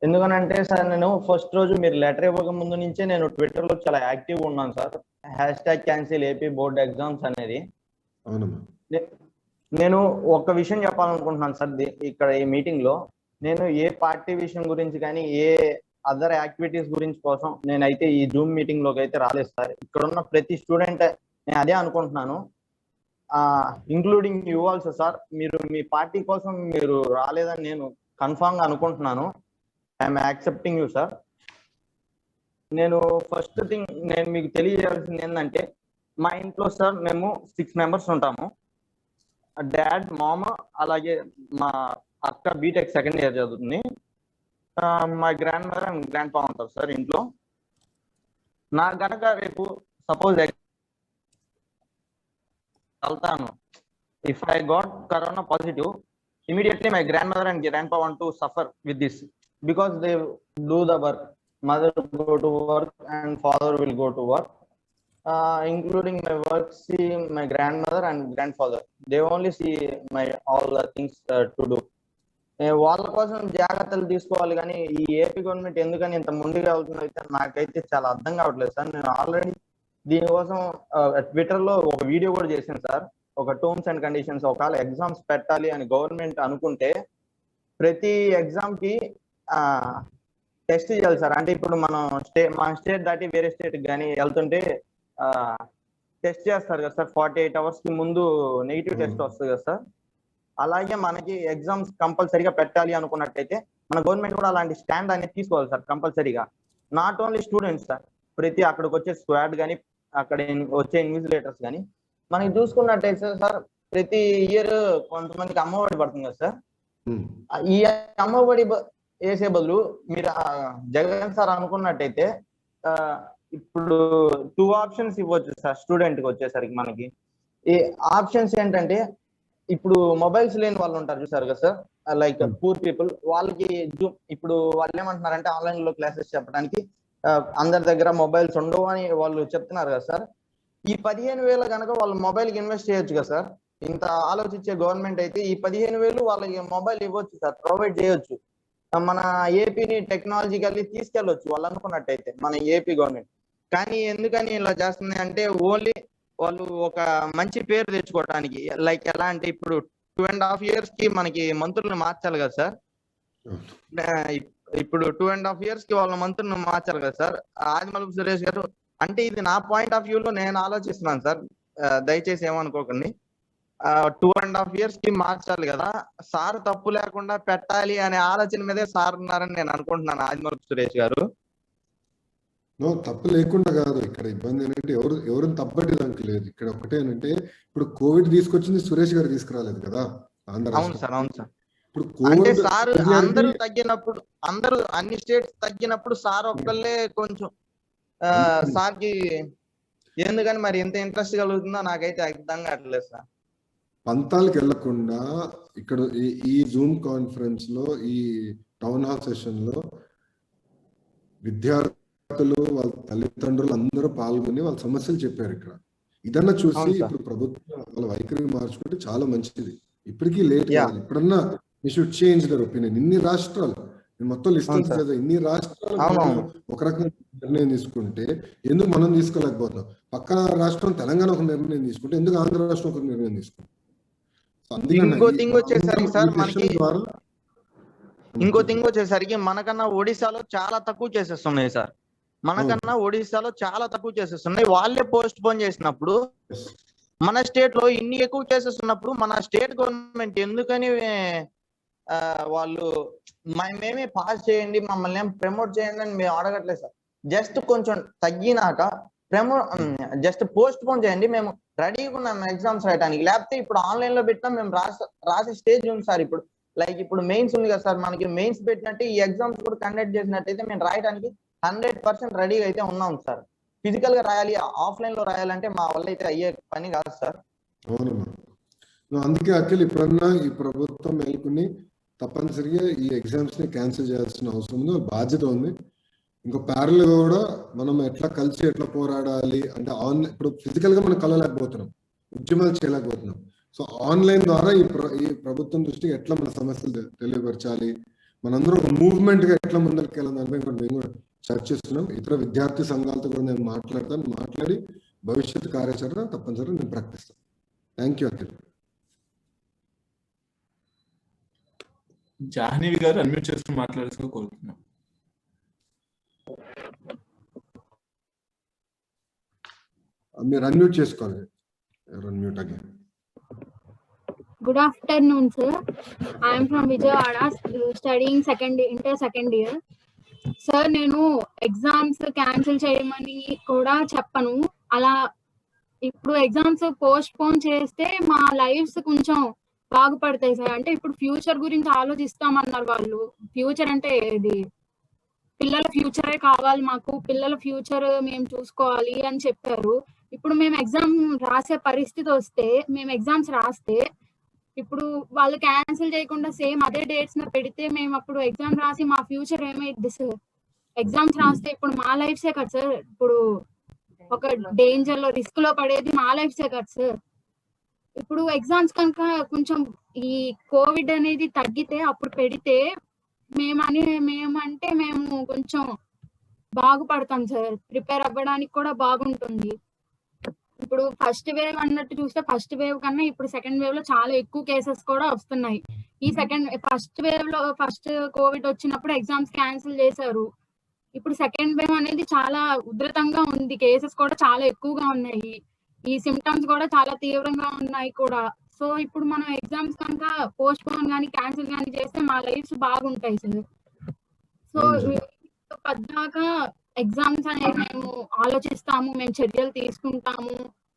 ఎందుకనంటే సార్, నేను ఫస్ట్ రోజు మీరు లెటర్ ఇవ్వక ముందు నుంచే నేను ట్విట్టర్ లో చాలా యాక్టివ్ ఉన్నాను sir. #cancel AP board exams అనేది. నేను ఒక విషయం చెప్పాలనుకుంటున్నాను సార్ ఇక్కడ ఈ మీటింగ్ లో. నేను ఏ పార్టీ విషయం గురించి కానీ, ఏ అదర్ యాక్టివిటీస్ గురించి కోసం నేనైతే ఈ జూమ్ మీటింగ్ లోకి అయితే రాలేదు సార్. ఇక్కడ ఉన్న ప్రతి స్టూడెంట్ నేను అదే అనుకుంటున్నాను, ఇంక్లూడింగ్ యూ ఆల్సో సార్. మీరు మీ పార్టీ కోసం మీరు రాలేదని నేను కన్ఫామ్ గా అనుకుంటున్నాను. I'm accepting you sir. నేను ఫస్ట్ థింగ్ నేను మీకు తెలియజేయాల్సింది ఏంటంటే, మా ఇంట్లో సార్ మేము 6 members ఉంటాము. డాడ్, మామ, అలాగే మా అక్క బీటెక్ సెకండ్ ఇయర్ చదువుతుంది. మా గ్రాండ్ మదర్ అండ్ గ్రాండ్ పా ఉంటారు సార్ ఇంట్లో. నా గనక రేపు సపోజ్ వెళ్తాను, if I got corona positive, immediately my grandmother and grandpa want to suffer with this because they do the work. Mother go to work and father will go to work. Including my work, see my grandmother and grandfather, they only see my all the things to do. వాళ్ళ కోసం జాగ్రత్తలు తీసుకోవాలి, కానీ ఈ AP government ఎందుకని ఇంత ముందుగా వెళ్తుందో అయితే నాకైతే చాలా అర్థం కావట్లేదు సార్. నేను ఆల్రెడీ దీనికోసం ట్విట్టర్ లో ఒక వీడియో కూడా చేశాను సార్. ఒక టర్మ్స్ అండ్ కండిషన్స్, ఒకవేళ ఎగ్జామ్స్ పెట్టాలి అని గవర్నమెంట్ అనుకుంటే ప్రతి ఎగ్జామ్ కి టెస్ట్ చేయాలి సార్. అంటే ఇప్పుడు మనం మన స్టేట్ దాటి వేరే స్టేట్ కానీ వెళ్తుంటే టెస్ట్ చేస్తారు కదా సార్. 48 hours కి ముందు నెగిటివ్ టెస్ట్ వస్తుంది కదా సార్. అలాగే మనకి ఎగ్జామ్స్ కంపల్సరీగా పెట్టాలి అనుకున్నట్టయితే మన గవర్నమెంట్ కూడా అలాంటి స్టాండ్ అనేది తీసుకోవాలి సార్ కంపల్సరీగా. నాట్ ఓన్లీ స్టూడెంట్స్ సార్, ప్రతి అక్కడికి వచ్చే స్క్వాడ్ కానీ, అక్కడ వచ్చే ఇన్విజిలేటర్స్ కానీ. మనకి చూసుకున్నట్టయితే సార్, ప్రతి ఇయర్ కొంతమందికి అమ్మఒడి పడుతుంది కదా సార్. ఈ అమ్మఒడి వేసే బదులు మీరు జగన్ సార్ అనుకున్నట్టయితే ఇప్పుడు 2 options ఇవ్వచ్చు సార్ స్టూడెంట్ కి వచ్చేసరికి. మనకి ఈ ఆప్షన్స్ ఏంటంటే, ఇప్పుడు మొబైల్స్ లేని వాళ్ళు ఉంటారు చూసారు కదా సార్, లైక్ పూర్ పీపుల్. వాళ్ళకి ఇప్పుడు వాళ్ళు ఏమంటున్నారంటే, ఆన్లైన్ లో క్లాసెస్ చెప్పడానికి అందరి దగ్గర మొబైల్స్ ఉండవు అని వాళ్ళు చెప్తున్నారు కదా సార్. ఈ 15,000 కనుక వాళ్ళు మొబైల్ కి ఇన్వెస్ట్ చేయొచ్చు కదా సార్. ఇంత ఆలోచించే గవర్నమెంట్ అయితే ఈ 15,000 వాళ్ళకి మొబైల్ ఇవ్వచ్చు సార్, ప్రొవైడ్ చేయొచ్చు. మన ఏపీని టెక్నాలజికల్లీ తీసుకెళ్ళొచ్చు వాళ్ళు అనుకున్నట్టయితే, మన ఏపీ గవర్నమెంట్. కానీ ఎందుకని ఇలా చేస్తుంది అంటే, ఓన్లీ వాళ్ళు ఒక మంచి పేరు తెచ్చుకోవడానికి. లైక్ ఎలా అంటే, ఇప్పుడు 2.5 years కి మనకి మంత్రులను మార్చాలి కదా సార్. ఇప్పుడు 2.5 years కి వాళ్ళ మంత్రులను మార్చాలి కదా సార్. ఆదిమూలపు సురేష్ గారు, అంటే ఇది నా పాయింట్ ఆఫ్ వ్యూలో నేను ఆలోచిస్తున్నాను సార్, దయచేసి ఏమనుకోకండి. 2.5 years కి మార్చాలి కదా సార్, తప్పు లేకుండా పెట్టాలి అనే ఆలోచన మీదే సార్ ఉన్నారని నేను అనుకుంటున్నాను, ఆదిమూలపు సురేష్ గారు. తప్పు లేకుండా కాదు. ఇక్కడ ఇబ్బంది ఏంటంటే, ఎవరు తప్పట్టడానికి లేదు. ఇక్కడ ఒకటే ఏంటంటే, ఇప్పుడు కోవిడ్ తీసుకొచ్చింది సురేష్ గారు తీసుకురాలేదు కదా ఆంధ్ర. అవును సార్, అవును సార్. ఇప్పుడు అంటే సార్ అందరూ తగ్గినప్పుడు, అందరూ అన్ని స్టేట్స్ తగ్గినప్పుడు సార్ ఒక్కళ్ళే కొంచెం సార్కి ఎందుకని మరి ఎంత ఇంట్రెస్ట్ కలుగుతుందో నాకైతే అర్థం కావట్లేదు సార్. పంతాలకు వెళ్లకుండా ఇక్కడ ఈ జూమ్ కాన్ఫరెన్స్ లో, ఈ టౌన్ హాల్ సెషన్ లో విద్యార్థులు, వాళ్ళ తల్లిదండ్రులు అందరూ పాల్గొని వాళ్ళ సమస్యలు చెప్పారు. ఇక్కడ ఇదన్నా చూసి ఇప్పుడు ప్రభుత్వం వాళ్ళ వైఖరి మార్చుకుంటే చాలా మంచిది. ఇప్పటికీ లేట్ కాదు. ఇప్పుడన్నా we should change their opinion. ఇన్ని రాష్ట్రాలు, నేను మొత్తం లిస్ట్ కదా, ఇన్ని రాష్ట్రాలు ఒక రకమైన నిర్ణయం తీసుకుంటే ఎందుకు మనం తీసుకోలేకపోతున్నాం? పక్కన రాష్ట్రం తెలంగాణ ఒక నిర్ణయం తీసుకుంటే ఎందుకు ఆంధ్ర రాష్ట్రం ఒక నిర్ణయం తీసుకుంటాం? ఇంకో థింగ్ వచ్చేసరికి సార్, మనకి ఇంకో థింగ్ వచ్చేసరికి మనకన్నా ఒడిశాలో చాలా తక్కువ చేసేస్తున్నాయి సార్. మనకన్నా ఒడిశాలో చాలా తక్కువ చేసేస్తున్నాయి. వాళ్ళే పోస్ట్ పోన్ చేసినప్పుడు మన స్టేట్ లో ఇన్ని ఎక్కువ కేసెస్ ఉన్నప్పుడు మన స్టేట్ గవర్నమెంట్ ఎందుకని వాళ్ళు మేమే పాస్ చేయండి, మమ్మల్ని ఏం ప్రమోట్ చేయండి అని మేము అడగట్లేదు సార్. జస్ట్ కొంచెం తగ్గినాక జస్ట్ పోస్ట్ పోన్ చేయండి, మేము రెడీగా ఉన్నాం ఎగ్జామ్స్ రాయడానికి. లేకపోతే ఇప్పుడు ఆన్లైన్ లో పెట్టినా మేము రాసే స్టేజ్ ఉంది సార్. ఇప్పుడు లైక్ ఇప్పుడు మెయిన్స్ ఉంది కదా సార్, మనకి మెయిన్స్ పెట్టినట్టు ఈ ఎగ్జామ్స్ కూడా కండక్ట్ చేసినట్టయితే మేము రాయడానికి 100% రెడీగా అయితే ఉన్నాం సార్. ఫిజికల్ గా రాయాలి, ఆఫ్లైన్ లో రాయాలంటే మా వల్ల అయితే అయ్యే పని కాదు సార్. అవునమ్మా, అందుకే అఖిల్ ఇప్పుడన్నా ఈ ప్రభుత్వం మేల్కొని తప్పనిసరిగా ఈ ఎగ్జామ్స్ ని క్యాన్సిల్ చేయాల్సిన అవసరం ఉంది, బాధ్యత ఉంది. ఇంకో ప్యారల్ కూడా మనం ఎట్లా కలిసి ఎట్లా పోరాడాలి అంటే ఆన్లైన్, ఇప్పుడు ఫిజికల్ గా మనం కలవలేకపోతున్నాం, ఉద్యమాలు చేయలేకపోతున్నాం. సో ఆన్లైన్ ద్వారా ఈ ప్రభుత్వం దృష్టికి ఎట్లా మన సమస్యలు తెలియపరచాలి, మనందరం ఒక మూవ్మెంట్ గా ఎట్లా ముందరికి వెళ్ళాలి దానిపై మేము కూడా చర్చిస్తున్నాం. ఇతర విద్యార్థి సంఘాలతో కూడా నేను మాట్లాడి భవిష్యత్తు కార్యాచరణ తప్పనిసరిగా నేను ప్రకటిస్తాను. Thank you Akhil. జాహ్నవి గారు అన్మ్యూట్ చేసుకుని మాట్లాడాల్సిందిగా కోరుతున్నాం. మీరు అన్మ్యూట్ చేసుకోవాలి. Unmute again. Good afternoon, sir. I am from Vijayawada, studying inter second year. Sir, నేను ఎగ్జామ్స్ క్యాన్సిల్ చేయమని కూడా చెప్పను. అలా ఇప్పుడు ఎగ్జామ్స్ పోస్ట్ పోన్ చేస్తే మా లైఫ్స్ కొంచెం బాగుపడతాయి సార్. అంటే ఇప్పుడు ఫ్యూచర్ గురించి ఆలోచిస్తామన్నారు వాళ్ళు. ఫ్యూచర్ అంటే ఇది పిల్లల ఫ్యూచరే కావాలి మాకు, పిల్లల ఫ్యూచర్ మేము చూసుకోవాలి అని చెప్పారు. ఇప్పుడు మేము ఎగ్జామ్ రాసే పరిస్థితి వస్తే, మేము ఎగ్జామ్స్ రాస్తే ఇప్పుడు వాళ్ళు క్యాన్సిల్ చేయకుండా సేమ్ అదే డేట్స్ పెడితే మేము అప్పుడు ఎగ్జామ్ రాసి మా ఫ్యూచర్ ఏమైంది సార్? ఎగ్జామ్స్ రాస్తే ఇప్పుడు మా లైఫ్సే కదా సార్, ఇప్పుడు ఒక డేంజర్ లో రిస్క్ లో పడేది మా లైఫ్సే కదా సార్. ఇప్పుడు ఎగ్జామ్స్ కనుక కొంచెం ఈ కోవిడ్ అనేది తగ్గితే అప్పుడు పెడితే మేము కొంచెం బాగుపడతాం సార్, ప్రిపేర్ అవ్వడానికి కూడా బాగుంటుంది. ఇప్పుడు ఫస్ట్ వేవ్ అన్నట్టు చూస్తే ఫస్ట్ వేవ్ కన్నా ఇప్పుడు సెకండ్ వేవ్ లో చాలా ఎక్కువ కేసెస్ కూడా వస్తున్నాయి. ఈ ఫస్ట్ వేవ్ లో ఫస్ట్ కోవిడ్ వచ్చినప్పుడు ఎగ్జామ్స్ క్యాన్సిల్ చేశారు. ఇప్పుడు సెకండ్ వేవ్ అనేది చాలా ఉధృతంగా ఉంది, కేసెస్ కూడా చాలా ఎక్కువగా ఉన్నాయి, ఈ సిమ్టమ్స్ కూడా చాలా తీవ్రంగా ఉన్నాయి కూడా. సో ఇప్పుడు మనం ఎగ్జామ్స్ కనుక పోస్ట్ పోన్ కానీ క్యాన్సిల్ కానీ చేస్తే మా లైఫ్స్ బాగుంటాయి సార్. సో పద్దాక ఎగ్జామ్స్ అనేది మేము ఆలోచిస్తాము, మేము చర్యలు తీసుకుంటాము,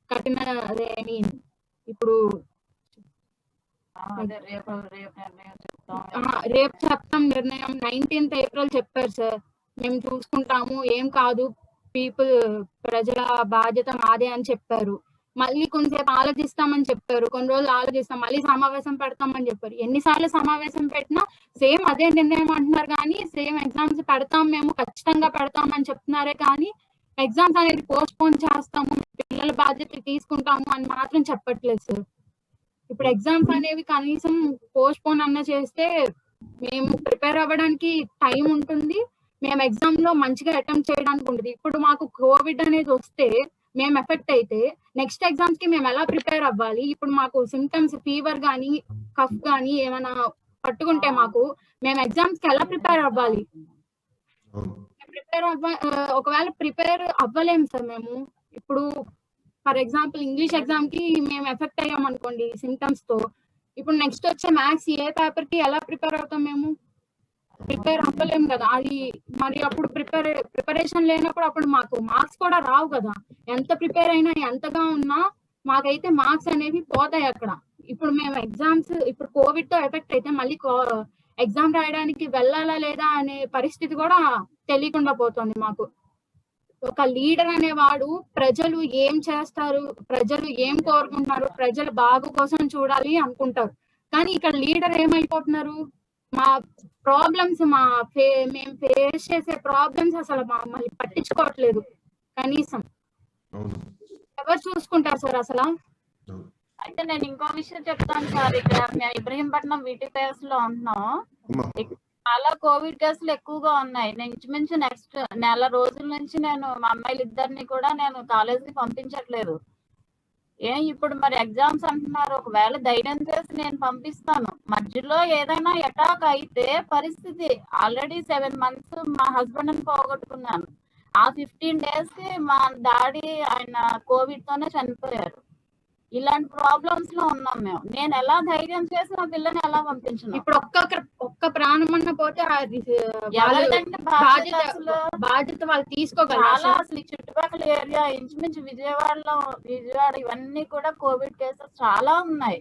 కఠిన ఇప్పుడు రేపు చెప్తాం నిర్ణయం. 19th ఏప్రిల్ చెప్పారు సార్, మేము చూసుకుంటాము, ఏం కాదు, ప్రజల బాధ్యత మాదే అని చెప్పారు. మళ్ళీ కొంతసేపు ఆలోచిస్తామని చెప్పారు, కొన్ని రోజులు ఆలోచిస్తాం, మళ్ళీ సమావేశం పెడతామని చెప్పారు. ఎన్నిసార్లు సమావేశం పెట్టినా సేమ్ అదే నిర్ణయం అంటున్నారు, కానీ సేమ్ ఎగ్జామ్స్ పెడతాం, మేము ఖచ్చితంగా పెడతామని చెప్తున్నారే కానీ ఎగ్జామ్స్ అనేది పోస్ట్ పోన్ చేస్తాము, పిల్లల బాధ్యత తీసుకుంటాము అని మాత్రం చెప్పట్లేదు సార్. ఇప్పుడు ఎగ్జామ్స్ అనేవి కనీసం పోస్ట్ పోన్ అన్న చేస్తే మేము ప్రిపేర్ అవ్వడానికి టైం ఉంటుంది, మేము ఎగ్జామ్ లో మంచిగా అటెంప్ట్ చేయడానికి ఉంటుంది. ఇప్పుడు మాకు కోవిడ్ అనేది వస్తే మేము ఎఫెక్ట్ అయితే నెక్స్ట్ ఎగ్జామ్స్ కి మేము ఎలా ప్రిపేర్ అవ్వాలి? ఇప్పుడు మాకు సిమ్టమ్స్ ఫీవర్ గానీ కఫ్ గానీ ఏమైనా పట్టుకుంటే మాకు మేము ఎగ్జామ్స్ కి ఎలా ప్రిపేర్ అవ్వాలి? ఒకవేళ ప్రిపేర్ అవ్వలేము సార్ మేము. ఇప్పుడు ఫర్ ఎగ్జాంపుల్ ఇంగ్లీష్ ఎగ్జామ్ కి మేము ఎఫెక్ట్ అయ్యాం అనుకోండి సిమ్టమ్స్ తో, ఇప్పుడు నెక్స్ట్ వచ్చే మ్యాథ్స్ ఏ పేపర్ కి ఎలా ప్రిపేర్ అవుతాం? మేము ప్రిపేర్ అవ్వలేము కదా. అది మరి అప్పుడు ప్రిపరేషన్ లేనప్పుడు అప్పుడు మాకు మార్క్స్ కూడా రావు కదా. ఎంత ప్రిపేర్ అయినా ఎంతగా ఉన్నా మాకైతే మార్క్స్ అనేవి పోతాయి అక్కడ. ఇప్పుడు మేము ఎగ్జామ్స్ ఇప్పుడు కోవిడ్ తో ఎఫెక్ట్ అయితే మళ్ళీ ఎగ్జామ్ రాయడానికి వెళ్ళాలా లేదా అనే పరిస్థితి కూడా తెలియకుండా పోతుంది మాకు. ఒక లీడర్ అనేవాడు ప్రజలు ఏం చేస్తారు, ప్రజలు ఏం కోరుకుంటున్నారు, ప్రజల బాగు కోసం చూడాలి అనుకుంటారు. కానీ ఇక్కడ లీడర్ ఏమైపోతున్నారు, మా ప్రాబ్లమ్స్ మేము ఫేస్ చేసే ప్రాబ్లమ్స్ అసలు మమ్మల్ని పట్టించుకోవట్లేదు కనీసం. ఎవరు చూసుకుంటారు సార్ అసలు? అయితే నేను ఇంకో విషయం చెప్తాను సార్. ఇక్కడ మేము ఇబ్రహీంపట్నం వీటీపీఎస్ లో ఉంటున్నాం. చాలా కోవిడ్ కేసులు ఎక్కువగా ఉన్నాయి. నేను ఇంచుమించు నెక్స్ట్ నెల రోజుల నుంచి నేను మా అమ్మాయిలు ఇద్దరిని కూడా నేను కాలేజీకి పంపించట్లేదు. ఇప్పుడు మరి ఎగ్జామ్స్ అంటున్నారు, ఒకవేళ ధైర్యం చేసి నేను పంపిస్తాను. మధ్యలో ఏదైనా అటాక్ అయితే పరిస్థితి ఆల్రెడీ 7 months మా హస్బెండ్ ని పోగొట్టుకున్నాను. ఆ 15 days కి మా డాడీ ఆయన కోవిడ్ తోనే చనిపోయారు. ఇలాంటి ప్రాబ్లమ్స్ లో ఉన్నాం మేము. నేను ఎలా ధైర్యం చేసి మా పిల్లని ఎలా పంపించను? ఇప్పుడు ఒక్క ప్రాణం అన్న పోతే అది ఎవరిదంటే బాధ్యత అసలు బాధ్యత వాళ్ళు తీసుకోగలరు. చాలా అసలు ఈ చుట్టుపక్కల ఏరియా ఇంచుమించు విజయవాడ ఇవన్నీ కూడా కోవిడ్ కేసెస్ చాలా ఉన్నాయి.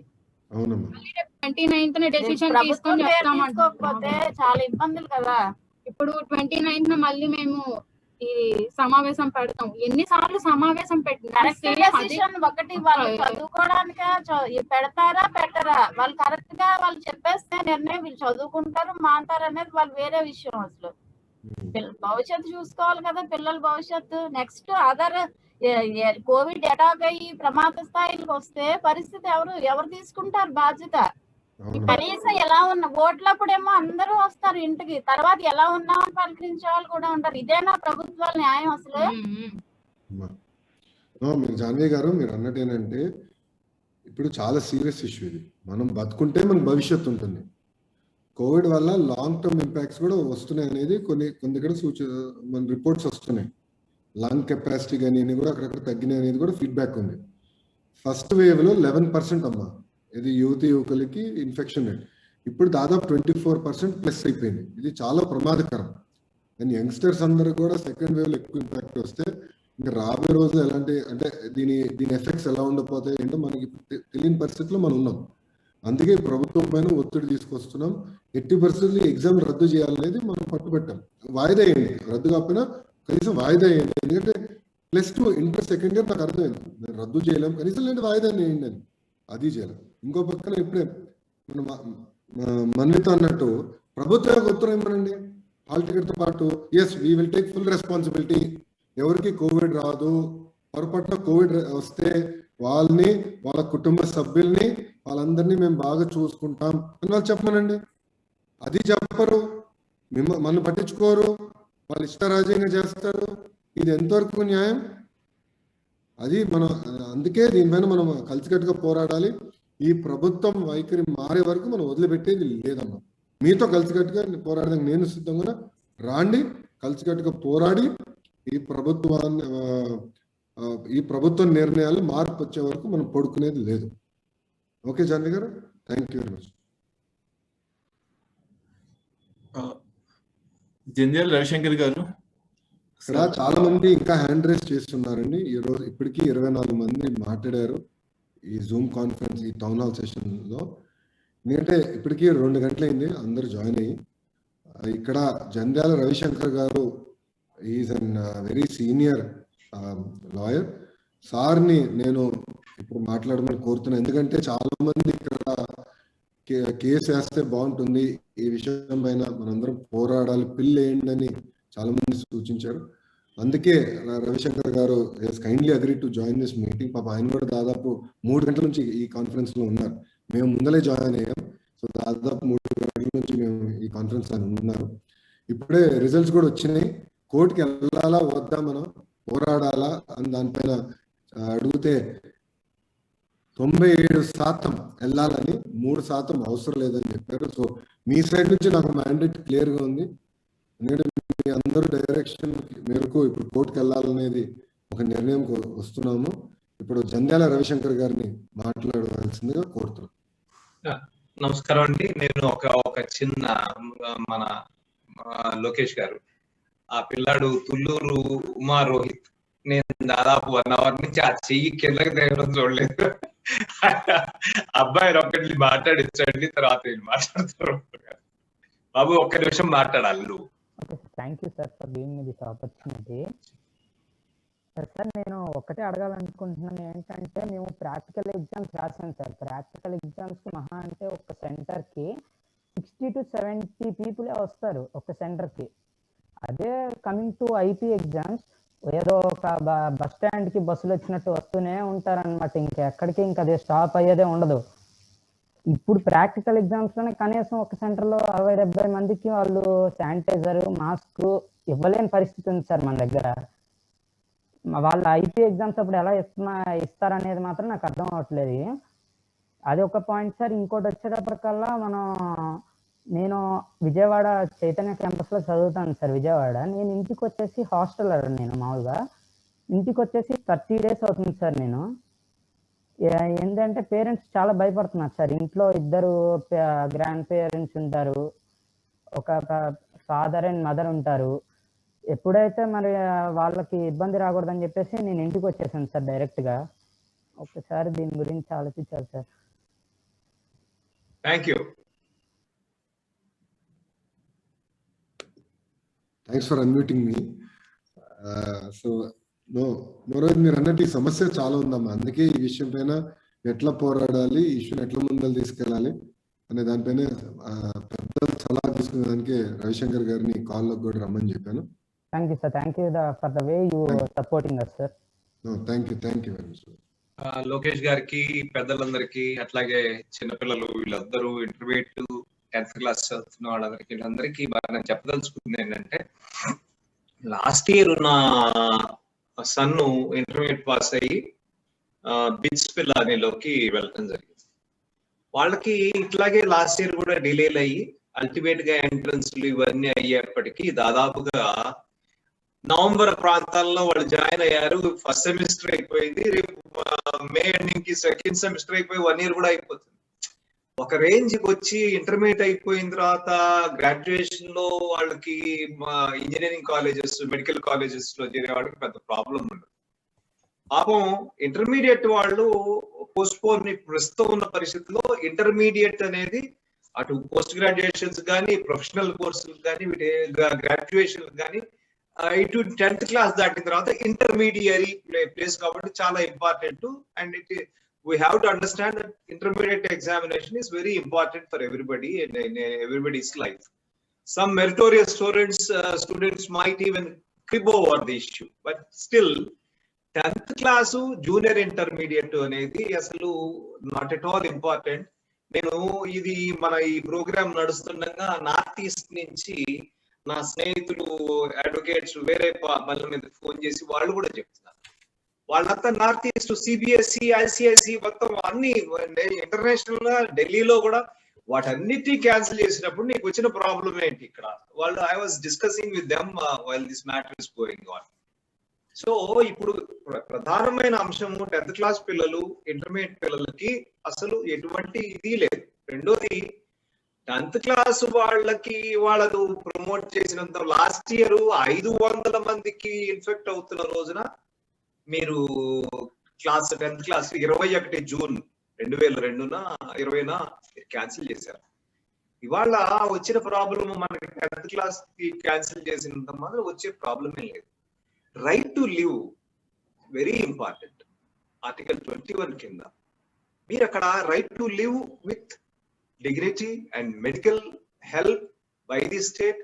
29th డెసిషన్ తీసుకొని తీసుకోకపోతే చాలా ఇబ్బందులు కదా. ఇప్పుడు 29th మళ్ళీ మేము ఈ సమావేశం పెడతాం. ఎన్నిసార్లు సమావేశం డెసిషన్ ఒకటి వాళ్ళు చదువుకోవడానికే పెడతారా పెట్టరా, వాళ్ళు కరెక్ట్ గా వాళ్ళు చెప్పేస్తే నిర్ణయం వీళ్ళు చదువుకుంటారు మాంటారు అనేది వాళ్ళు వేరే విషయం. అసలు భవిష్యత్తు చూసుకోవాలి కదా, పిల్లల భవిష్యత్తు. నెక్స్ట్ అదర్ కోవిడ్ అటాక్ అయ్యి ప్రమాద స్థాయికి వస్తే పరిస్థితి ఎవరు తీసుకుంటారు బాధ్యత? కనీసం ఎలా ఉన్న ఓట్లప్పుడేమో అందరూ వస్తారు ఇంటికి, తర్వాత ఎలా ఉన్నామని పలకరించే వాళ్ళు కూడా ఉంటారు. ఇదేనా ప్రభుత్వాల న్యాయం అసలు? మీరు జాన్వి గారు మీరు అన్నట్టు ఏంటంటే ఇప్పుడు చాలా సీరియస్ ఇష్యూ ఇది. మనం బతుకుంటే మన భవిష్యత్తు ఉంటుంది. కోవిడ్ వల్ల లాంగ్ టర్మ్ ఇంపాక్ట్స్ కూడా వస్తున్నాయి అనేది కొన్ని దగ్గర మన రిపోర్ట్స్ వస్తున్నాయి. లంగ్ కెపాసిటీ కానీ కూడా అక్కడక్కడ తగ్గినాయి అనేది కూడా ఫీడ్బ్యాక్ ఉంది. ఫస్ట్ వేవ్ లో 11% అమ్మా ఇది యువకులకి ఇన్ఫెక్షన్ రేట్. ఇప్పుడు దాదాపు 24% ప్లస్ అయిపోయింది. ఇది చాలా ప్రమాదకరం. అండ్ యంగ్స్టర్స్ అందరూ కూడా సెకండ్ వేవ్ లో ఎక్కువ ఇంపాక్ట్ వస్తే ఇంకా రాబోయే రోజులు ఎలాంటి అంటే దీని ఎఫెక్ట్స్ ఎలా ఉండకపోతాయి ఏంటో మనకి తెలియని పరిస్థితిలో మనం ఉన్నాం. అందుకే ప్రభుత్వం పైన ఒత్తిడి తీసుకొస్తున్నాం. ఎట్టి పరిస్థితుల్లో ఎగ్జామ్ రద్దు చేయాలనేది మనం పట్టుబట్టాం. వాయిదా అయ్యింది, రద్దు కాకపోయినా కనీసం వాయిదా అయ్యింది. ఎందుకంటే +2 ఇంటర్ సెకండ్ ఇయర్ నాకు అర్థమైంది నేను రద్దు చేయలేం, కనీసం లేని వాయిదా వేయండి అని. అది చేయలేం. ఇంకో పక్కన ఇప్పుడే మన్విత అన్నట్టు ప్రభుత్వం ఉత్తరం ఇవ్వనండి హాల్ టికెట్తో పాటు. Yes we will take full responsibility. ఎవరికి కోవిడ్ రాదు, పొరపాటున కోవిడ్ వస్తే వాళ్ళని వాళ్ళ కుటుంబ సభ్యుల్ని వాళ్ళందరినీ మేము బాగా చూసుకుంటాం అని వాళ్ళు చెప్పమనండి. అది చెప్పరు, మనం పట్టించుకోరు, వాళ్ళు ఇష్టరాజ్యంగా చేస్తారు. ఇది ఎంతవరకు న్యాయం? అది మనం అందుకే దీనిపైన మనం కలిసికట్టుగా పోరాడాలి. ఈ ప్రభుత్వం వైఖరి మారే వరకు మనం వదిలిపెట్టేది లేదమ్మా. మీతో కలిసికట్టుగా పోరాడడానికి నేను సిద్ధంగా రాండి. కలిసికట్టుగా పోరాడి ఈ ప్రభుత్వం నిర్ణయాలు మార్పు వచ్చే వరకు మనం పడుకునేది లేదు. ఓకే జాన్వి గారు, thank you very much. Jandhyala Ravishankar గారు, ఇక్కడ చాలా మంది ఇంకా హ్యాండ్ రైజ్ చేస్తున్నారండి. ఈ రోజు ఇప్పటికీ 24 మంది మాట్లాడారు ఈ జూమ్ కాన్ఫరెన్స్, ఈ టౌన్ హాల్ సెషన్ లో. ఎందుకంటే ఇప్పటికీ 2 గంటలైంది అందరూ జాయిన్ అయ్యి. ఇక్కడ జంధ్యాల రవిశంకర్ గారు is an very senior lawyer. సార్ని నేను ఇప్పుడు మాట్లాడమని కోరుతున్నాను. ఎందుకంటే చాలా మంది ఇక్కడ కేసు వేస్తే బాగుంటుంది, ఈ విషయం పైన మనందరం పోరాడాలి, పిల్లు వేయండి అని చాలా మంది సూచించారు. అందుకే Ravishankar garu he's kindly agree to join this meeting. పాప ఆయన కూడా దాదాపు 3 గంటల నుంచి ఈ కాన్ఫరెన్స్ లో ఉన్నారు. మేము ముందలే జాయిన్ అయ్యాం. సో దాదాపు 3 గంటల నుంచి మేము ఈ కాన్ఫరెన్స్ అని ఉన్నారు. ఇప్పుడే రిజల్ట్స్ కూడా వచ్చినాయి. కోర్టుకి వెళ్ళాలా వద్దా, మనం పోరాడాలా అని దానిపైన అడిగితే 97% వెళ్ళాలని, 3% అవసరం లేదని చెప్పారు. సో మీ సైడ్ నుంచి నాకు మ్యాండేట్ క్లియర్ గా ఉంది. ఎందుకంటే మీ అందరూ డైరెక్షన్ మేరకు ఇప్పుడు కోర్టుకి వెళ్ళాలనేది ఒక నిర్ణయం వస్తున్నాము. ఇప్పుడు జంధ్యాల రవిశంకర్ గారిని మాట్లాడవలసిందిగా కోరుతున్నాను. నమస్కారం అండి. నేను ఒక చిన్న మన లోకేష్ గారు, ఆ పిల్లాడు తుళ్ళూరు ఉమా రోహిత్, నేను దాదాపు 1 hour నుంచి ఆ చెయ్యి కిందకి తగ్గడం చూడలేదు. అబ్బాయి ఒక్కటి మాట్లాడించండి, తర్వాత నేను మాట్లాడుతారు. బాబు 1 నిమిషం మాట్లాడాలి నువ్వు. Thank you sir for giving me this opportunity. Sir నేను ఒకటే అడగాలనుకుంటున్నాను ఏంటంటే, మేము ప్రాక్టికల్ ఎగ్జామ్స్ రాసాం సార్. ప్రాక్టికల్ ఎగ్జామ్స్కి మహా అంటే ఒక సెంటర్కి 60 to 70 పీపులే వస్తారు ఒక సెంటర్కి. అదే కమింగ్ టు ఐపీ ఎగ్జామ్స్ ఏదో ఒక బస్ స్టాండ్కి బస్సులు వచ్చినట్టు వస్తూనే ఉంటారనమాట. ఇంకెక్కడికి ఇంకా అదే స్టాప్ అయ్యేదే ఉండదు. ఇప్పుడు ప్రాక్టికల్ ఎగ్జామ్స్లోనే కనీసం ఒక సెంటర్లో 60-70 మందికి వాళ్ళు శానిటైజర్, మాస్క్ ఇవ్వలేని పరిస్థితి ఉంది సార్ మన దగ్గర. వాళ్ళ ఐపీ ఎగ్జామ్స్ అప్పుడు ఎలా ఇస్తారనేది మాత్రం నాకు అర్థం అవ్వట్లేదు. అది ఒక పాయింట్ సార్. ఇంకోటి వచ్చేటప్పటికల్లా నేను విజయవాడ చైతన్య క్యాంపస్లో చదువుతాను సార్ విజయవాడ. నేను ఇంటికి వచ్చేసి హాస్టల్ నేను మామూలుగా ఇంటికి వచ్చేసి 30 days అవుతుంది సార్. నేను ఏంటంటే పేరెంట్స్ చాలా భయపడుతున్నారు సార్. ఇంట్లో ఇద్దరు గ్రాండ్ పేరెంట్స్ ఉంటారు, ఒక ఫాదర్ అండ్ మదర్ ఉంటారు. ఎప్పుడైతే మరి వాళ్ళకి ఇబ్బంది రాకూడదని చెప్పేసి నేను ఇంటికి వచ్చేసాను సార్ డైరెక్ట్గా. ఒకసారి దీని గురించి ఆలోచించాలి sir. Thank you. Thanks for unmuting me. So మరోజు మీరు అన్నట్టు ఈ సమస్య చాలా ఉందమ్మా. అందుకే ఈ విషయం పైన ఎట్లా పోరాడాలి, ఈ ఇష్యూని ఎట్లా ముందలు తీసుకెళ్ళాలి అనే దానిపైన పెద్ద సలహా తీసుకునేదానికి రవిశంకర్ గారిని కాల్లో కూడా రమ్మని చెప్పాను. Thank you sir. Thank you for the way you supporting us sir. Thank you very much. Lokesh గారికి, పెద్దలందరికీ, అట్లాగే చిన్నపిల్లలు వీళ్ళందరూ ఇంటర్మీడియట్ 10th క్లాస్ చదువుతున్న వాళ్ళందరికీ వీళ్ళందరికీ నేను చెప్పదలుచుకుంది ఏంటంటే, లాస్ట్ ఇయర్ నా సన్ను ఇంటర్మీడియట్ పాస్ అయ్యి బిట్స్ పిల్లానిలోకి వెళ్ళటం జరిగింది. వాళ్ళకి ఇట్లాగే లాస్ట్ ఇయర్ కూడా డిలేలు అయ్యి అల్టిమేట్ గా ఎంట్రన్స్లు ఇవన్నీ అయ్యేప్పటికీ దాదాపుగా నవంబర్ ప్రాంతాల్లో వాళ్ళు జాయిన్ అయ్యారు. ఫస్ట్ సెమిస్టర్ అయిపోయింది, రేపు మే ఎండింగ్ కి సెకండ్ సెమిస్టర్ అయిపోయి 1 year కూడా అయిపోతుంది. ఒక రేంజ్ కి వచ్చి ఇంటర్మీడియట్ అయిపోయిన తర్వాత గ్రాడ్యుయేషన్ లో వాళ్ళకి ఇంజనీరింగ్ కాలేజెస్, మెడికల్ కాలేజెస్ లో చేరే వాళ్ళకి పెద్ద ప్రాబ్లం ఉండదు. పాపం ఇంటర్మీడియట్ వాళ్ళు పోస్ట్ పోన్ ప్రస్తుతం ఉన్న పరిస్థితుల్లో ఇంటర్మీడియట్ అనేది అటు పోస్ట్ గ్రాడ్యుయేషన్స్ కానీ, ప్రొఫెషనల్ కోర్సులు కానీ, గ్రాడ్యుయేషన్ కానీ, ఇటు 10th క్లాస్ దాటిన తర్వాత ఇంటర్మీడియరీ ప్లేస్ కాబట్టి చాలా important. And we have to understand that intermediate examination is very important for everybody and in everybody's life. Some meritorious students might even crib over the issue, but still 10th class junior intermediate అనేది అసలు not at all important. నేను ఇది మన ఈ programme నడుస్తుండగా north east నుంచి నా స్నేహితులు advocates వేరే పనుల మీద ఫోన్ చేసి వాళ్ళు కూడా చెప్తున్నారు, వాళ్ళంతా నార్త్ ఈస్ట్ సిబిఎస్ఈ, ఐసిఐసి మొత్తం అన్ని ఇంటర్నేషనల్ గా ఢిల్లీలో కూడా వాటన్నిటి క్యాన్సిల్ చేసినప్పుడు నీకు వచ్చిన ప్రాబ్లం ఏంటి ఇక్కడ? వాళ్ళు I was discussing with them while this matter is going on. So ఇప్పుడు ప్రధానమైన అంశము 10th క్లాస్ పిల్లలు, ఇంటర్మీడియట్ పిల్లలకి అసలు ఎటువంటి ఇది లేదు. రెండోది 10th క్లాస్ వాళ్ళకి వాళ్ళు ప్రమోట్ చేసినంత లాస్ట్ ఇయర్ 500 మందికి ఇన్ఫెక్ట్ అవుతున్న రోజున మీరు class 10th class 21 June 2020 cancel చేశారు. ఇవాళ వచ్చిన ప్రాబ్లం మనకి 10th క్లాస్ కి క్యాన్సిల్ చేసినంత మాత్రం వచ్చే ప్రాబ్లమే లేదు. Right to live very important. Article 21 కింద మీరు అక్కడ right to live with dignity and medical help by the state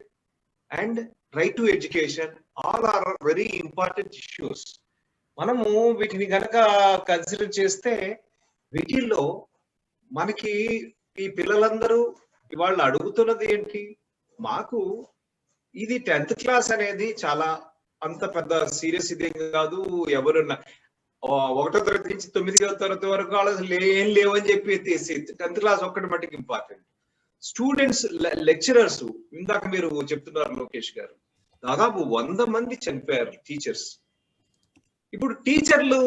and right to education all are very important issues. మనము వీటిని గనక కన్సిడర్ చేస్తే వీటిల్లో మనకి ఈ పిల్లలందరూ ఇవాళ అడుగుతున్నది ఏంటి? మాకు ఇది 10th క్లాస్ అనేది చాలా అంత పెద్ద సీరియస్ ఇదే కాదు. ఎవరున్నా 1వ తరగతి నుంచి 9వ తరగతి వరకు వాళ్ళు ఏం లేవని చెప్పి తీసి 10th క్లాస్ ఒక్కటి మట్టుకు ఇంపార్టెంట్. స్టూడెంట్స్, లెక్చరర్స్, ఇందాక మీరు చెప్తున్నారు లోకేష్ గారు, దాదాపు 100 మంది చనిపోయారు టీచర్స్. ఇప్పుడు టీచర్లు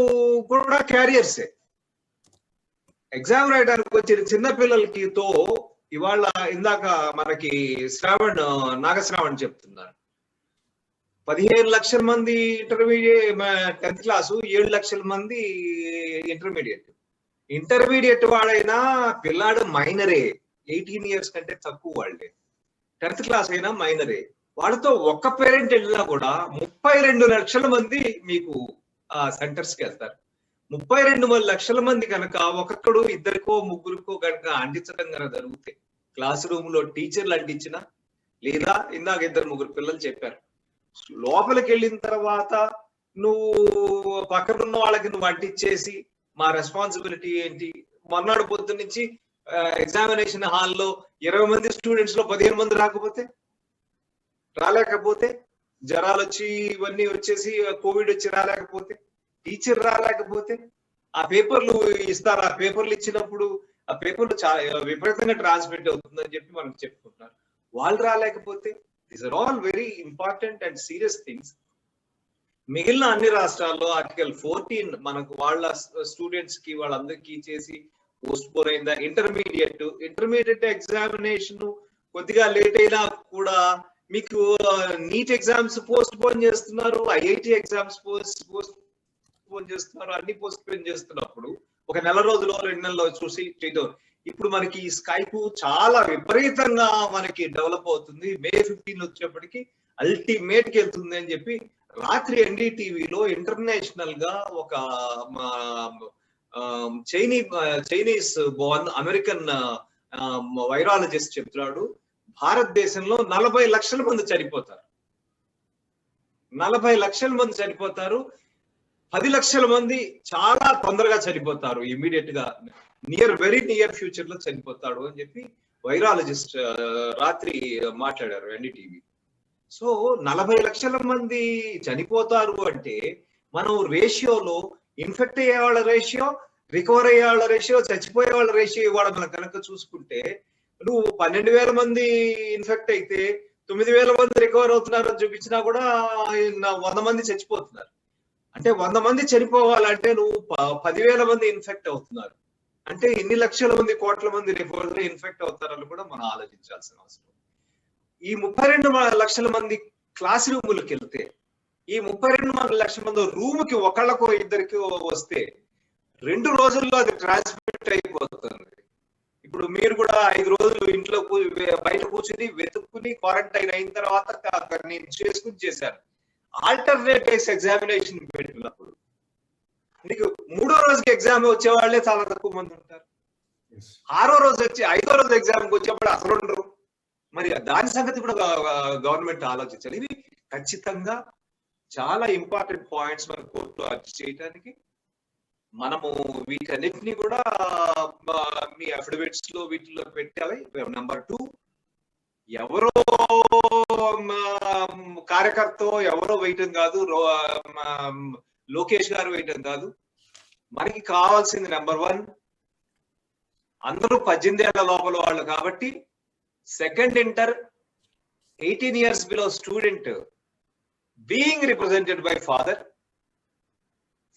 కూడా క్యారియర్సే. ఎగ్జామ్ రాయడానికి వచ్చిన చిన్న పిల్లలకి తో ఇవాళ ఇందాక మనకి నాగశ్రావణ్ చెప్తున్నారు, 15 లక్షల మంది ఇంటర్మీడియట్ 10th క్లాసు, 7 లక్షల మంది ఇంటర్మీడియట్ వాడైనా పిల్లాడు మైనరే, 18 years కంటే తక్కువ వాళ్ళే. 10th క్లాస్ అయినా మైనరే. వాళ్ళతో ఒక్క పేరెంట్ వెళ్ళినా కూడా 32 లక్షల మంది మీకు సెంటర్స్ కి వెళ్తారు. 32 లక్షల మంది కనుక ఒక్కొక్కడు ఇద్దరికో ముగ్గురికో కనుక అంటించడం కనుక జరుగుతాయి, క్లాస్ రూమ్ లో టీచర్లు అంటించిన, లేదా ఇందాక 2-3 పిల్లలు చెప్పారు, లోపలికి వెళ్ళిన తర్వాత నువ్వు పక్కనున్న వాళ్ళకి నువ్వు అంటించేసి మా రెస్పాన్సిబిలిటీ ఏంటి? మర్నాడు పొద్దు నుంచి ఎగ్జామినేషన్ హాల్లో 20 మంది స్టూడెంట్స్ లో 15 మంది రాలేకపోతే, జ్వరాలు వచ్చి ఇవన్నీ వచ్చేసి కోవిడ్ వచ్చి రాలేకపోతే, టీచర్ రాలేకపోతే ఆ పేపర్లు ఇస్తారు. ఆ పేపర్లు ఇచ్చినప్పుడు ఆ పేపర్లు చాలా విపరీతంగా ట్రాన్స్మిట్ అవుతుందని చెప్పి మనం చెప్పుకుంటున్నారు. వాళ్ళు రాలేకపోతే, these are all very important and serious things. మిగిలిన అన్ని రాష్ట్రాల్లో ఆర్టికల్ 14 మనకు వాళ్ళ స్టూడెంట్స్ కి వాళ్ళందరికీ చేసి పోస్ట్ పోన్ అయిందా. ఇంటర్మీడియట్ ఎగ్జామినేషన్ కొద్దిగా లేట్ అయినా కూడా మీకు నీట్ ఎగ్జామ్స్ పోస్ట్ పోన్ చేస్తున్నారు, ఐఐటి ఎగ్జామ్స్ పోస్ట్ పోన్ చేస్తున్నారు, అన్ని పోస్ట్ పోన్ చేస్తున్నప్పుడు ఒక నెల రోజులు 2 నెలలు చూసి చేయడం. ఇప్పుడు మనకి ఈ స్కైప్ చాలా విపరీతంగా మనకి డెవలప్ అవుతుంది. May 15 వచ్చేప్పటికి అల్టిమేట్ కి వెళ్తుంది అని చెప్పి రాత్రి ఎన్డీటీవీలో ఇంటర్నేషనల్ గా ఒక చైనీస్ బోర్న్ అమెరికన్ వైరాలజిస్ట్ చెప్తున్నాడు, భారతదేశంలో 40 లక్షల మంది చనిపోతారు. 40 లక్షల మంది చనిపోతారు. 10 లక్షల మంది చాలా తొందరగా చనిపోతారు, ఇమీడియట్ గా వెరీ నియర్ ఫ్యూచర్ లో చనిపోతాడు అని చెప్పి వైరాలజిస్ట్ రాత్రి మాట్లాడారు ఎన్డీటీవీ. సో 40 లక్షల మంది చనిపోతారు అంటే మనం రేషియోలో ఇన్ఫెక్ట్ అయ్యే వాళ్ళ రేషియో, రికవర్ అయ్యే వాళ్ళ రేషియో, చచ్చిపోయే వాళ్ళ రేషియో ఇవాళ మనం కనుక చూసుకుంటే నువ్వు 12,000 మంది ఇన్ఫెక్ట్ అయితే 9,000 మంది రికవర్ అవుతున్నారు అని చూపించినా కూడా 100 మంది చచ్చిపోతున్నారు. అంటే 100 మంది చనిపోవాలంటే నువ్వు 10,000 మంది ఇన్ఫెక్ట్ అవుతున్నారు అంటే ఎన్ని లక్షల మంది, కోట్ల మంది రికవర్ ఇన్ఫెక్ట్ అవుతారని కూడా మనం ఆలోచించాల్సిన అవసరం. ఈ 32 లక్షల మంది క్లాస్ రూములకు వెళ్తే ఈ 32 లక్షల మంది రూమ్ కి ఒకళ్ళకో ఇద్దరికి వస్తే 2 రోజుల్లో అది ట్రాన్స్మిట్ అయిపోతుంది. ఇప్పుడు మీరు కూడా 5 రోజులు ఇంట్లో బయట కూర్చుని వెతుక్కుని క్వారంటైన్ అయిన తర్వాత నేను చేసుకుని చేశాను. ఆల్టర్నేట్ డేస్ ఎగ్జామినేషన్ పెట్టినప్పుడు నీకు 3వ రోజుకి ఎగ్జామ్ వచ్చే వాళ్ళే చాలా తక్కువ మంది ఉంటారు. 6వ రోజు వచ్చి 5వ రోజు ఎగ్జామ్కి వచ్చేవాళ్ళు అసలు ఉండరు. మరి దాని సంగతి కూడా గవర్నమెంట్ ఆలోచించాలి. ఇవి ఖచ్చితంగా చాలా ఇంపార్టెంట్ పాయింట్స్ మన కోర్టులో అర్జీ చేయడానికి. మనము వీటన్నిటిని కూడా మీ అఫిడవిట్స్ లో వీటిలో పెట్టాలి. నెంబర్ 2, ఎవరో కార్యకర్త ఎవరో వేయటం కాదు, లోకేష్ గారు వేయటం కాదు. మనకి కావాల్సింది నెంబర్ 1 అందరూ 18 ఏళ్ల లోపల వాళ్ళు కాబట్టి second inter 18 years below student being represented by father,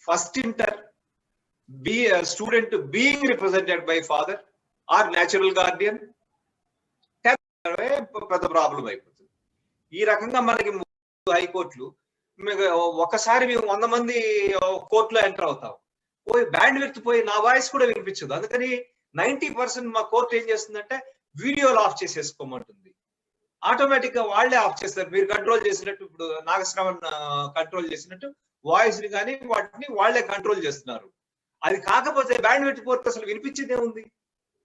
first inter student being represented by father or natural guardian. పెద్ద ప్రాబ్లం అయిపోతుంది. ఈ రకంగా మనకి హైకోర్టులు ఒకసారి మేము 100 మంది కోర్టులో ఎంటర్ అవుతాం, పోయి బ్యాండ్ విడ్త్ పోయి నా వాయిస్ కూడా వినిపించదు. అందుకని 90% మా కోర్టు ఏం చేస్తుందంటే వీడియోలు ఆఫ్ చేసేసుకోమంటుంది. ఆటోమేటిక్ గా వాళ్ళే ఆఫ్ చేస్తారు. మీరు కంట్రోల్ చేసినట్టు, ఇప్పుడు నాగశ్రవణ్ కంట్రోల్ చేసినట్టు వాయిస్ ని కానీ వాటిని వాళ్ళే కంట్రోల్ చేస్తున్నారు. అది కాకపోతే బ్యాండ్ విడ్త్ పోతే అసలు వినిపించేదే ఉంది.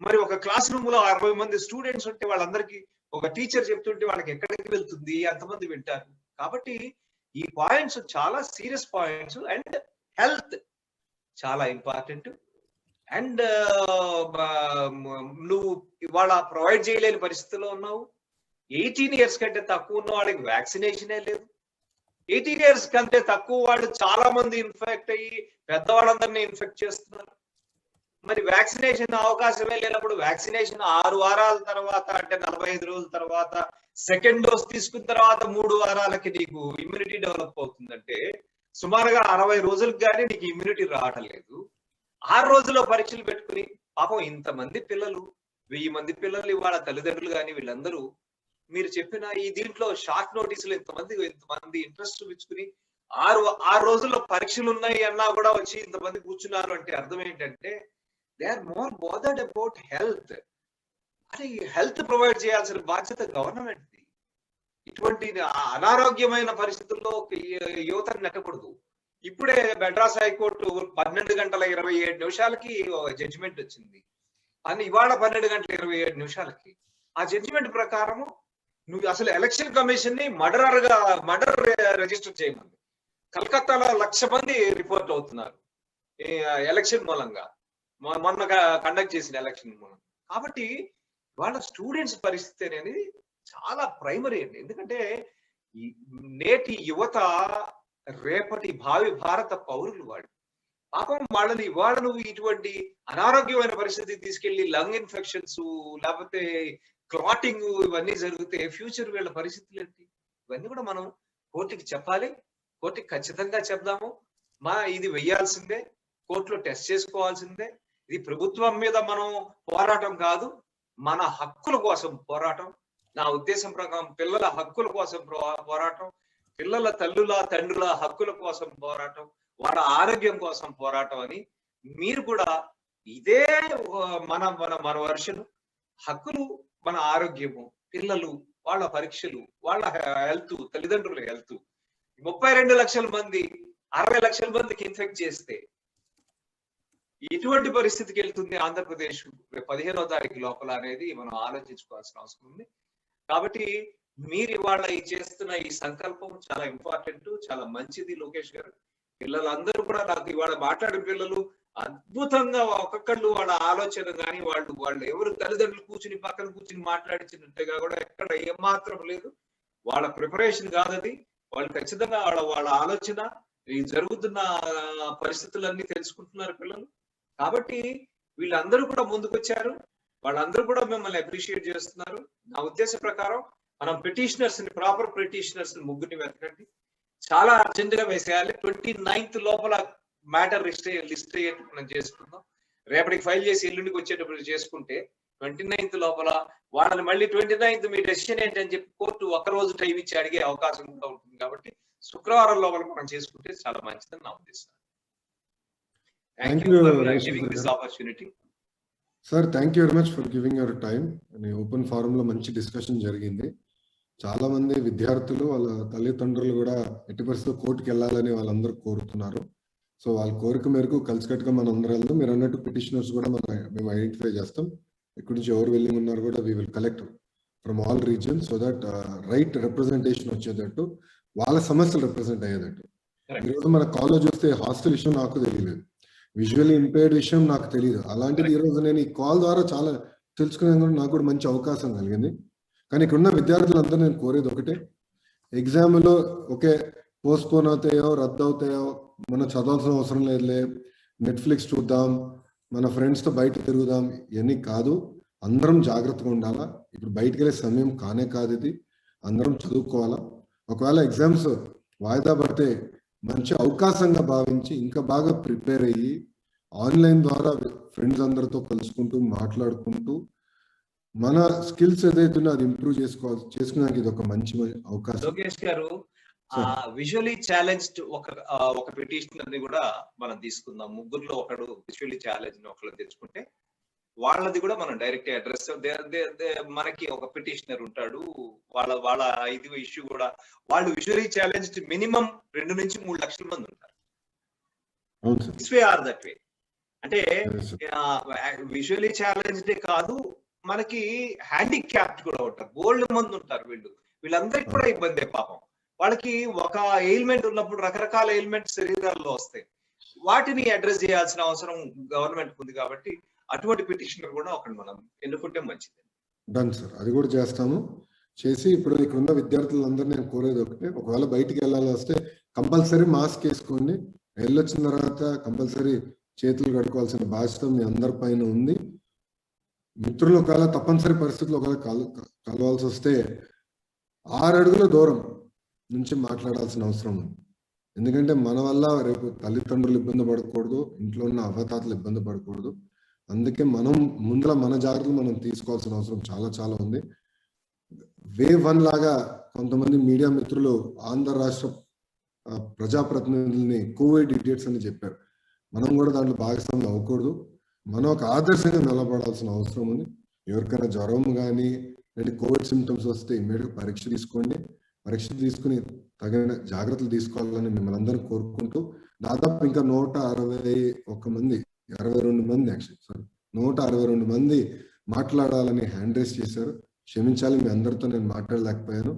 మరి ఒక క్లాస్ రూమ్ లో 60 మంది స్టూడెంట్స్ ఉంటే వాళ్ళందరికీ ఒక టీచర్ చెప్తుంటే వాళ్ళకి ఎక్కడికి వెళ్తుంది, ఎంతమంది వింటారు? కాబట్టి ఈ పాయింట్స్ చాలా సీరియస్ పాయింట్స్. అండ్ హెల్త్ చాలా ఇంపార్టెంట్. అండ్ నువ్వు ఇవాళ ప్రొవైడ్ చేయలేని పరిస్థితిలో ఉన్నావు. 18 years కంటే తక్కువ ఉన్న వాళ్ళకి వ్యాక్సినేషనే లేదు. 18 years కంటే తక్కువ వాళ్ళు చాలా మంది ఇన్ఫెక్ట్ అయ్యి పెద్దవాళ్ళందరినీ ఇన్ఫెక్ట్ చేస్తున్నారు. మరి వ్యాక్సినేషన్ అవకాశమే లేనప్పుడు వ్యాక్సినేషన్ 6 వారాల తర్వాత అంటే 45 రోజుల తర్వాత సెకండ్ డోస్ తీసుకున్న తర్వాత 3 వారాలకి నీకు ఇమ్యూనిటీ డెవలప్ అవుతుందంటే సుమారుగా 60 రోజులకు కానీ నీకు ఇమ్యూనిటీ రావటం లేదు. 6 రోజుల్లో పరీక్షలు పెట్టుకుని పాపం ఇంతమంది పిల్లలు 1000 మంది పిల్లలు ఇవాళ తల్లిదండ్రులు కానీ వీళ్ళందరూ మీరు చెప్పిన ఈ దీంట్లో షార్ట్ నోటీసులు ఇంతమంది ఇంట్రెస్ట్ చూపించుకుని 6 రోజుల్లో పరీక్షలు ఉన్నాయి అన్నా కూడా వచ్చి ఇంతమంది కూర్చున్నారు అంటే అర్థం ఏంటంటే they are more bothered about health. అంటే హెల్త్ ప్రొవైడ్ చేయాల్సిన బాధ్యత గవర్నమెంట్. ఇటువంటి అనారోగ్యమైన పరిస్థితుల్లో యువతను నెట్టకూడదు. ఇప్పుడే మెడ్రాస్ హైకోర్టు 12:27 జడ్జిమెంట్ వచ్చింది అని, ఇవాళ 12:27 ఆ జడ్జిమెంట్ ప్రకారము నువ్వు అసలు ఎలక్షన్ కమిషన్ ని మర్డర్ రిజిస్టర్ చేయమంది. కలకత్తాలో 1,00,000 మంది రిపోర్ట్ అవుతున్నారు ఎలక్షన్ మూలంగా, మొన్న కండక్ట్ చేసిన ఎలక్షన్ మూలంగా. కాబట్టి వాళ్ళ స్టూడెంట్స్ పరిస్థితి అనేది చాలా ప్రైమరీ అండి. ఎందుకంటే నేటి యువత రేపటి భావి భారత పౌరులు వాళ్ళు. పాపం వాళ్ళని ఇవాళ నువ్వు ఇటువంటి అనారోగ్యమైన పరిస్థితికి తీసుకెళ్లి లంగ్ ఇన్ఫెక్షన్స్ లేకపోతే క్లాటింగ్ ఇవన్నీ జరిగితే ఫ్యూచర్ వీళ్ళ పరిస్థితులు ఏంటి? ఇవన్నీ కూడా మనం కోర్టుకి చెప్పాలి. కోర్టుకి ఖచ్చితంగా చెప్దాము, ఇది వెయ్యాల్సిందే, కోర్టులో టెస్ట్ చేసుకోవాల్సిందే. ఇది ప్రభుత్వం మీద మనం పోరాటం కాదు, మన హక్కుల కోసం పోరాటం. నా ఉద్దేశం ప్రకారం పిల్లల హక్కుల కోసం పోరాటం, పిల్లల తల్లుల తండ్రుల హక్కుల కోసం పోరాటం, వాళ్ళ ఆరోగ్యం కోసం పోరాటం అని మీరు కూడా ఇదే మన మన మన వర్షను హక్కులు, మన ఆరోగ్యము, పిల్లలు, వాళ్ళ పరీక్షలు, వాళ్ళ హెల్త్, తల్లిదండ్రుల హెల్త్. 32 లక్షల మంది 60 లక్షల మందికి ఇన్ఫెక్ట్ చేస్తే ఎటువంటి పరిస్థితికి వెళ్తుంది ఆంధ్రప్రదేశ్ 15వ తారీఖు లోపల అనేది మనం ఆలోచించుకోవాల్సిన అవసరం ఉంది. కాబట్టి మీరు ఇవాళ చేస్తున్న ఈ సంకల్పం చాలా ఇంపార్టెంట్, చాలా మంచిది లోకేష్ గారు. పిల్లలందరూ కూడా నాకు ఇవాళ మాట్లాడిన పిల్లలు అద్భుతంగా ఒక్కొక్కళ్ళు వాళ్ళ ఆలోచన కానీ వాళ్ళు ఎవరు తల్లిదండ్రులు పక్కన కూర్చుని మాట్లాడించినట్టుగా కూడా ఎక్కడ ఏమాత్రం లేదు. వాళ్ళ ప్రిపరేషన్ కాదది. వాళ్ళు ఖచ్చితంగా వాళ్ళ ఆలోచన, ఈ జరుగుతున్న పరిస్థితులన్నీ తెలుసుకుంటున్నారు పిల్లలు. కాబట్టి వీళ్ళందరూ కూడా ముందుకొచ్చారు, వాళ్ళందరూ కూడా మిమ్మల్ని అప్రిషియేట్ చేస్తున్నారు. నా ఉద్దేశ ప్రకారం మనం పిటిషనర్స్ ని, ప్రాపర్ పిటిషనర్స్ ని ముగ్గురిని వెతకండి, చాలా అర్జెంట్ గా వేసేయాలి. 29th లోపల మ్యాటర్ లిస్ట్ అయ్యేటప్పుడు మనం చేసుకుందాం. రేపటికి ఫైల్ చేసి ఎల్లుండికి వచ్చేటప్పుడు చేసుకుంటే 29th లోపల వాళ్ళని మళ్ళీ 29th మీ డెసిషన్ ఏంటని చెప్పి కోర్టు ఒక్కరోజు టైం ఇచ్చి అడిగే అవకాశం కూడా ఉంటుంది. కాబట్టి శుక్రవారం లోపల మనం చేసుకుంటే చాలా మంచిదని నా ఉద్దేశం. Thank you for giving this opportunity. Sir, thank you very much for giving your time. Open forum లో మంచి డిస్కషన్ జరిగింది. చాలా మంది విద్యార్థులు వాళ్ళ తల్లిదండ్రులు కూడా ఎట్టి పరిస్థితుల్లో కోర్టుకు వెళ్ళాలని వాళ్ళందరూ కోరుతున్నారు. సో వాళ్ళ కోరిక మేరకు కలిసికట్టుగా మనం అందరూ వెళ్దాం. మీరు అన్నట్టు పిటిషనర్స్ కూడా మేము ఐడెంటిఫై చేస్తాం. ఇక్కడి నుంచి ఎవరు వెళ్ళి ఉన్నారు కూడా we will collect from all reason so that right representation వచ్చేటట్టు, వాళ్ళ సమస్యలు రిప్రజెంట్ అయ్యేటట్టు. ఈరోజు మన కాలేజ్ వస్తే హాస్టల్ విషయం నాకు తెలియలేదు, విజువల్లీ ఇంపైర్డ్ విషయం నాకు తెలియదు. అలాంటిది ఈరోజు నేను ఈ కాల్ ద్వారా చాలా తెలుసుకునే నాకు కూడా మంచి అవకాశం కలిగింది. కానీ ఇక్కడ ఉన్న విద్యార్థులందరూ నేను కోరేది ఒకటే, ఎగ్జామ్లో ఒకే పోస్ట్పోన్ అవుతాయో రద్దు అవుతాయో మనం చదవాల్సిన అవసరం లేదులే, నెట్ఫ్లిక్స్ చూద్దాం, మన ఫ్రెండ్స్తో బయట తిరుగుదాం, ఇవన్నీ కాదు. అందరం జాగ్రత్తగా ఉండాలా. ఇప్పుడు బయటకు వెళ్ళే సమయం కానే కాదు ఇది. అందరం చదువుకోవాలా. ఒకవేళ ఎగ్జామ్స్ వాయిదా పడితే మంచి అవకాశంగా భావించి ఇంకా బాగా ప్రిపేర్ అయ్యి ఆన్లైన్ ద్వారా ఫ్రెండ్స్ అందరితో కలుసుకుంటూ మాట్లాడుకుంటూ మన స్కిల్స్ ఏదైతుందో అది ఇంప్రూవ్ చేసుకున్నానికి ఇది ఒక మంచి అవకాశం. లోకేష్ గారు, విజువలీ ఛాలెంజ్డ్ ఒక పిటిషనర్ ని కూడా మనం తీసుకుందాం. ముగ్గురులో ఒకడు విజువలీ ఛాలెంజ్ ఒకళ్ళు తెచ్చుకుంటే వాళ్ళది కూడా మనం డైరెక్ట్ అడ్రస్, మనకి ఒక పిటిషనర్ ఉంటాడు, వాళ్ళ ఇది ఇష్యూ కూడా వాళ్ళు విజువలీ ఛాలెంజ్డ్ మినిమం 2 నుంచి 3 లక్షల మంది ఉంటారు. This way or that way. అంటే విజువలీ ఛాలెంజ్డ్ కాదు, మనకి హ్యాండిక్యాప్డ్ కూడా ఉంటారు, బోల్డ్ మంది ఉంటారు. వీళ్ళందరికీ కూడా ఇబ్బందే పాపం. వాళ్ళకి ఒక ఎయిల్మెంట్ ఉన్నప్పుడు రకరకాల ఎయిల్మెంట్ శరీరాల్లో వస్తాయి. వాటిని అడ్రస్ చేయాల్సిన అవసరం గవర్నమెంట్ ఉంది. కాబట్టి అటువంటి పిటిషనర్ కూడా ఒకటి మనం ఎన్నుకుంటే మంచిది. డన్ సార్, అది కూడా చేస్తాము. చేసి ఇప్పుడు ఇక్కడ ఉన్న విద్యార్థులందరూ నేను కోరేది ఒకటే, ఒకవేళ బయటికి వెళ్ళాలి వస్తే కంపల్సరీ మాస్క్ వేసుకోండి. వెళ్ళొచ్చిన తర్వాత కంపల్సరీ చేతులు కడుక్కోవాల్సిన బాధ్యత మీ అందరి పైన ఉంది. మిత్రులు ఒకవేళ తప్పనిసరి పరిస్థితుల్లో ఒకవేళ కలవాల్సి వస్తే 6 అడుగుల దూరం నుంచి మాట్లాడాల్సిన అవసరం ఉంది. ఎందుకంటే మన వల్ల రేపు తల్లిదండ్రులు ఇబ్బంది పడకూడదు, ఇంట్లో ఉన్న అవ్వతాతలు ఇబ్బంది పడకూడదు. అందుకే మనం ముందర మన జాగ్రత్తలు మనం తీసుకోవాల్సిన అవసరం చాలా చాలా ఉంది. వేవ్ 1 లాగా కొంతమంది మీడియా మిత్రులు ఆంధ్ర రాష్ట్ర ప్రజాప్రతినిధుల్ని కోవిడ్ ఇడియట్స్ అని చెప్పారు. మనం కూడా దాంట్లో భాగస్వామ్యం అవ్వకూడదు. మనం ఒక ఆదర్శంగా నిలబడాల్సిన అవసరం ఉంది. ఎవరికైనా జ్వరం కానీ లేదా కోవిడ్ సిమ్టమ్స్ వస్తే ఇమ్మీడియట్గా పరీక్ష తీసుకోండి. పరీక్ష తీసుకుని తగిన జాగ్రత్తలు తీసుకోవాలని మిమ్మల్ని అందరూ కోరుకుంటూ, దాదాపు ఇంకా 162 మంది యాక్చువల్లీ 162 మంది మాట్లాడాలని హ్యాండ్ రైస్ చేశారు. క్షమించాలి, మీ అందరితో నేను మాట్లాడలేకపోయాను.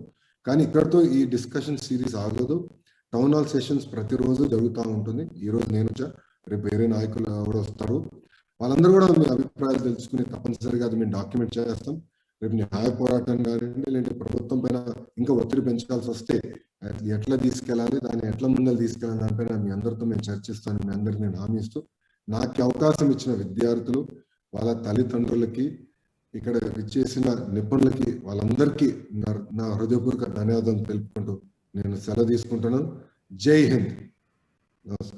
కానీ ఇక్కడితో ఈ డిస్కషన్ సిరీస్ ఆగదు. టౌన్ హాల్ సెషన్స్ ప్రతిరోజు జరుగుతూ ఉంటుంది. ఈరోజు నేను రేపు వేరే నాయకులు కూడా వస్తారు. వాళ్ళందరూ కూడా మీ అభిప్రాయాలు తెలుసుకుని తప్పనిసరిగా అది మేము డాక్యుమెంట్ చేస్తాం. రేపు న్యాయ పోరాటం కానివ్వండి, లేదంటే ప్రభుత్వం పైన ఇంకా ఒత్తిడి పెంచాల్సి వస్తే ఎట్లా తీసుకెళ్ళాలి, దాన్ని ఎట్లా ముందలు తీసుకెళ్ళాలి దానిపైన మీ అందరితో నేను చర్చిస్తాను. మీ అందరికీ నేను హామీ ఇస్తూ, నాకు అవకాశం ఇచ్చిన విద్యార్థులు, వాళ్ళ తల్లిదండ్రులకి, ఇక్కడ ఇచ్చేసిన నిపుణులకి, వాళ్ళందరికీ నా హృదయపూర్వక ధన్యవాదాలు తెలుపుకుంటూ నేను సెలవు తీసుకుంటున్నాను. జై హింద్. నమస్కారం.